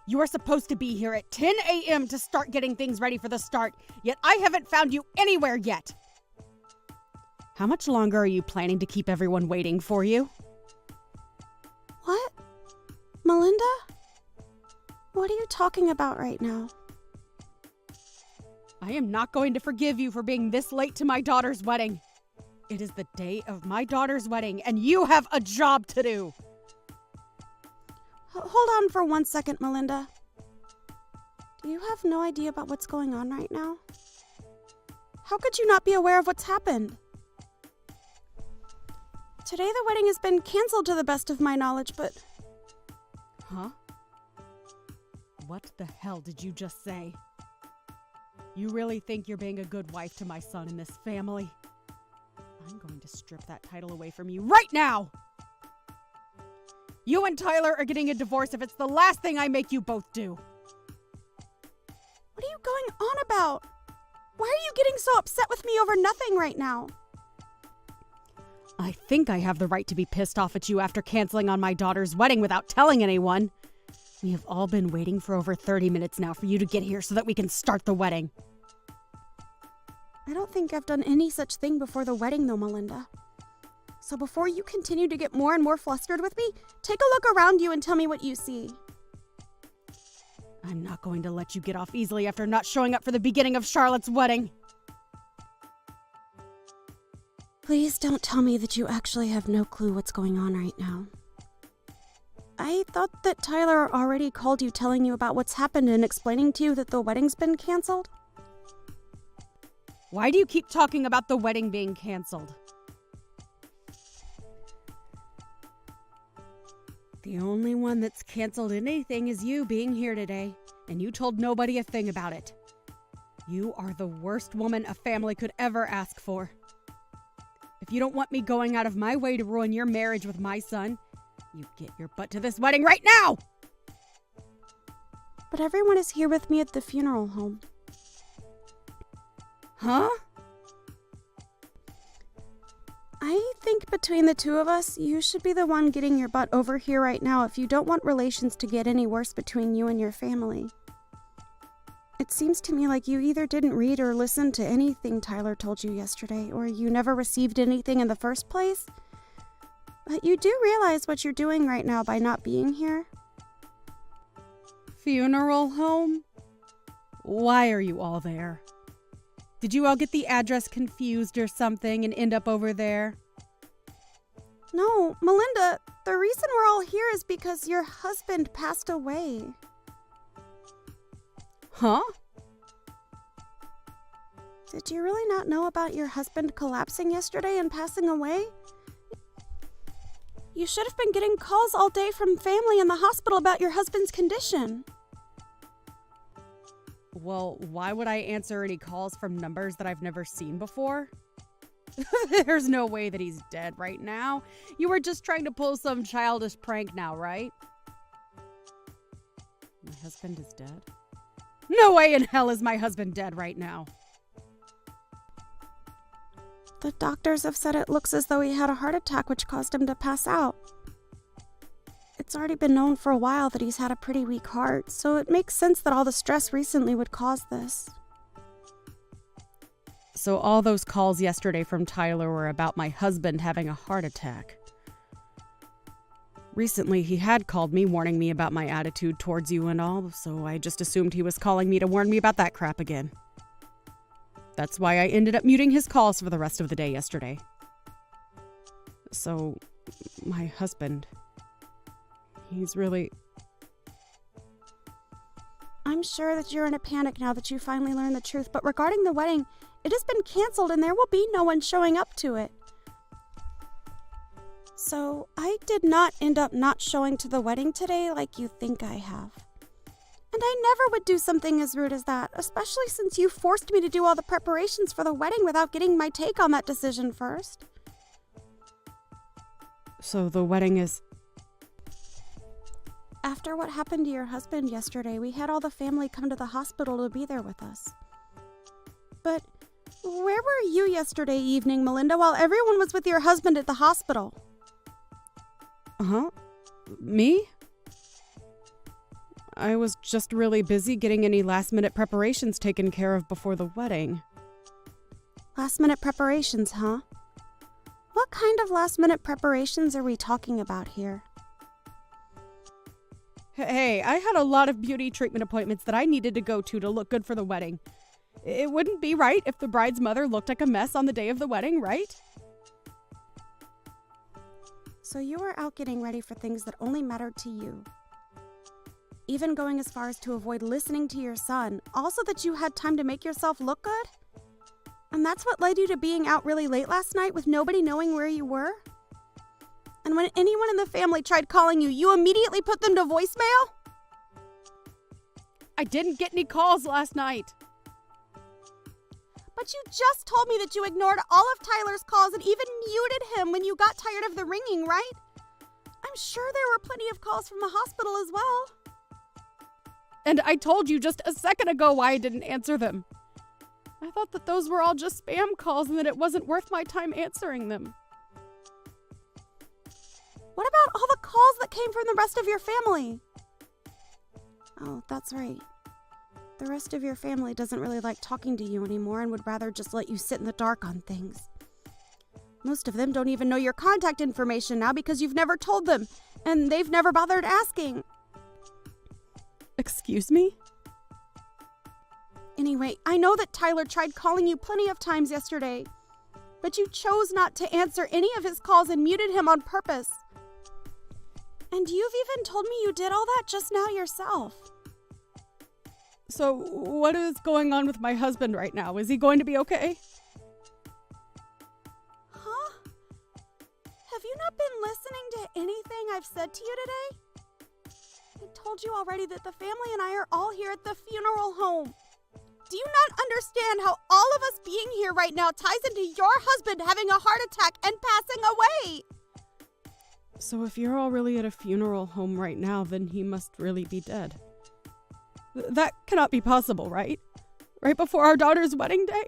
You are supposed to be here at 10 a.m. to start getting things ready for the start, yet I haven't found you anywhere yet. How much longer are you planning to keep everyone waiting for you? What? Melinda? What are you talking about right now? I am not going to forgive you for being this late to my daughter's wedding. It is the day of my daughter's wedding, and you have a job to do. Hold on for 1 second, Melinda. Do you have no idea about what's going on right now? How could you not be aware of what's happened? Today the wedding has been canceled to the best of my knowledge, but... Huh? What the hell did you just say? You really think you're being a good wife to my son in this family? I'm going to strip that title away from you right now! You and Tyler are getting a divorce if it's the last thing I make you both do. What are you going on about? Why are you getting so upset with me over nothing right now? I think I have the right to be pissed off at you after canceling on my daughter's wedding without telling anyone. We have all been waiting for over 30 minutes now for you to get here so that we can start the wedding. I don't think I've done any such thing before the wedding, though, Melinda. So before you continue to get more and more flustered with me, take a look around you and tell me what you see. I'm not going to let you get off easily after not showing up for the beginning of Charlotte's wedding. Please don't tell me that you actually have no clue what's going on right now. I thought that Tyler already called you telling you about what's happened and explaining to you that the wedding's been canceled. Why do you keep talking about the wedding being canceled? The only one that's canceled anything is you being here today, and you told nobody a thing about it. You are the worst woman a family could ever ask for. If you don't want me going out of my way to ruin your marriage with my son, you get your butt to this wedding right now! But everyone is here with me at the funeral home. Huh? I think between the two of us, you should be the one getting your butt over here right now if you don't want relations to get any worse between you and your family. It seems to me like you either didn't read or listen to anything Tyler told you yesterday, or you never received anything in the first place. But you do realize what you're doing right now by not being here. Funeral home? Why are you all there? Did you all get the address confused or something and end up over there? No, Melinda, the reason we're all here is because your husband passed away. Huh? Did you really not know about your husband collapsing yesterday and passing away? You should have been getting calls all day from family in the hospital about your husband's condition. Well, why would I answer any calls from numbers that I've never seen before? There's no way that he's dead right now. You were just trying to pull some childish prank now, right? My husband is dead? No way in hell is my husband dead right now. The doctors have said it looks as though he had a heart attack which caused him to pass out. It's already been known for a while that he's had a pretty weak heart, so it makes sense that all the stress recently would cause this. So all those calls yesterday from Tyler were about my husband having a heart attack. Recently, he had called me warning me about my attitude towards you and all, so I just assumed he was calling me to warn me about that crap again. That's why I ended up muting his calls for the rest of the day yesterday. So, my husband, he's really... I'm sure that you're in a panic now that you finally learned the truth, but regarding the wedding, it has been canceled and there will be no one showing up to it. So, I did not end up not showing to the wedding today like you think I have. And I never would do something as rude as that, especially since you forced me to do all the preparations for the wedding without getting my take on that decision first. So the wedding is... After what happened to your husband yesterday, we had all the family come to the hospital to be there with us. But where were you yesterday evening, Melinda, while everyone was with your husband at the hospital? Huh? Me? I was just really busy getting any last-minute preparations taken care of before the wedding. Last-minute preparations, huh? What kind of last-minute preparations are we talking about here? Hey, I had a lot of beauty treatment appointments that I needed to go to look good for the wedding. It wouldn't be right if the bride's mother looked like a mess on the day of the wedding, right? So you were out getting ready for things that only mattered to you. Even going as far as to avoid listening to your son, also that you had time to make yourself look good? And that's what led you to being out really late last night with nobody knowing where you were? And when anyone in the family tried calling you, you immediately put them to voicemail? I didn't get any calls last night. But you just told me that you ignored all of Tyler's calls and even muted him when you got tired of the ringing, right? I'm sure there were plenty of calls from the hospital as well. And I told you just a second ago why I didn't answer them. I thought that those were all just spam calls and that it wasn't worth my time answering them. What about all the calls that came from the rest of your family? Oh, that's right. The rest of your family doesn't really like talking to you anymore and would rather just let you sit in the dark on things. Most of them don't even know your contact information now because you've never told them, and they've never bothered asking. Excuse me? Anyway, I know that Tyler tried calling you plenty of times yesterday, but you chose not to answer any of his calls and muted him on purpose. And you've even told me you did all that just now yourself. So, what is going on with my husband right now? Is he going to be okay? Huh? Have you not been listening to anything I've said to you today? I told you already that the family and I are all here at the funeral home. Do you not understand how all of us being here right now ties into your husband having a heart attack and passing away? So if you're all really at a funeral home right now, then he must really be dead. That cannot be possible, right? Right before our daughter's wedding day?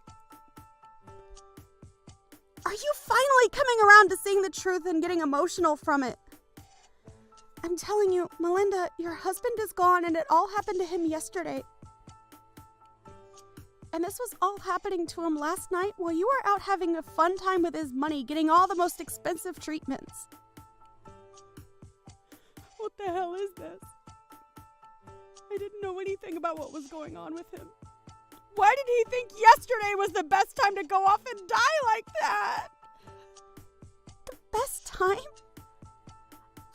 Are you finally coming around to seeing the truth and getting emotional from it? I'm telling you, Melinda, your husband is gone and it all happened to him yesterday. And this was all happening to him last night while you were out having a fun time with his money, getting all the most expensive treatments. What the hell is this? I didn't know anything about what was going on with him. Why did he think yesterday was the best time to go off and die like that? The best time?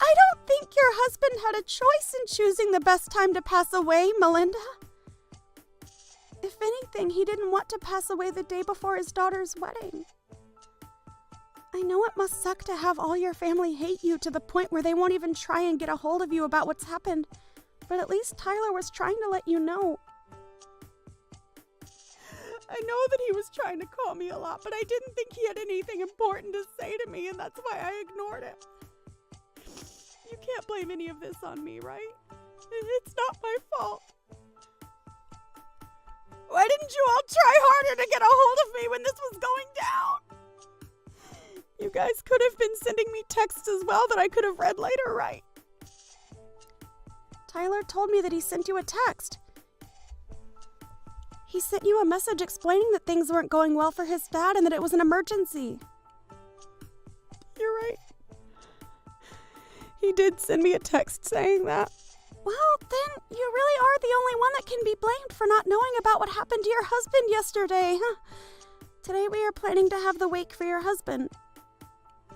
I don't think your husband had a choice in choosing the best time to pass away, Melinda. If anything, he didn't want to pass away the day before his daughter's wedding. I know it must suck to have all your family hate you to the point where they won't even try and get a hold of you about what's happened, but at least Tyler was trying to let you know. I know that he was trying to call me a lot, but I didn't think he had anything important to say to me, and that's why I ignored him. You can't blame any of this on me, right? It's not my fault. Why didn't you all try harder to get a hold of me when this was going down? You guys could have been sending me texts as well that I could have read later, right? Tyler told me that he sent you a text. He sent you a message explaining that things weren't going well for his dad and that it was an emergency. You're right. He did send me a text saying that. Well, then you really are the only one that can be blamed for not knowing about what happened to your husband yesterday. Today we are planning to have the wake for your husband.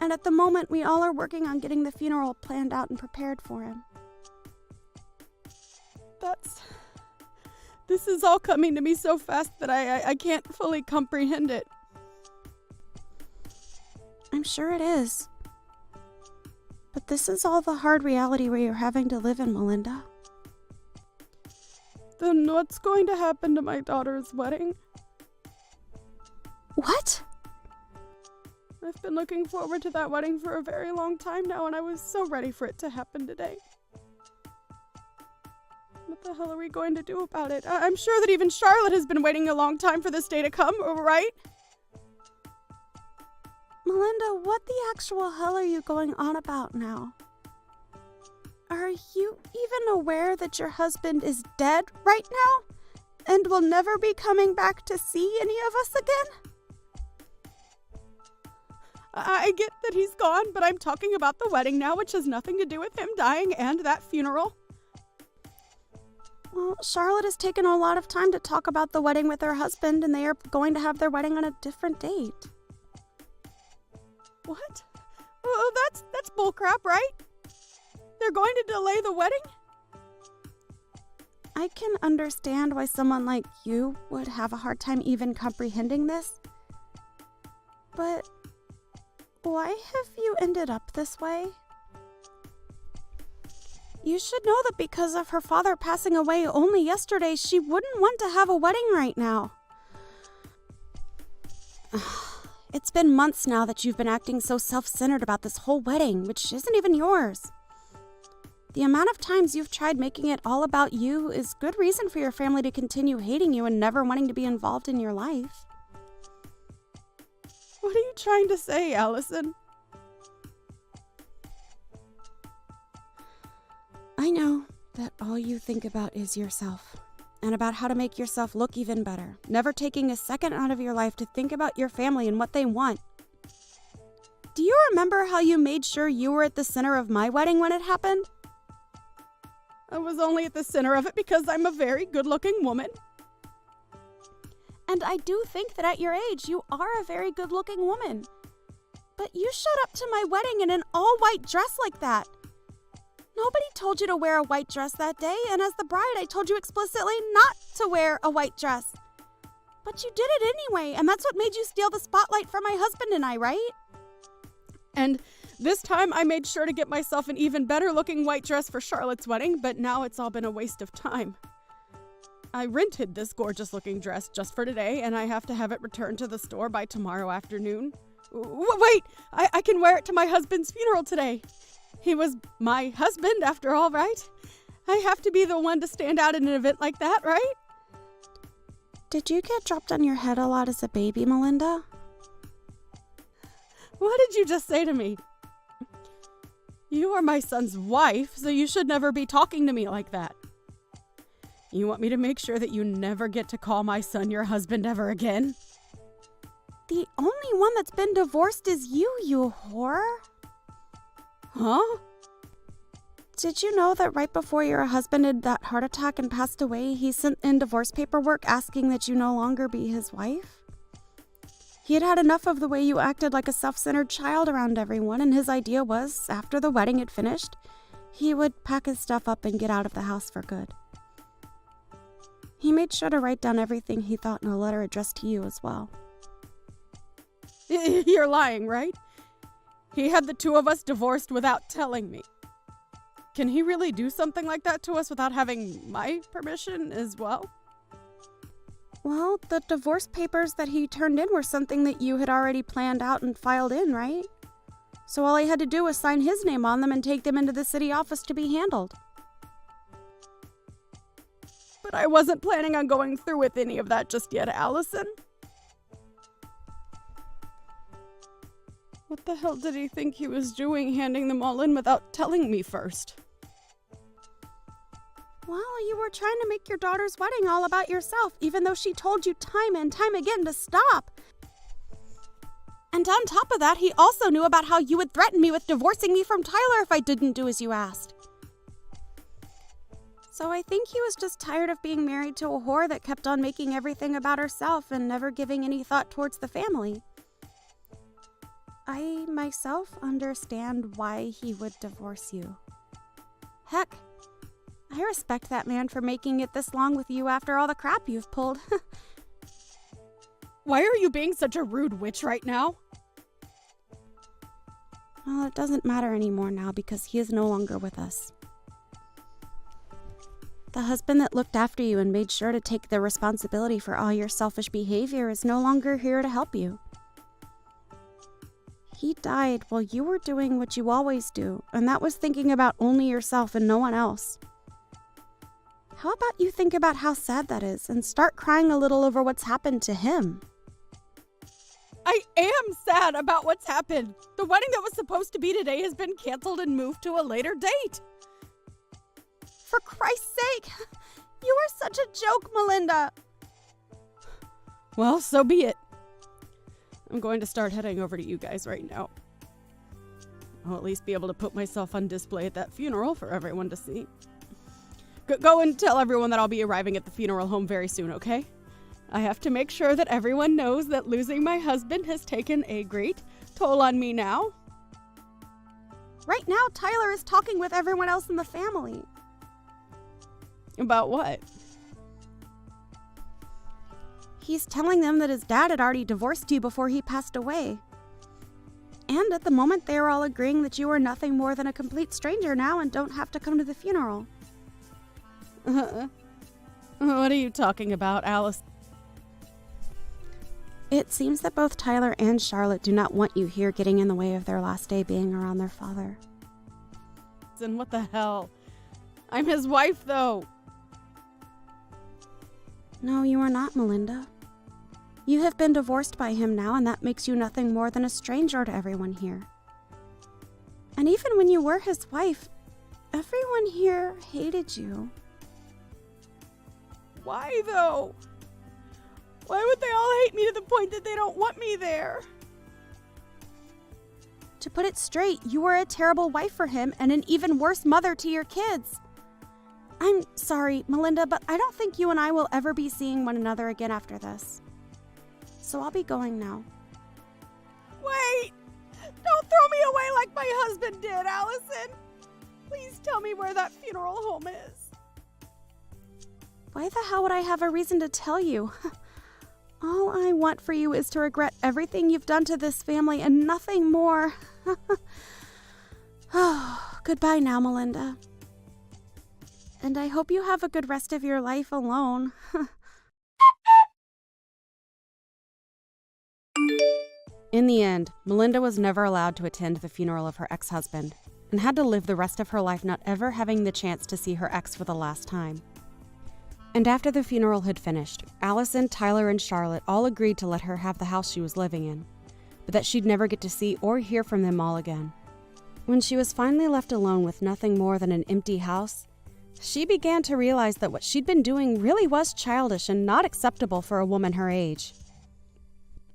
And at the moment, we all are working on getting the funeral planned out and prepared for him. This is all coming to me so fast that I can't fully comprehend it. I'm sure it is. But this is all the hard reality we are having to live in, Melinda. Then what's going to happen to my daughter's wedding? What? I've been looking forward to that wedding for a very long time now, and I was so ready for it to happen today. What the hell are we going to do about it? I'm sure that even Charlotte has been waiting a long time for this day to come, right? Melinda, what the actual hell are you going on about now? Are you even aware that your husband is dead right now? And will never be coming back to see any of us again? I get that he's gone, but I'm talking about the wedding now, which has nothing to do with him dying and that funeral. Well, Charlotte has taken a lot of time to talk about the wedding with her husband, and they are going to have their wedding on a different date. What? Oh, that's bullcrap, right? They're going to delay the wedding? I can understand why someone like you would have a hard time even comprehending this. But why have you ended up this way? You should know that because of her father passing away only yesterday, she wouldn't want to have a wedding right now. It's been months now that you've been acting so self-centered about this whole wedding, which isn't even yours. The amount of times you've tried making it all about you is good reason for your family to continue hating you and never wanting to be involved in your life. What are you trying to say, Allison? I know that all you think about is yourself, and about how to make yourself look even better, never taking a second out of your life to think about your family and what they want. Do you remember how you made sure you were at the center of my wedding when it happened? I was only at the center of it because I'm a very good-looking woman. And I do think that at your age, you are a very good-looking woman. But you showed up to my wedding in an all-white dress like that. Nobody told you to wear a white dress that day, and as the bride, I told you explicitly not to wear a white dress. But you did it anyway, and that's what made you steal the spotlight from my husband and I, right? And this time, I made sure to get myself an even better-looking white dress for Charlotte's wedding, but now it's all been a waste of time. I rented this gorgeous-looking dress just for today, and I have to have it returned to the store by tomorrow afternoon. Wait! I can wear it to my husband's funeral today. He was my husband, after all, right? I have to be the one to stand out in an event like that, right? Did you get dropped on your head a lot as a baby, Melinda? What did you just say to me? You are my son's wife, so you should never be talking to me like that. You want me to make sure that you never get to call my son your husband ever again? The only one that's been divorced is you, you whore. Huh? Did you know that right before your husband had that heart attack and passed away, he sent in divorce paperwork asking that you no longer be his wife? He had had enough of the way you acted like a self-centered child around everyone, and his idea was, after the wedding had finished, he would pack his stuff up and get out of the house for good. He made sure to write down everything he thought in a letter addressed to you as well. You're lying, right? He had the two of us divorced without telling me. Can he really do something like that to us without having my permission as well? Well, the divorce papers that he turned in were something that you had already planned out and filed in, right? So all I had to do was sign his name on them and take them into the city office to be handled. But I wasn't planning on going through with any of that just yet, Allison. What the hell did he think he was doing, handing them all in without telling me first? Well, you were trying to make your daughter's wedding all about yourself, even though she told you time and time again to stop. And on top of that, he also knew about how you would threaten me with divorcing me from Tyler if I didn't do as you asked. So I think he was just tired of being married to a whore that kept on making everything about herself and never giving any thought towards the family. I myself understand why he would divorce you. Heck, I respect that man for making it this long with you after all the crap you've pulled. Why are you being such a rude witch right now? Well, it doesn't matter anymore now because he is no longer with us. The husband that looked after you and made sure to take the responsibility for all your selfish behavior is no longer here to help you. He died while you were doing what you always do, and that was thinking about only yourself and no one else. How about you think about how sad that is and start crying a little over what's happened to him? I am sad about what's happened. The wedding that was supposed to be today has been canceled and moved to a later date. For Christ's sake, you are such a joke, Melinda. Well, so be it. I'm going to start heading over to you guys right now. I'll at least be able to put myself on display at that funeral for everyone to see. Go and tell everyone that I'll be arriving at the funeral home very soon, okay? I have to make sure that everyone knows that losing my husband has taken a great toll on me now. Right now, Tyler is talking with everyone else in the family. About what? He's telling them that his dad had already divorced you before he passed away. And at the moment, they are all agreeing that you are nothing more than a complete stranger now and don't have to come to the funeral. What are you talking about, Alice? It seems that both Tyler and Charlotte do not want you here getting in the way of their last day being around their father. Then what the hell? I'm his wife, though. No, you are not, Melinda. You have been divorced by him now, and that makes you nothing more than a stranger to everyone here. And even when you were his wife, everyone here hated you. Why, though? Why would they all hate me to the point that they don't want me there? To put it straight, you were a terrible wife for him and an even worse mother to your kids. I'm sorry, Melinda, but I don't think you and I will ever be seeing one another again after this. So I'll be going now. Wait! Don't throw me away like my husband did, Allison! Please tell me where that funeral home is. Why the hell would I have a reason to tell you? All I want for you is to regret everything you've done to this family and nothing more. Oh, goodbye now, Melinda. And I hope you have a good rest of your life alone. In the end, Melinda was never allowed to attend the funeral of her ex-husband and had to live the rest of her life not ever having the chance to see her ex for the last time. And after the funeral had finished, Allison, Tyler, and Charlotte all agreed to let her have the house she was living in, but that she'd never get to see or hear from them all again. When she was finally left alone with nothing more than an empty house, she began to realize that what she'd been doing really was childish and not acceptable for a woman her age.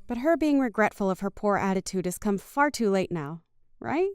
But her being regretful of her poor attitude has come far too late now, right?